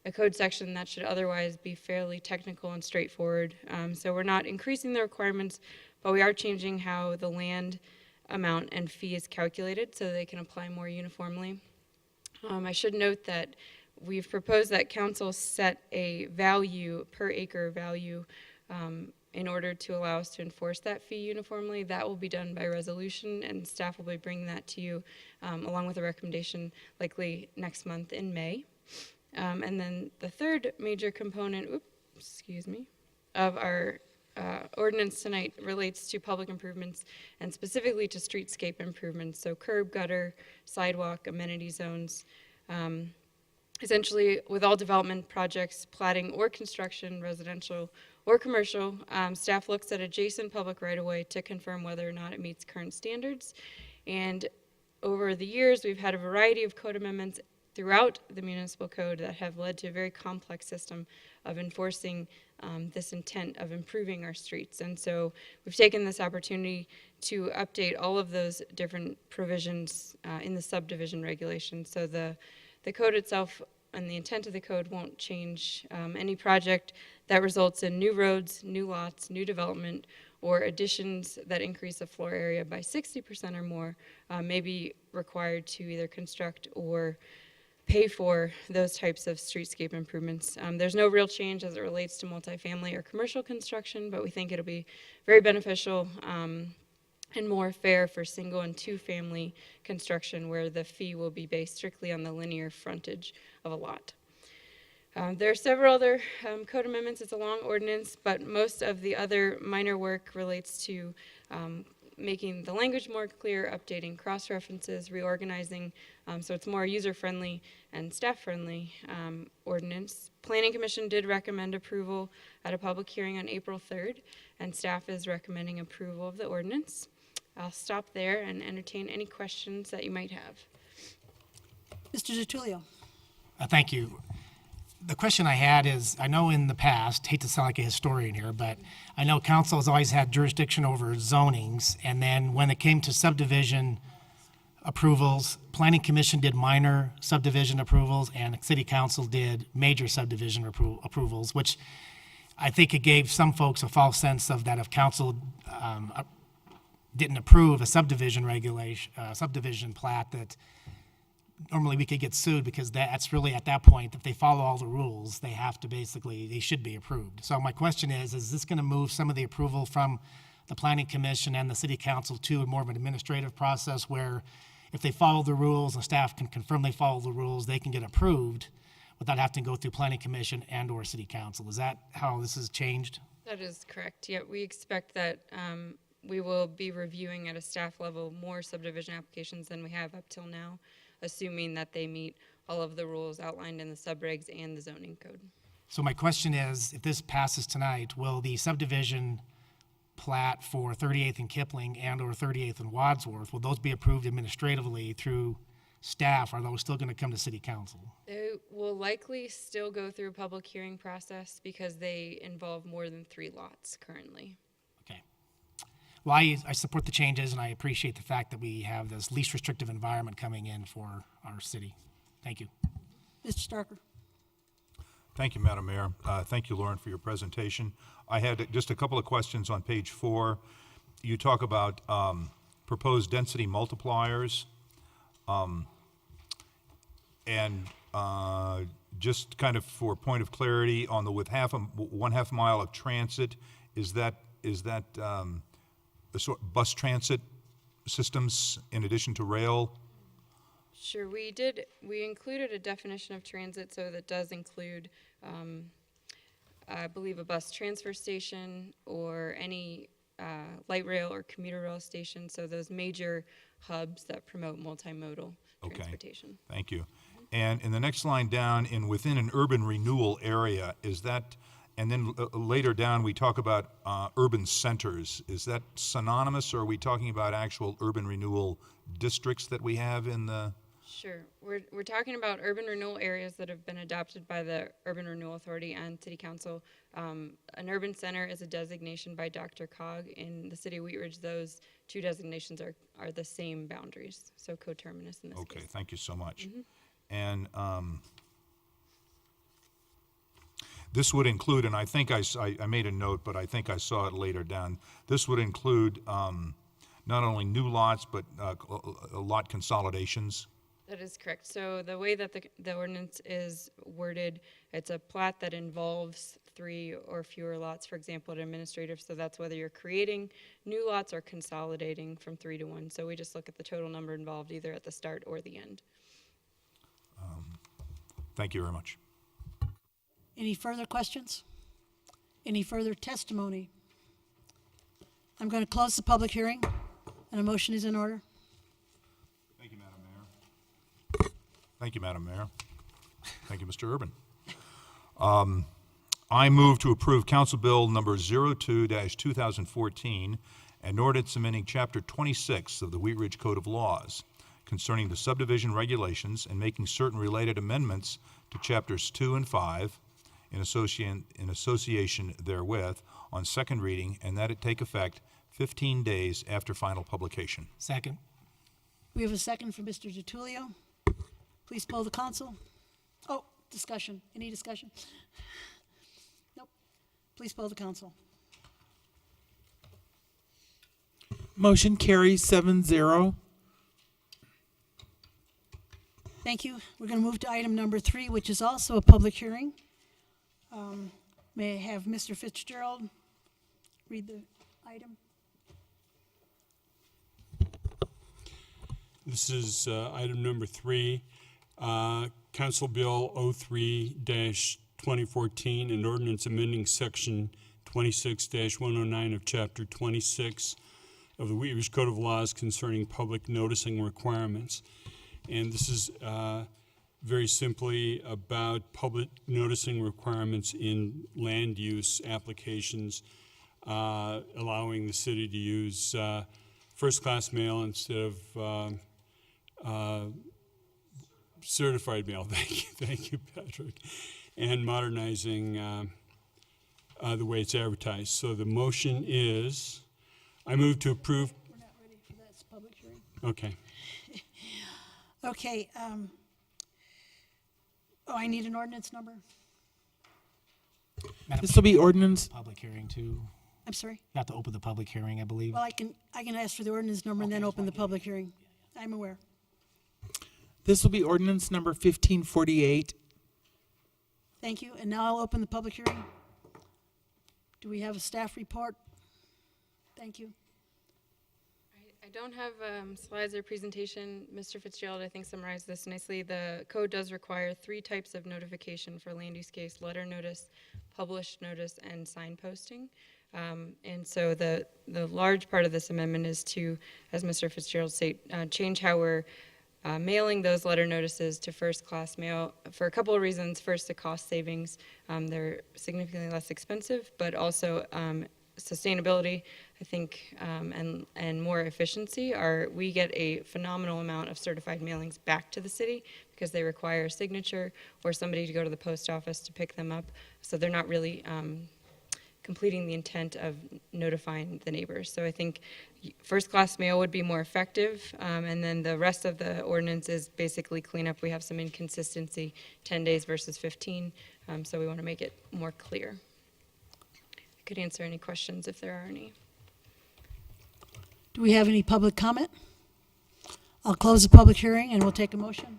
a code section that should otherwise be fairly technical and straightforward. So we're not increasing the requirements, but we are changing how the land amount and fee is calculated so they can apply more uniformly. I should note that we've proposed that council set a value, per acre value, in order to allow us to enforce that fee uniformly. That will be done by resolution, and staff will be bringing that to you along with a recommendation likely next month in May. And then the third major component, of our ordinance tonight relates to public improvements and specifically to streetscape improvements, so curb, gutter, sidewalk, amenity zones. Essentially, with all development projects, platting or construction, residential or commercial, staff looks at adjacent public right-of-way to confirm whether or not it meets current standards. And over the years, we've had a variety of code amendments throughout the municipal code that have led to a very complex system of enforcing this intent of improving our streets. And so we've taken this opportunity to update all of those different provisions in the subdivision regulations. So the code itself and the intent of the code won't change. Any project that results in new roads, new lots, new development, or additions that increase the floor area by 60% or more may be required to either construct or pay for those types of streetscape improvements. There's no real change as it relates to multifamily or commercial construction, but we think it'll be very beneficial and more fair for single and two-family construction, where the fee will be based strictly on the linear frontage of a lot. There are several other code amendments. It's a long ordinance, but most of the other minor work relates to making the language more clear, updating cross-references, reorganizing, so it's more user-friendly and staff-friendly ordinance. Planning Commission did recommend approval at a public hearing on April 3rd, and staff is recommending approval of the ordinance. I'll stop there and entertain any questions that you might have. Mr. DiTullio. Thank you. The question I had is, I know in the past, hate to sound like a historian here, but I know council has always had jurisdiction over zonings, and then when it came to subdivision approvals, Planning Commission did minor subdivision approvals, and City Council did major subdivision approvals, which I think it gave some folks a false sense of that if council didn't approve a subdivision regulation, subdivision plat, that normally we could get sued, because that's really at that point, if they follow all the rules, they have to basically, they should be approved. So my question is this going to move some of the approval from the Planning Commission and the City Council to more of an administrative process where if they follow the rules and staff can confirm they follow the rules, they can get approved without having to go through Planning Commission and or City Council? Is that how this has changed? That is correct. Yeah, we expect that we will be reviewing at a staff level more subdivision applications than we have up till now, assuming that they meet all of the rules outlined in the subregs and the zoning code. So my question is, if this passes tonight, will the subdivision plat for 38th and Kipling and or 38th and Wadsworth, will those be approved administratively through staff? Are those still going to come to City Council? They will likely still go through a public hearing process because they involve more than 3 lots currently. Okay. Well, I support the changes, and I appreciate the fact that we have this least restrictive environment coming in for our city. Thank you. Mr. Starker. Thank you, Madam Mayor. Thank you, Lauren, for your presentation. I had just a couple of questions on page 4. You talk about proposed density multipliers, and just kind of for point of clarity on the with 1/2 mile of transit, is that bus transit systems in addition to rail? Sure, we included a definition of transit, so that does include, I believe, a bus transfer station or any light rail or commuter rail station, so those major hubs that promote multimodal transportation. Thank you. And in the next line down, within an urban renewal area, is that, and then later down we talk about urban centers. Is that synonymous, or are we talking about actual urban renewal districts that we have in the? Sure. We're talking about urban renewal areas that have been adopted by the Urban Renewal Authority and City Council. An urban center is a designation by Dr. Cog. In the city of Wheat Ridge, those 2 designations are the same boundaries, so coterminous in this case. Okay, thank you so much. Mm-hmm. And this would include, and I think I made a note, but I think I saw it later down, this would include not only new lots, but lot consolidations. That is correct. So the way that the ordinance is worded, it's a plat that involves 3 or fewer lots, for example, at administrative. So that's whether you're creating new lots or consolidating from 3 to 1. So we just look at the total number involved either at the start or the end. Thank you very much. Any further questions? Any further testimony? I'm going to close the public hearing, and a motion is in order. Thank you, Madam Mayor. Thank you, Madam Mayor. Thank you, Mr. Urban. I move to approve Council Bill number 02-2014, an ordinance amending Chapter 26 of the Wheat Ridge Code of Laws, concerning the subdivision regulations and making certain related amendments to chapters 2 and 5 in association therewith on second reading, and that it take effect 15 days after final publication. Second. We have a second from Mr. DiTullio. Please poll the council. Oh, discussion. Any discussion? Nope. Please poll the council. Motion carries 7-0. Thank you. We're going to move to item number 3, which is also a public hearing. May I have Mr. Fitzgerald read the item? This is item number 3, Council Bill 03-2014, an ordinance amending section 26-109 of Chapter 26 of the Wheat Ridge Code of Laws concerning public noticing requirements. And this is very simply about public noticing requirements in land use applications, allowing the city to use first-class mail instead of certified mail. Thank you, Patrick. And modernizing the way it's advertised. So the motion is, I move to approve. We're not ready for that. It's a public hearing. Okay. Okay. I need an ordinance number. This will be ordinance. Public hearing too. I'm sorry? You have to open the public hearing, I believe. Well, I can ask for the ordinance number and then open the public hearing. I'm aware. This will be ordinance number 1548. Thank you. And now I'll open the public hearing. Do we have a staff report? Thank you. I don't have slides or presentation. Mr. Fitzgerald, I think, summarized this nicely. The code does require 3 types of notification for land use case: letter notice, published notice, and sign posting. And so the large part of this amendment is to, as Mr. Fitzgerald said, change how we're mailing those letter notices to first-class mail for a couple of reasons. First, the cost savings. They're significantly less expensive, but also sustainability, I think, and more efficiency. We get a phenomenal amount of certified mailings back to the city because they require a signature or somebody to go to the post office to pick them up. So they're not really completing the intent of notifying the neighbors. So I think first-class mail would be more effective, and then the rest of the ordinance is basically cleanup. We have some inconsistency, 10 days versus 15, so we want to make it more clear. I could answer any questions if there are any. Do we have any public comment? I'll close the public hearing and we'll take a motion.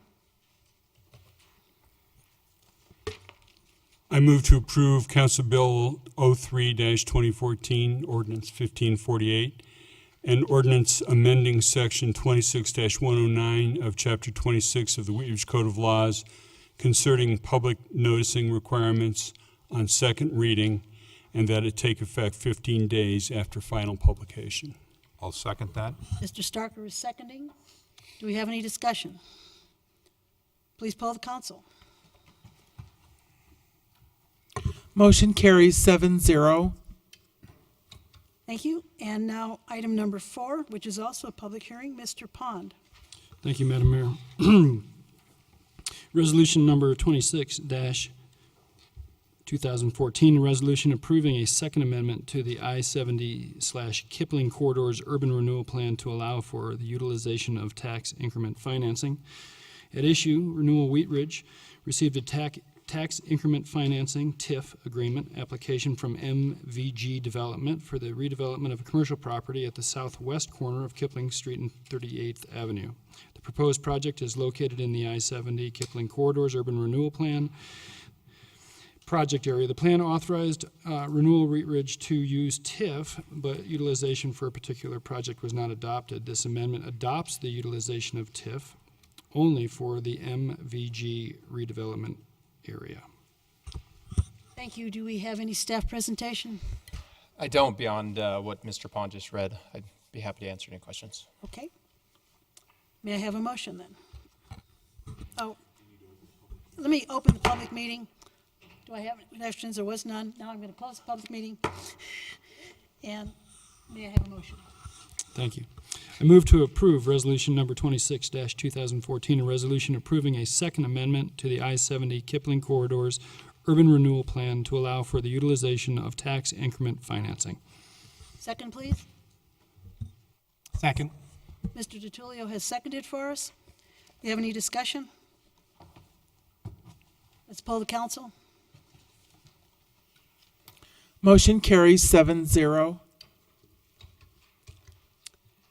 I move to approve Council Bill 03-2014, Ordinance 1548, and ordinance amending Section 26-109 of Chapter 26 of the Wheat Ridge Code of Laws concerning public noticing requirements on second reading, and that it take effect 15 days after final publication. I'll second that. Mr. Starker is seconding. Do we have any discussion? Please poll the council. Motion carries 7-0. Thank you. And now item number 4, which is also a public hearing. Mr. Pond. Thank you, Madam Mayor. Resolution number 26-2014, a resolution approving a second amendment to the I-70/Kipling Corridors Urban Renewal Plan to allow for the utilization of tax increment financing. At issue, Renewal Wheat Ridge received a tax increment financing TIF agreement application from MVG Development for the redevelopment of a commercial property at the southwest corner of Kipling Street and 38th Avenue. The proposed project is located in the I-70 Kipling Corridors Urban Renewal Plan project area. The plan authorized Renewal Wheat Ridge to use TIF, but utilization for a particular project was not adopted. This amendment adopts the utilization of TIF only for the MVG redevelopment area. Thank you. Do we have any staff presentation? I don't, beyond what Mr. Pond just read. I'd be happy to answer any questions. Okay. May I have a motion then? Oh, let me open the public meeting. Do I have any questions? There was none. Now I'm going to close the public meeting. And may I have a motion? Thank you. I move to approve Resolution Number 26-2014, a resolution approving a second amendment to the I-70 Kipling Corridors Urban Renewal Plan to allow for the utilization of tax increment financing. Second, please. Second. Mr. DiTullio has seconded for us. Do you have any discussion? Let's poll the council. Motion carries 7-0.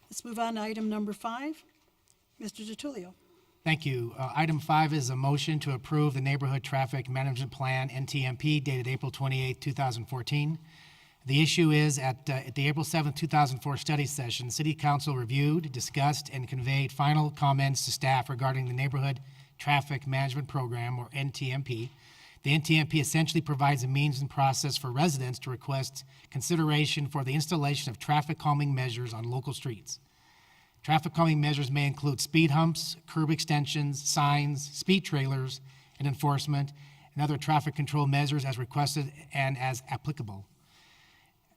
Let's move on to item number 5. Mr. DiTullio. Thank you. Item 5 is a motion to approve the Neighborhood Traffic Management Plan, NTMP, dated April 28, 2014. The issue is at the April 7, 2004 study session, City Council reviewed, discussed, and conveyed final comments to staff regarding the Neighborhood Traffic Management Program, or NTMP. The NTMP essentially provides a means and process for residents to request consideration for the installation of traffic calming measures on local streets. Traffic calming measures may include speed humps, curb extensions, signs, speed trailers, and enforcement, and other traffic control measures as requested and as applicable.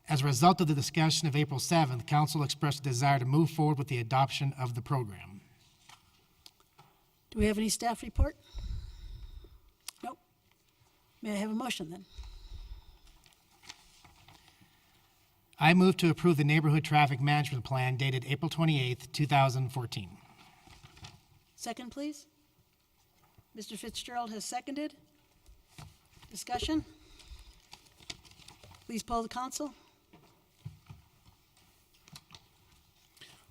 As a result of the discussion of April 7th, Council expressed a desire to move forward with the adoption of the program. Do we have any staff report? Nope. May I have a motion then? I move to approve the Neighborhood Traffic Management Plan dated April 28th, 2014. Second, please. Mr. Fitzgerald has seconded. Discussion? Please poll the council.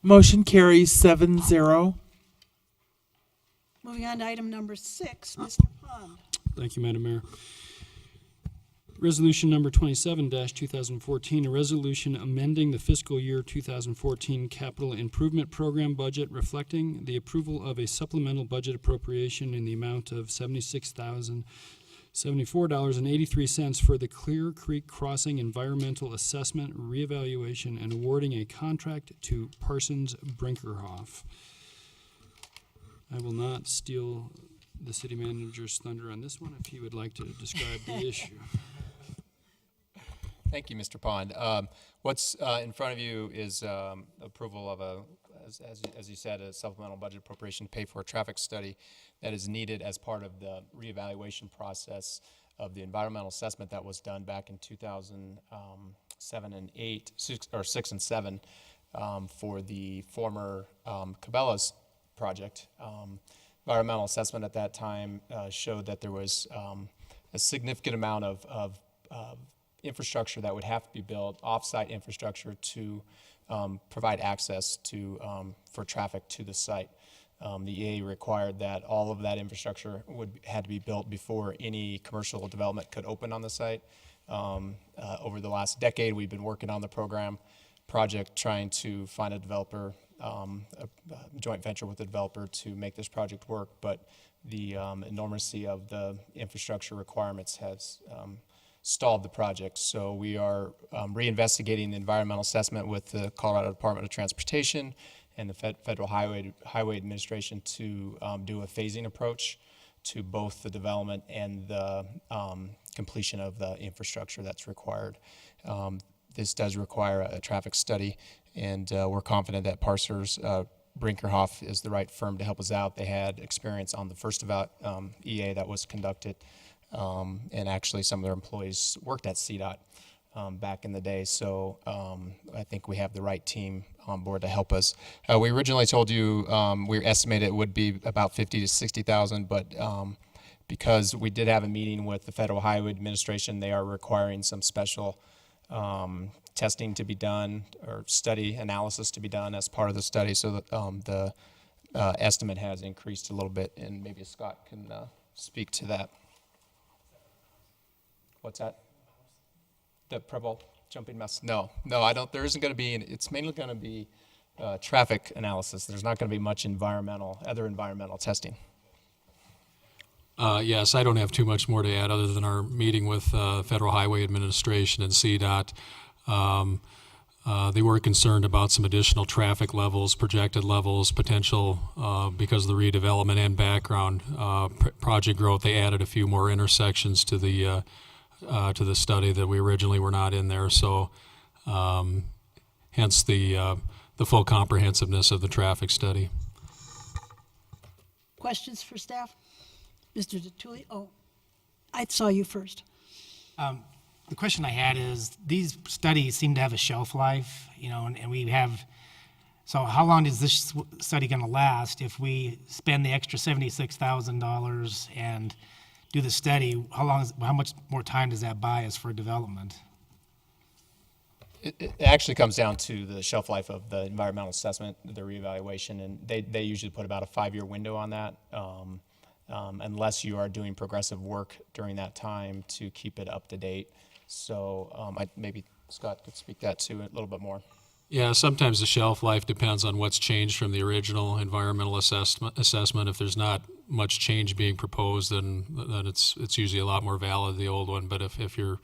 Motion carries 7-0. Moving on to item number 6, Mr. Pond. Thank you, Madam Mayor. Resolution Number 27-2014, a resolution amending the fiscal year 2014 capital improvement program budget, reflecting the approval of a supplemental budget appropriation in the amount of $76,074.83 for the Clear Creek Crossing Environmental Assessment, Reevaluation, and awarding a contract to Parsons Brinkerhoff. I will not steal the city manager's thunder on this one if he would like to describe the issue. Thank you, Mr. Pond. What's in front of you is approval of as you said, a supplemental budget appropriation to pay for a traffic study that is needed as part of the reevaluation process of the environmental assessment that was done back in 2007 and 8, 6 and 7 for the former Cabela's project. Environmental assessment at that time showed that there was a significant amount of infrastructure that would have to be built, off-site infrastructure to provide access to for traffic to the site. The EA required that all of that infrastructure had to be built before any commercial development could open on the site. Over the last decade, we've been working on the project, trying to find a developer, a joint venture with the developer to make this project work. But the enormity of the infrastructure requirements has stalled the project. So we are reinvestigating the environmental assessment with the Colorado Department of Transportation and the Federal Highway Administration to do a phasing approach to both the development and the completion of the infrastructure that's required. This does require a traffic study, and we're confident that Parsons Brinkerhoff is the right firm to help us out. They had experience on the first EA that was conducted. And actually some of their employees worked at CDOT back in the day, so I think we have the right team on board to help us. We originally told you we estimated it would be about 50 to 60,000, but because we did have a meeting with the Federal Highway Administration, they are requiring some special testing to be done or study analysis to be done as part of the study, so that the estimate has increased a little bit, and maybe Scott can speak to that. What's that? The Preble jumping mess? No, I don't. There isn't going to be. It's mainly going to be traffic analysis. There's not going to be much other environmental testing. Yes, I don't have too much more to add other than our meeting with Federal Highway Administration and CDOT. They were concerned about some additional traffic levels, projected levels, potential because of the redevelopment and background project growth. They added a few more intersections to the study that we originally were not in there. So hence the the full comprehensiveness of the traffic study. Questions for staff? Mr. DeTulli? Oh, I saw you first. The question I had is, these studies seem to have a shelf life, you know, and we have, so how long is this study going to last? If we spend the extra $76,000 and do the study, how much more time does that buy us for development? It actually comes down to the shelf life of the environmental assessment, the reevaluation, and they usually put about a 5-year window on that, unless you are doing progressive work during that time to keep it up to date. So maybe Scott could speak that to it a little bit more. Yeah, sometimes the shelf life depends on what's changed from the original environmental assessment. If there's not much change being proposed, then it's usually a lot more valid, the old one. But if you're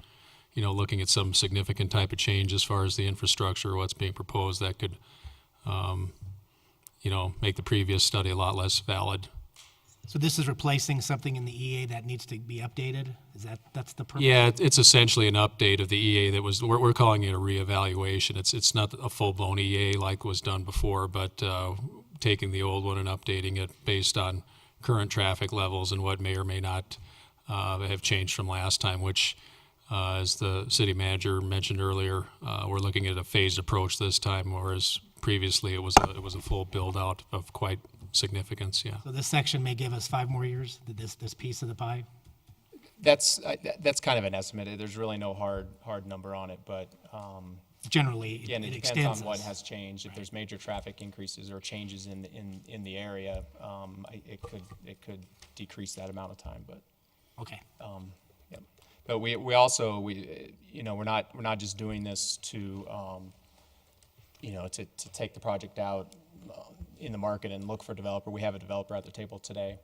looking at some significant type of change as far as the infrastructure or what's being proposed, that could make the previous study a lot less valid. So this is replacing something in the EA that needs to be updated? That's the purpose? Yeah, it's essentially an update of the EA that was, we're calling it a reevaluation. It's not a full-blown EA like was done before, but taking the old one and updating it based on current traffic levels and what may or may not have changed from last time, which, as the city manager mentioned earlier, we're looking at a phased approach this time, whereas previously it was a full build-out of quite significance. Yeah. So this section may give us 5 more years, this piece of the pie? That's kind of an estimate. There's really no hard number on it, but generally again, it depends extends on what us. has changed. If there's major traffic increases or changes in the area, it could decrease that amount of time. But okay. Yeah. But we also we're not just doing this to to take the project out in the market and look for a developer. We have a developer at the table today,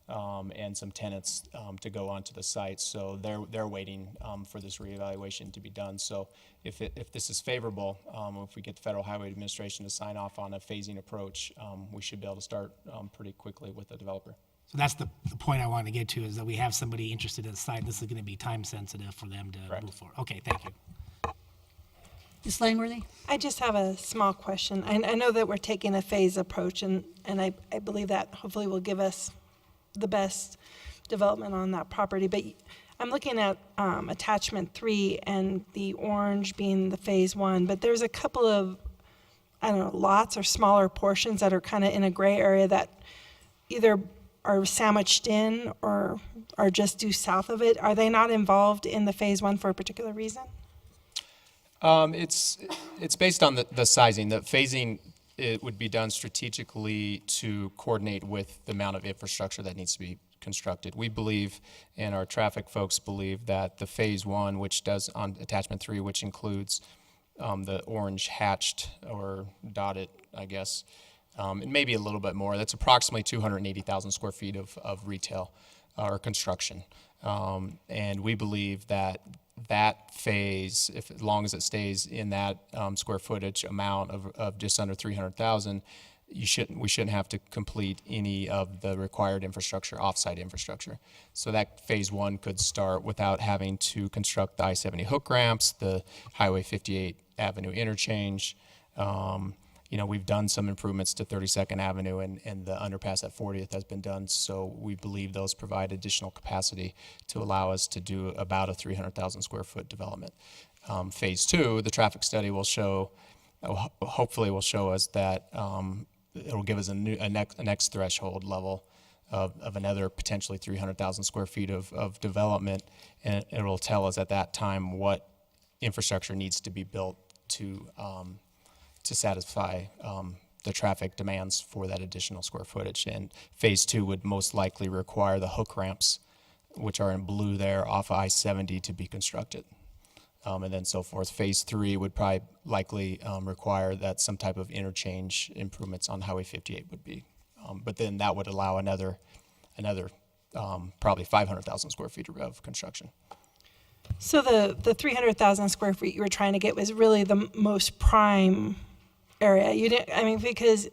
and some tenants to go onto the site. So they're waiting for this reevaluation to be done. So if this is favorable, if we get the Federal Highway Administration to sign off on a phasing approach, we should be able to start pretty quickly with the developer. So that's the point I wanted to get to, is that we have somebody interested in the site. This is going to be time sensitive for them to move forward. Okay, thank you. Ms. Langworthy? I just have a small question. I know that we're taking a phased approach, and I believe that hopefully will give us the best development on that property. But I'm looking at attachment 3 and the orange being the phase 1, but there's a couple of, lots or smaller portions that are kind of in a gray area that either are sandwiched in or are just due south of it. Are they not involved in the phase 1 for a particular reason? It's based on the sizing. The phasing, it would be done strategically to coordinate with the amount of infrastructure that needs to be constructed. We believe, and our traffic folks believe, that the phase 1, which does on attachment 3, which includes the orange hatched or dotted, I guess, and maybe a little bit more. That's approximately 280,000 square feet of retail or construction. And we believe that phase, as long as it stays in that square footage amount of just under 300,000, we shouldn't have to complete any of the required infrastructure, offsite infrastructure. So that phase 1 could start without having to construct the I-70 hook ramps, the Highway 58 Avenue interchange. We've done some improvements to 32nd Avenue and the underpass at 40th has been done. So we believe those provide additional capacity to allow us to do about a 300,000 square foot development. Phase 2, the traffic study will show, hopefully will show us that it'll give us a next threshold level of another potentially 300,000 square feet of development. And it will tell us at that time what infrastructure needs to be built to satisfy the traffic demands for that additional square footage. And phase 2 would most likely require the hook ramps, which are in blue there, off of I-70 to be constructed. And then so forth. Phase 3 would probably likely require that some type of interchange improvements on Highway 58 would be. But then that would allow another probably 500,000 square feet of construction. So the 300,000 square feet you were trying to get was really the most prime area. You didn't, because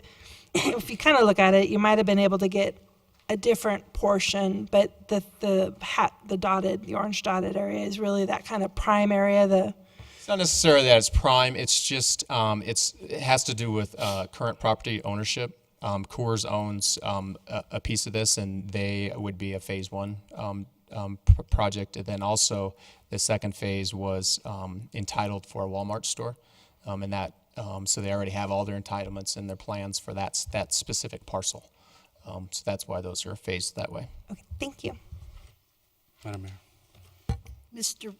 if you kind of look at it, you might have been able to get a different portion, but the orange dotted area is really that kind of prime area. It's not necessarily that it's prime. It's just it has to do with current property ownership. Coors owns a piece of this, and they would be a phase one project. And then also the second phase was entitled for a Walmart store, and that so they already have all their entitlements and their plans for that specific parcel. So that's why those are phased that way. Okay, thank you. Madam Mayor. Mr.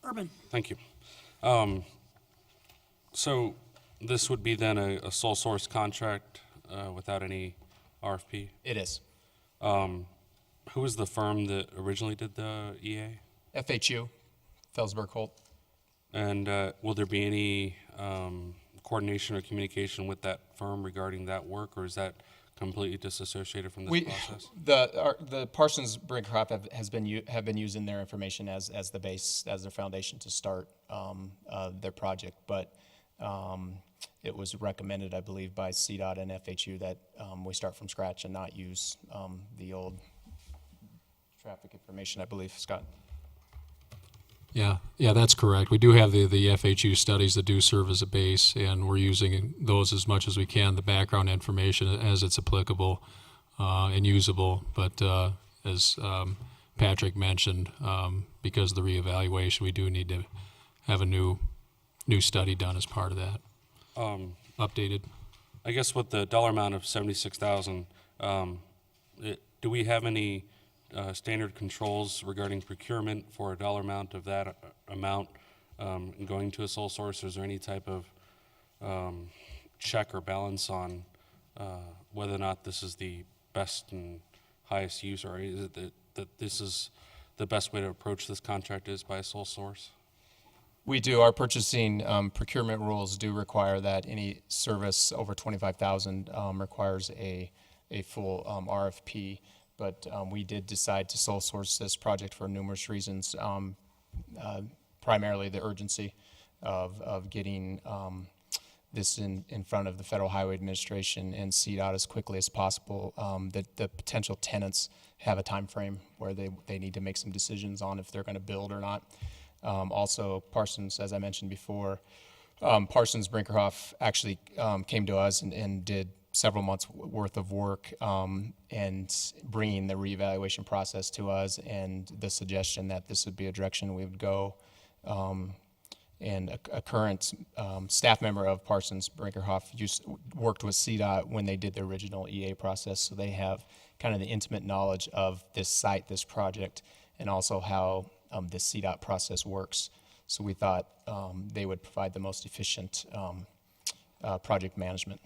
Urban. Thank you. So this would be then a sole source contract without any RFP? It is. Who was the firm that originally did the EA? FHU, Felsberg Holt. And will there be any coordination or communication with that firm regarding that work, or is that completely disassociated from this process? The Parsons Brinckerhoff have been using their information as the base, as their foundation to start their project, but it was recommended, I believe, by CDOT and FHU that we start from scratch and not use the old traffic information, I believe, Scott. Yeah, that's correct. We do have the FHU studies that do serve as a base, and we're using those as much as we can, the background information as it's applicable and usable. But as Patrick mentioned, because of the reevaluation, we do need to have a new study done as part of that, updated. I guess with the dollar amount of $76,000, do we have any standard controls regarding procurement for a dollar amount of that amount going to a sole source? Is there any type of check or balance on whether or not this is the best and highest use, or is it that this is the best way to approach this contract is by a sole source? We do. Our purchasing procurement rules do require that any service over $25,000 requires a full RFP. But we did decide to sole source this project for numerous reasons, primarily the urgency of getting this in front of the Federal Highway Administration and CDOT as quickly as possible. The potential tenants have a time frame where they need to make some decisions on if they're going to build or not. Also, Parsons, as I mentioned before, Parsons Brinckerhoff actually came to us and did several months worth of work and bringing the reevaluation process to us and the suggestion that this would be a direction we would go. And a current staff member of Parsons Brinckerhoff worked with CDOT when they did the original EA process, so they have kind of the intimate knowledge of this site, this project, and also how this CDOT process works. So we thought they would provide the most efficient project management.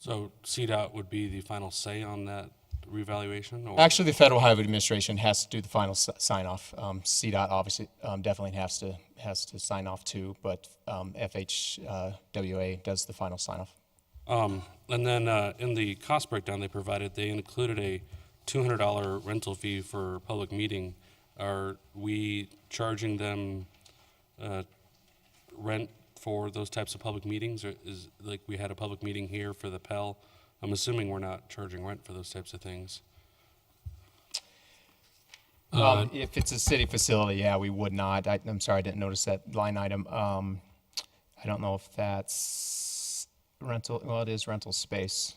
So CDOT would be the final say on that reevaluation? Or? Actually, the Federal Highway Administration has to do the final sign-off. CDOT obviously definitely has to sign off too, but FHWA does the final sign-off. And then in the cost breakdown they provided, they included a $200 rental fee for public meeting. Are we charging them rent for those types of public meetings, or is like we had a public meeting here for the Pell? I'm assuming we're not charging rent for those types of things. If it's a city facility, yeah, we would not. I'm sorry, I didn't notice that line item. I don't know if that's rental. Well, it is rental space.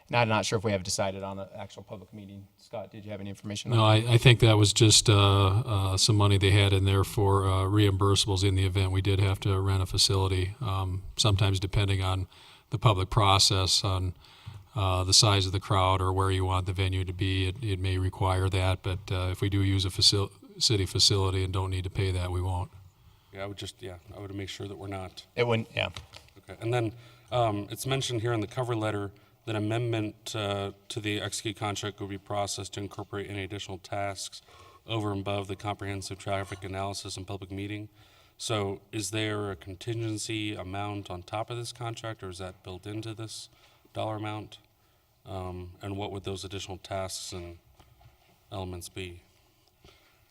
And I'm not sure if we have decided on an actual public meeting. Scott, did you have any information? No, I think that was just some money they had in there for reimbursables in the event we did have to rent a facility. Sometimes depending on the public process, on the size of the crowd or where you want the venue to be, it may require that. But if we do use a city facility and don't need to pay that, we won't. Yeah, I would make sure that we're not. It wouldn't, yeah. Okay, and then it's mentioned here in the cover letter that amendment to the execute contract will be processed to incorporate any additional tasks over and above the comprehensive traffic analysis and public meeting. So is there a contingency amount on top of this contract, or is that built into this dollar amount? And what would those additional tasks and elements be?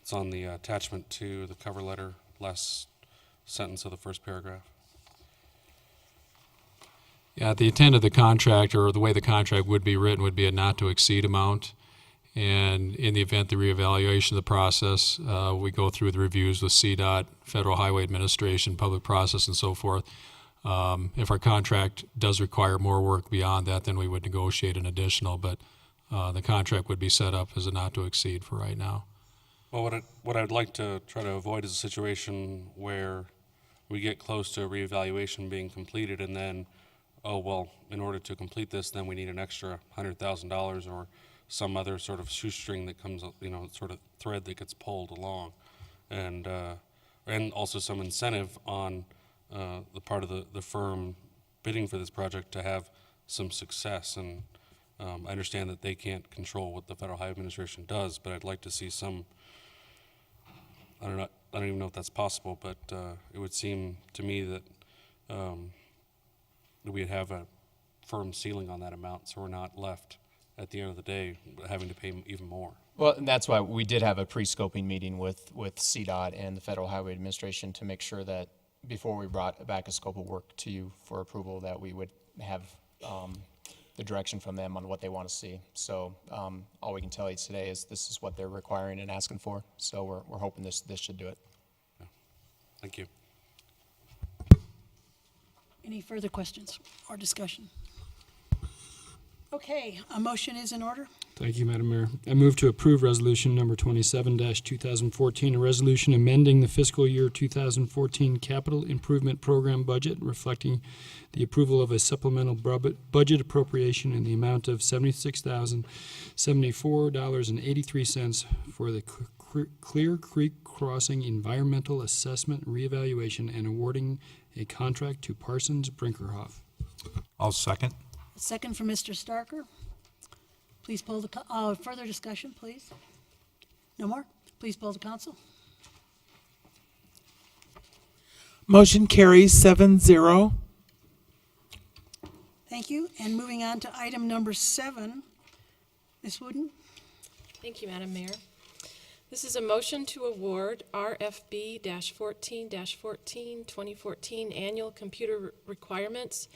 It's on the attachment to the cover letter, last sentence of the first paragraph. Yeah, the intent of the contract, or the way the contract would be written, would be a not to exceed amount. And in the event the reevaluation of the process, we go through the reviews with CDOT, Federal Highway Administration, Public Process, and so forth. If our contract does require more work beyond that, then we would negotiate an additional, but the contract would be set up as a not to exceed for right now. Well, what I'd like to try to avoid is a situation where we get close to a reevaluation being completed and then, oh, well, in order to complete this, then we need an extra $100,000 or some other sort of shoestring that comes, sort of thread that gets pulled along. And also some incentive on the part of the firm bidding for this project to have some success. And I understand that they can't control what the Federal Highway Administration does, but I'd like to see some, I don't even know if that's possible, but it would seem to me that we'd have a firm ceiling on that amount, so we're not left at the end of the day having to pay even more. Well, and that's why we did have a pre-scoping meeting with CDOT and the Federal Highway Administration to make sure that before we brought back a scope of work to you for approval, that we would have the direction from them on what they want to see. So all we can tell you today is this is what they're requiring and asking for. So we're hoping this should do it. Yeah. Thank you. Any further questions or discussion? Okay, a motion is in order. Thank you, Madam Mayor. I move to approve resolution number 27-2014, a resolution amending the fiscal year 2014 capital improvement program budget, reflecting the approval of a supplemental budget appropriation in the amount of $76,074.83 for the Clear Creek Crossing Environmental Assessment Reevaluation and awarding a contract to Parsons Brinkerhoff. I'll second. A second from Mr. Starker. Please poll the, further discussion, please. No more? Please poll the council. Motion carries 7-0. Thank you. And moving on to item number 7, Ms. Wooden. Thank you, Madam Mayor. This is a motion to award RFB-14-14 2014 annual computer requirements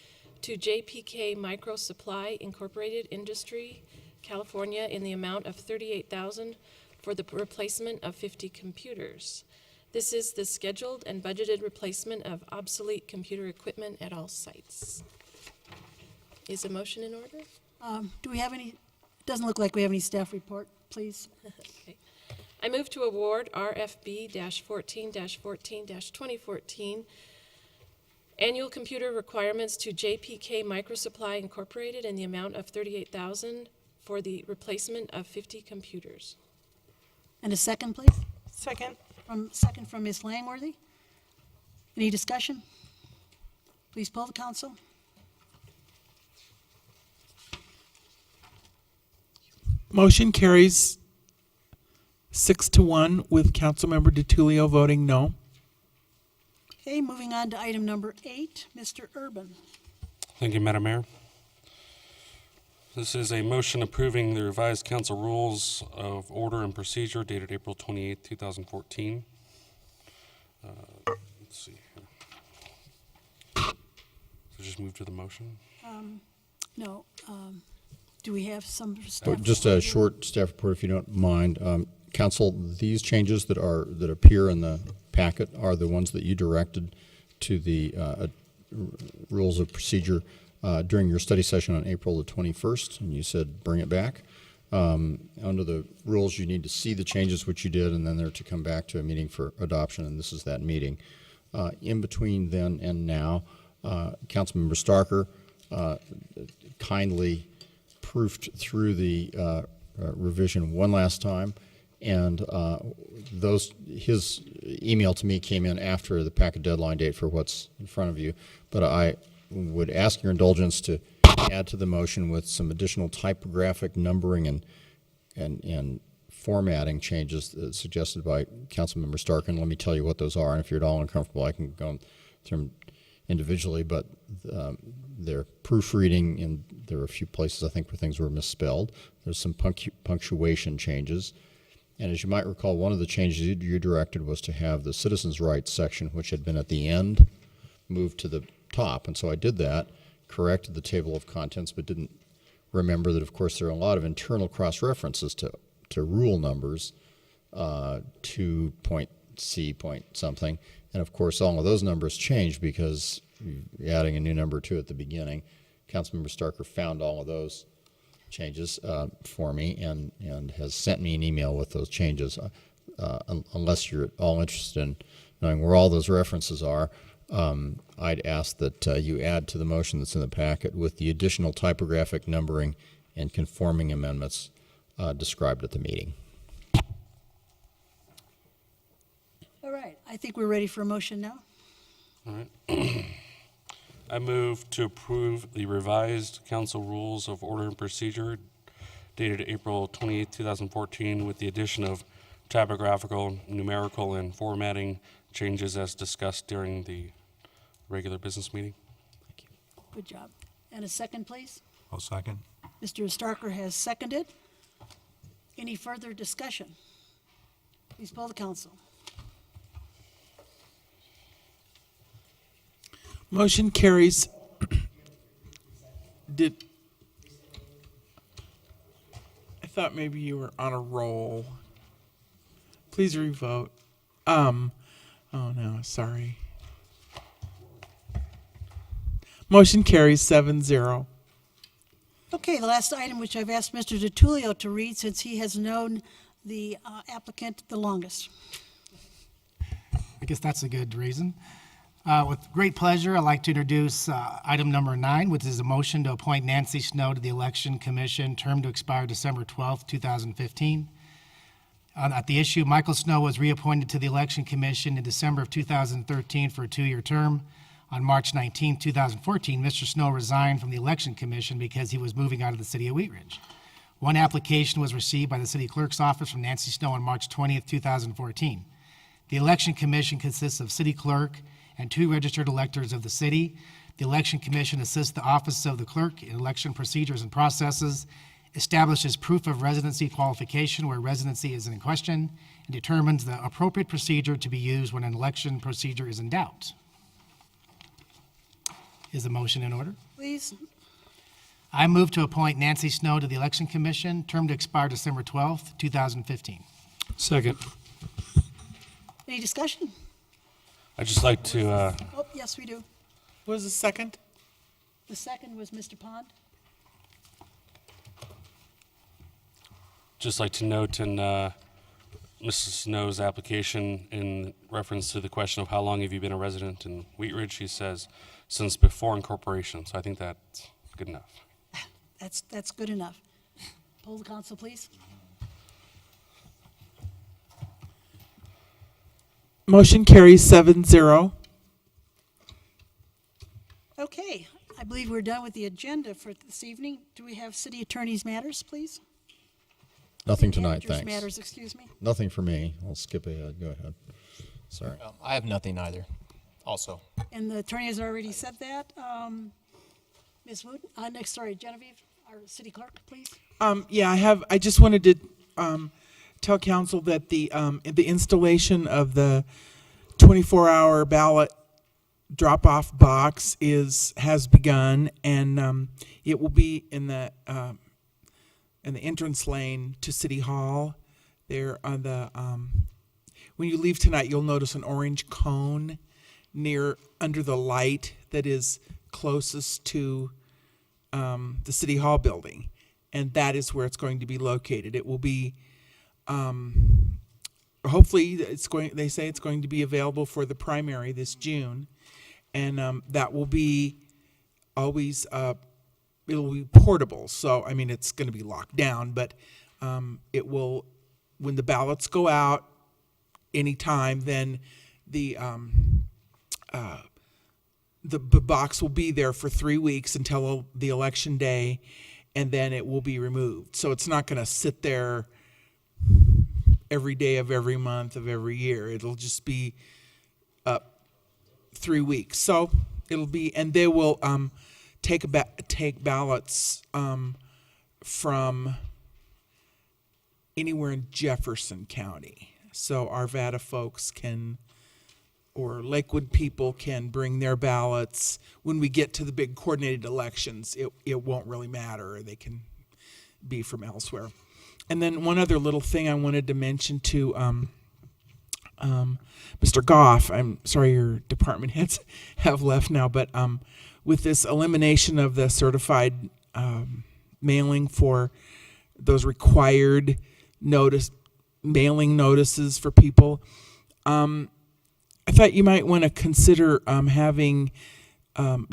to JPK Micro Supply Incorporated Industry, California, in the amount of $38,000 for the replacement of 50 computers. This is the scheduled and budgeted replacement of obsolete computer equipment at all sites. Is a motion in order? Do we have any? Doesn't look like we have any staff report, please. Okay. I move to award RFB-14-14 2014 annual computer requirements to JPK Microsupply Incorporated in the amount of $38,000 for the replacement of 50 computers. And a second, please. Second. Second from Ms. Langworthy. Any discussion? Please poll the council. Motion carries 6-1 with Councilmember DiTullio voting no. Okay, moving on to item number 8, Mr. Urban. Thank you, Madam Mayor. This is a motion approving the revised council rules of order and procedure dated April 28, 2014. Let's see here. So just move to the motion. No. Do we have some staff? Just a short staff report, if you don't mind. Council, these changes that appear in the packet are the ones that you directed to the rules of procedure during your study session on April the 21st, and you said bring it back. Under the rules, you need to see the changes, which you did, and then they're to come back to a meeting for adoption, and this is that meeting. In between then and now, Councilmember Starker kindly proofed through the revision one last time, and his email to me came in after the packet deadline date for what's in front of you, but I would ask your indulgence to add to the motion with some additional typographic numbering and formatting changes suggested by Councilmember Stark, and let me tell you what those are, and if you're at all uncomfortable, I can go through them individually, but they're proofreading, and there are a few places I think where things were misspelled. There's some punctuation changes, and as you might recall, one of the changes you directed was to have the citizens' rights section, which had been at the end, moved to the top, and so I did that, corrected the table of contents, but didn't remember that, of course, there are a lot of internal cross-references to to rule numbers, 2.c point something. And of course, all of those numbers changed because you're adding a new number to at the beginning. Councilmember Starker found all of those changes for me and has sent me an email with those changes. Unless you're at all interested in knowing where all those references are, I'd ask that you add to the motion that's in the packet with the additional typographic numbering and conforming amendments described at the meeting. All right, I think we're ready for a motion now. All right. I move to approve the revised council rules of order and procedure dated April 28, 2014, with the addition of typographical, numerical, and formatting changes as discussed during the regular business meeting. Good job. And a second, please. I'll second. Mr. Starker has seconded. Any further discussion? Please poll the council. Motion carries. I thought maybe you were on a roll. Please revote. Oh no, sorry. Motion carries 7-0. Okay, the last item, which I've asked Mr. DiTullio to read since he has known the applicant the longest. I guess that's a good reason. With great pleasure, I'd like to introduce item number 9, which is a motion to appoint Nancy Snow to the Election Commission, term to expire December 12th, 2015. At the issue, Michael Snow was reappointed to the Election Commission in December of 2013 for a 2-year term. On March 19, 2014, Mr. Snow resigned from the Election Commission because he was moving out of the city of Wheat Ridge. One application was received by the city clerk's office from Nancy Snow on March 20th, 2014. The Election Commission consists of city clerk and 2 registered electors of the city. The Election Commission assists the office of the clerk in election procedures and processes, establishes proof of residency qualification where residency is in question, and determines the appropriate procedure to be used when an election procedure is in doubt. Is the motion in order? Please. I move to appoint Nancy Snow to the Election Commission, term to expire December 12th, 2015. Second. Any discussion? I'd just like to, Oh, yes, we do. Was the second? The second was Mr. Pond. just like to note in Mrs. Snow's application in reference to the question of how long have you been a resident in Wheat Ridge, she says, since before incorporation. So I think that's good enough. That's good enough. Poll the council, please. Motion carries 7-0. Okay, I believe we're done with the agenda for this evening. Do we have city attorney's matters, please? Nothing tonight, Manager's thanks. matters, excuse me. Nothing for me. I'll skip ahead. Go ahead. Sorry. I have nothing either, also. And the attorney has already said that. Ms. Wood, Genevieve, our city clerk, please. Yeah, I just wanted to tell council that the installation of the 24-hour ballot drop-off box has begun, and it will be in the entrance lane to City Hall. There on the when you leave tonight, you'll notice an orange cone under the light that is closest to the City Hall building, and that is where it's going to be located. It will be hopefully they say it's going to be available for the primary this June, and that will be always it'll be portable. So I mean, it's going to be locked down, but it will, when the ballots go out anytime, then the box will be there for 3 weeks until the election day, and then it will be removed. So it's not going to sit there every day of every month of every year. It'll just be 3 weeks. So it'll be, and they will take ballots from anywhere in Jefferson County. So Arvada folks or Lakewood people can bring their ballots. When we get to the big coordinated elections, it won't really matter. They can be from elsewhere. And then one other little thing I wanted to mention to Mr. Goff. I'm sorry your department heads have left now, but with this elimination of the certified mailing for those required mailing notices for people, I thought you might want to consider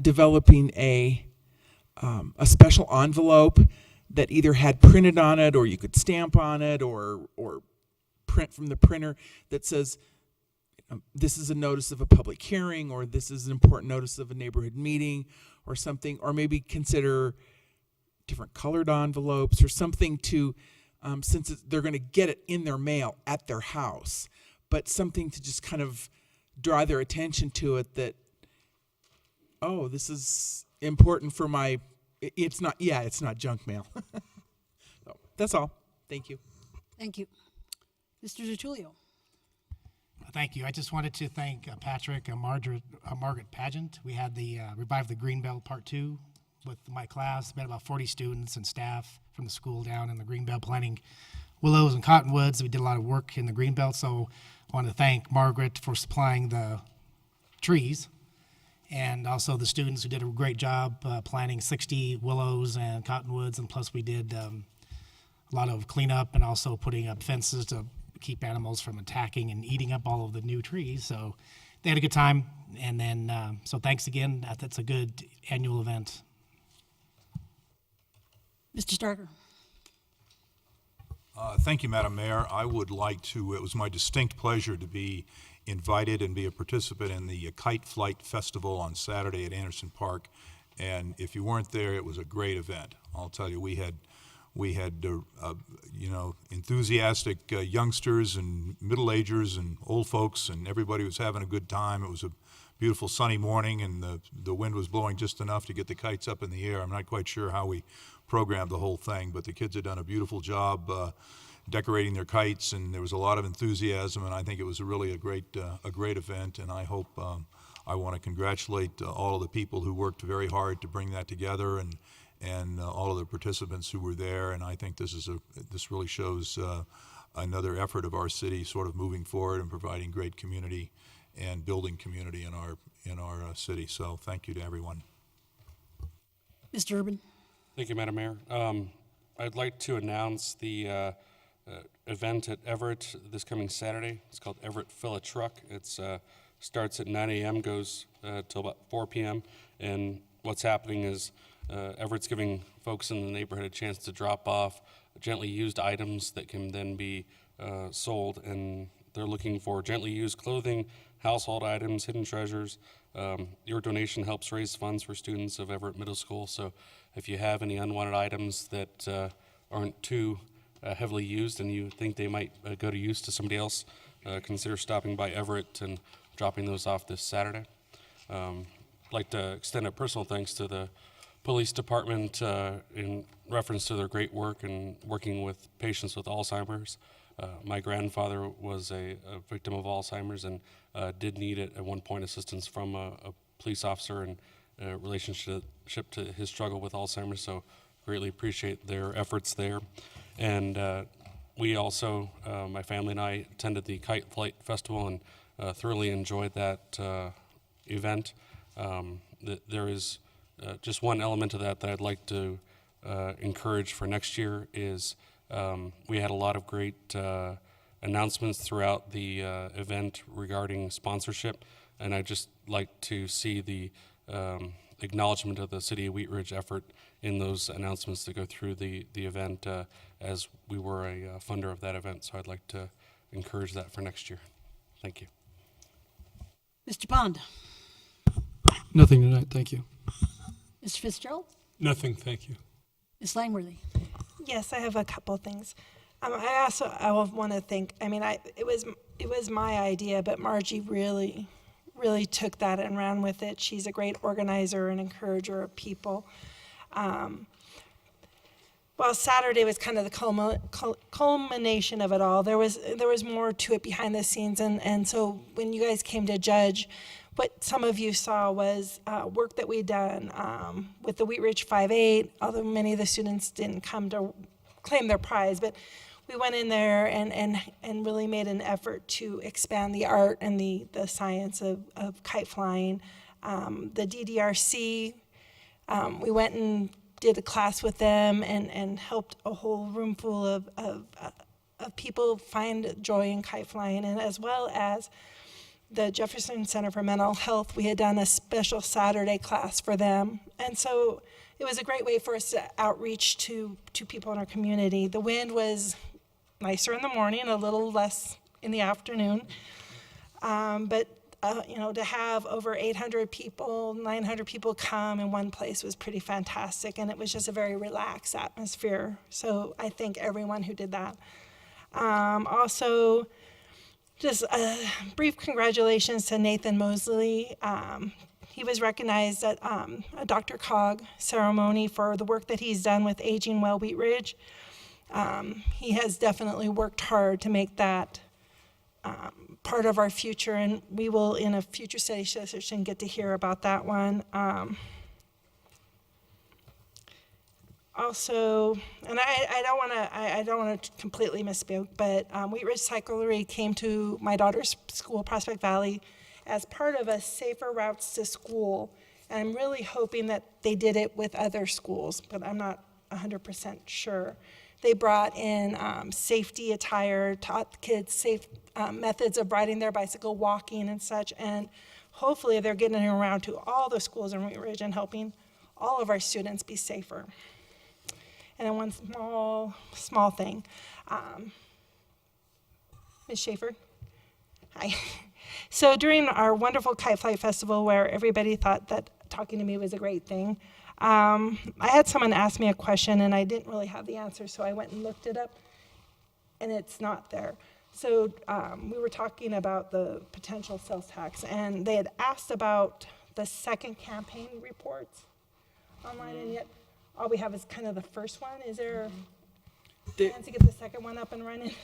developing a special envelope that either had printed on it, or you could stamp on it, or print from the printer that says, this is a notice of a public hearing, or this is an important notice of a neighborhood meeting, or something, or maybe consider different colored envelopes or something to, since they're going to get it in their mail at their house, but something to just kind of draw their attention to it that, oh, this is important for my, it's not junk mail. So, that's all. Thank you. Thank you. Mr. DiTullio. Thank you. I just wanted to thank Patrick and Margaret Pageant. We had the Revive the Greenbelt Part 2 with my class. We had about 40 students and staff from the school down in the Greenbelt planting willows and cottonwoods. We did a lot of work in the Greenbelt, so I want to thank Margaret for supplying the trees, and also the students who did a great job planting 60 willows and cottonwoods, and plus we did a lot of cleanup and also putting up fences to keep animals from attacking and eating up all of the new trees. So they had a good time, and then so thanks again. That's a good annual event. Mr. Starker. Thank you, Madam Mayor. I would like to, it was my distinct pleasure to be invited and be a participant in the Kite Flight Festival on Saturday at Anderson Park. And if you weren't there, it was a great event. I'll tell you, we had enthusiastic youngsters and middle-agers and old folks, and everybody was having a good time. It was a beautiful sunny morning, and the wind was blowing just enough to get the kites up in the air. I'm not quite sure how we programmed the whole thing, but the kids had done a beautiful job decorating their kites, and there was a lot of enthusiasm, and I think it was really a great event. And I hope I want to congratulate all of the people who worked very hard to bring that together, and all of the participants who were there. And I think this really shows another effort of our city sort of moving forward and providing great community and building community in our city. So thank you to everyone. Mr. Urban. Thank you, Madam Mayor. I'd like to announce the event at Everett this coming Saturday. It's called Everett Fill a Truck. It starts at 9 a.m., goes till about 4 p.m. And what's happening is Everett's giving folks in the neighborhood a chance to drop off gently used items that can then be sold. And they're looking for gently used clothing, household items, hidden treasures. Your donation helps raise funds for students of Everett Middle School. So if you have any unwanted items that aren't too heavily used and you think they might go to use to somebody else, consider stopping by Everett and dropping those off this Saturday. I'd like to extend a personal thanks to the police department in reference to their great work in working with patients with Alzheimer's. My grandfather was a victim of Alzheimer's and did need at one point assistance from a police officer in relationship to his struggle with Alzheimer's, so greatly appreciate their efforts there. And we also, my family and I, attended the Kite Flight Festival and thoroughly enjoyed that event. There is just one element of that I'd like to encourage for next year is we had a lot of great announcements throughout the event regarding sponsorship, and I'd just like to see the acknowledgement of the City of Wheat Ridge effort in those announcements that go through the event as we were a funder of that event. So I'd like to encourage that for next year. Thank you. Mr. Pond. Nothing tonight, thank you. Mr. Fitzgerald. Nothing, thank you. Ms. Langworthy. Yes, I have a couple things. I want to thank. I mean, it was my idea, but Margie really took that and ran with it. She's a great organizer and encourager of people. Well, Saturday was kind of the culmination of it all. There was more to it behind the scenes, and so when you guys came to judge, what some of you saw was work that we'd done with the Wheat Ridge 5-8, although many of the students didn't come to claim their prize, but we went in there and really made an effort to expand the art and the science of kite flying. The DDRC, we went and did a class with them and helped a whole room full of people find joy in kite flying, and as well as the Jefferson Center for Mental Health. We had done a special Saturday class for them, and so it was a great way for us to outreach to people in our community. The wind was nicer in the morning, a little less in the afternoon, but to have over 800 people, 900 people come in one place was pretty fantastic, and it was just a very relaxed atmosphere. So I thank everyone who did that. Also, just a brief congratulations to Nathan Mosley. He was recognized at a Dr. Cog ceremony for the work that he's done with Aging Well Wheat Ridge. He has definitely worked hard to make that part of our future, and we will, in a future study session, get to hear about that one. Also, and I don't want to completely misspeak, but Wheat Ridge Cyclery came to my daughter's school, Prospect Valley, as part of a Safer Routes to School, and I'm really hoping that they did it with other schools, but I'm not 100% sure. They brought in safety attire, taught kids safe methods of riding their bicycle, walking and such, and hopefully they're getting around to all the schools in Wheat Ridge and helping all of our students be safer. And then one small thing. Ms. Schaefer? Hi. So during our wonderful Kite Flight Festival, where everybody thought that talking to me was a great thing, I had someone ask me a question, and I didn't really have the answer, so I went and looked it up, and it's not there. So we were talking about the potential sales tax, and they had asked about the second campaign reports online, and yet all we have is kind of the first one. Is there a chance to get the second one up and running?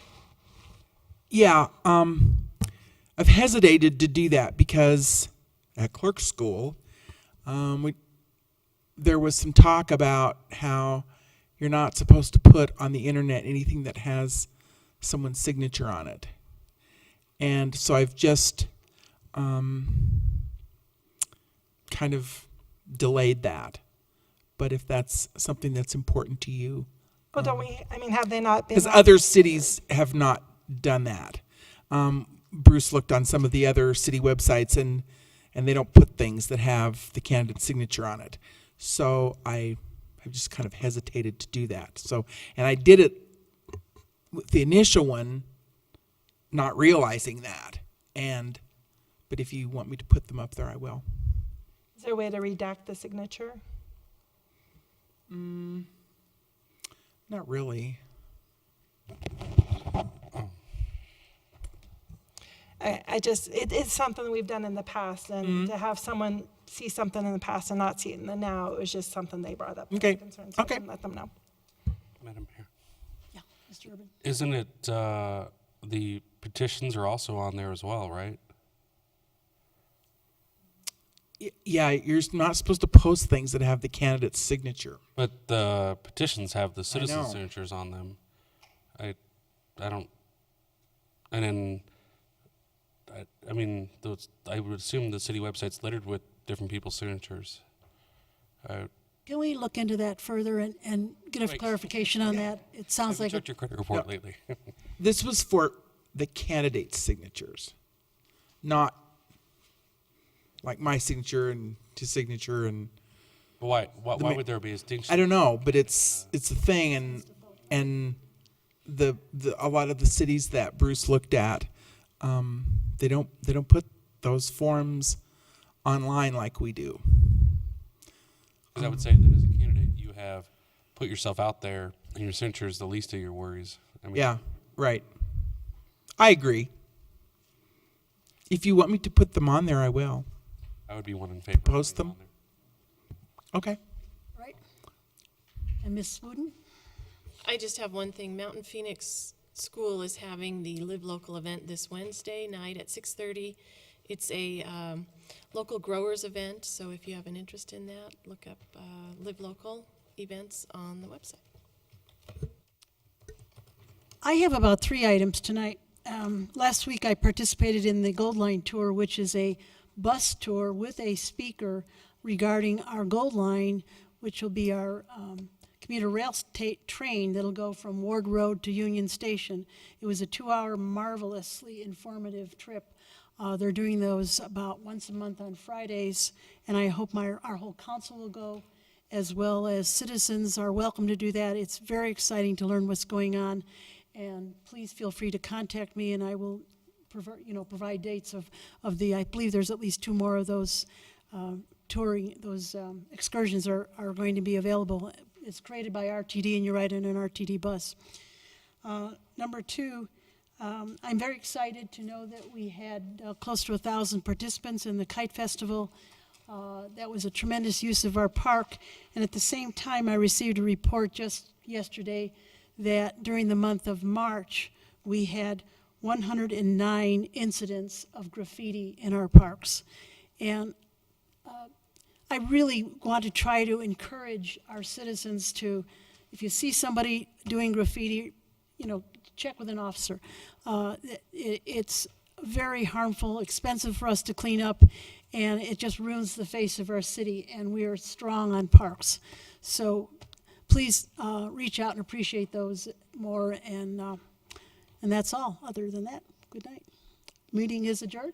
Yeah, I've hesitated to do that because at clerk school, there was some talk about how you're not supposed to put on the internet anything that has someone's signature on it. And so I've just kind of delayed that. But if that's something that's important to you. Well, don't we, have they not been? Because other cities have not done that. Bruce looked on some of the other city websites and they don't put things that have the candidate's signature on it. So I have just kind of hesitated to do that. So, and I did it with the initial one, not realizing that. But if you want me to put them up there, I will. Is there a way to redact the signature? Not really. It's something that we've done in the past, and to have someone see something in the past and not see it in the now, it was just something they brought up. Okay. Concerns, so I can let them know. Madam Mayor. Yeah, Mr. Urban. Isn't it, the petitions are also on there as well, right? Yeah, you're not supposed to post things that have the candidate's signature. But the petitions have the citizen know. signatures on them. I don't, and then, I would assume the city website's littered with different people's signatures. Can we look into that further and get a clarification on that? It sounds like checked your credit report lately. This was for the candidate's signatures, not like my signature and his signature and. Why would there be a distinction? I don't know, but it's a thing, and the a lot of the cities that Bruce looked at, they don't put those forms online like we do. Because I would say that as a candidate, you have put yourself out there, and your signature is the least of your worries. Yeah, right. I agree. If you want me to put them on there, I will. I would be one in favor. Post them. Okay. Right. And Ms. Wooden? I just have one thing. Mountain Phoenix School is having the Live Local event this Wednesday night at 6:30. It's a local growers event, so if you have an interest in that, look up Live Local events on the website. I have about 3 items tonight. Last week I participated in the Gold Line Tour, which is a bus tour with a speaker regarding our Gold Line, which will be our commuter rail train that'll go from Ward Road to Union Station. It was a 2-hour, marvelously informative trip. They're doing those about once a month on Fridays, and I hope our whole council will go, as well as citizens are welcome to do that. It's very exciting to learn what's going on, and please feel free to contact me, and I will provide dates of the, I believe there's at least 2 more of those excursions are going to be available. It's created by RTD, and you ride in an RTD bus. Number 2, I'm very excited to know that we had close to 1,000 participants in the Kite Festival. That was a tremendous use of our park, and at the same time I received a report just yesterday that during the month of March we had 109 incidents of graffiti in our parks. And I really want to try to encourage our citizens to, if you see somebody doing graffiti, check with an officer. It's very harmful, expensive for us to clean up, and it just ruins the face of our city, and we are strong on parks. So please reach out and appreciate those more, and that's all. Other than that, good night. Meeting is adjourned.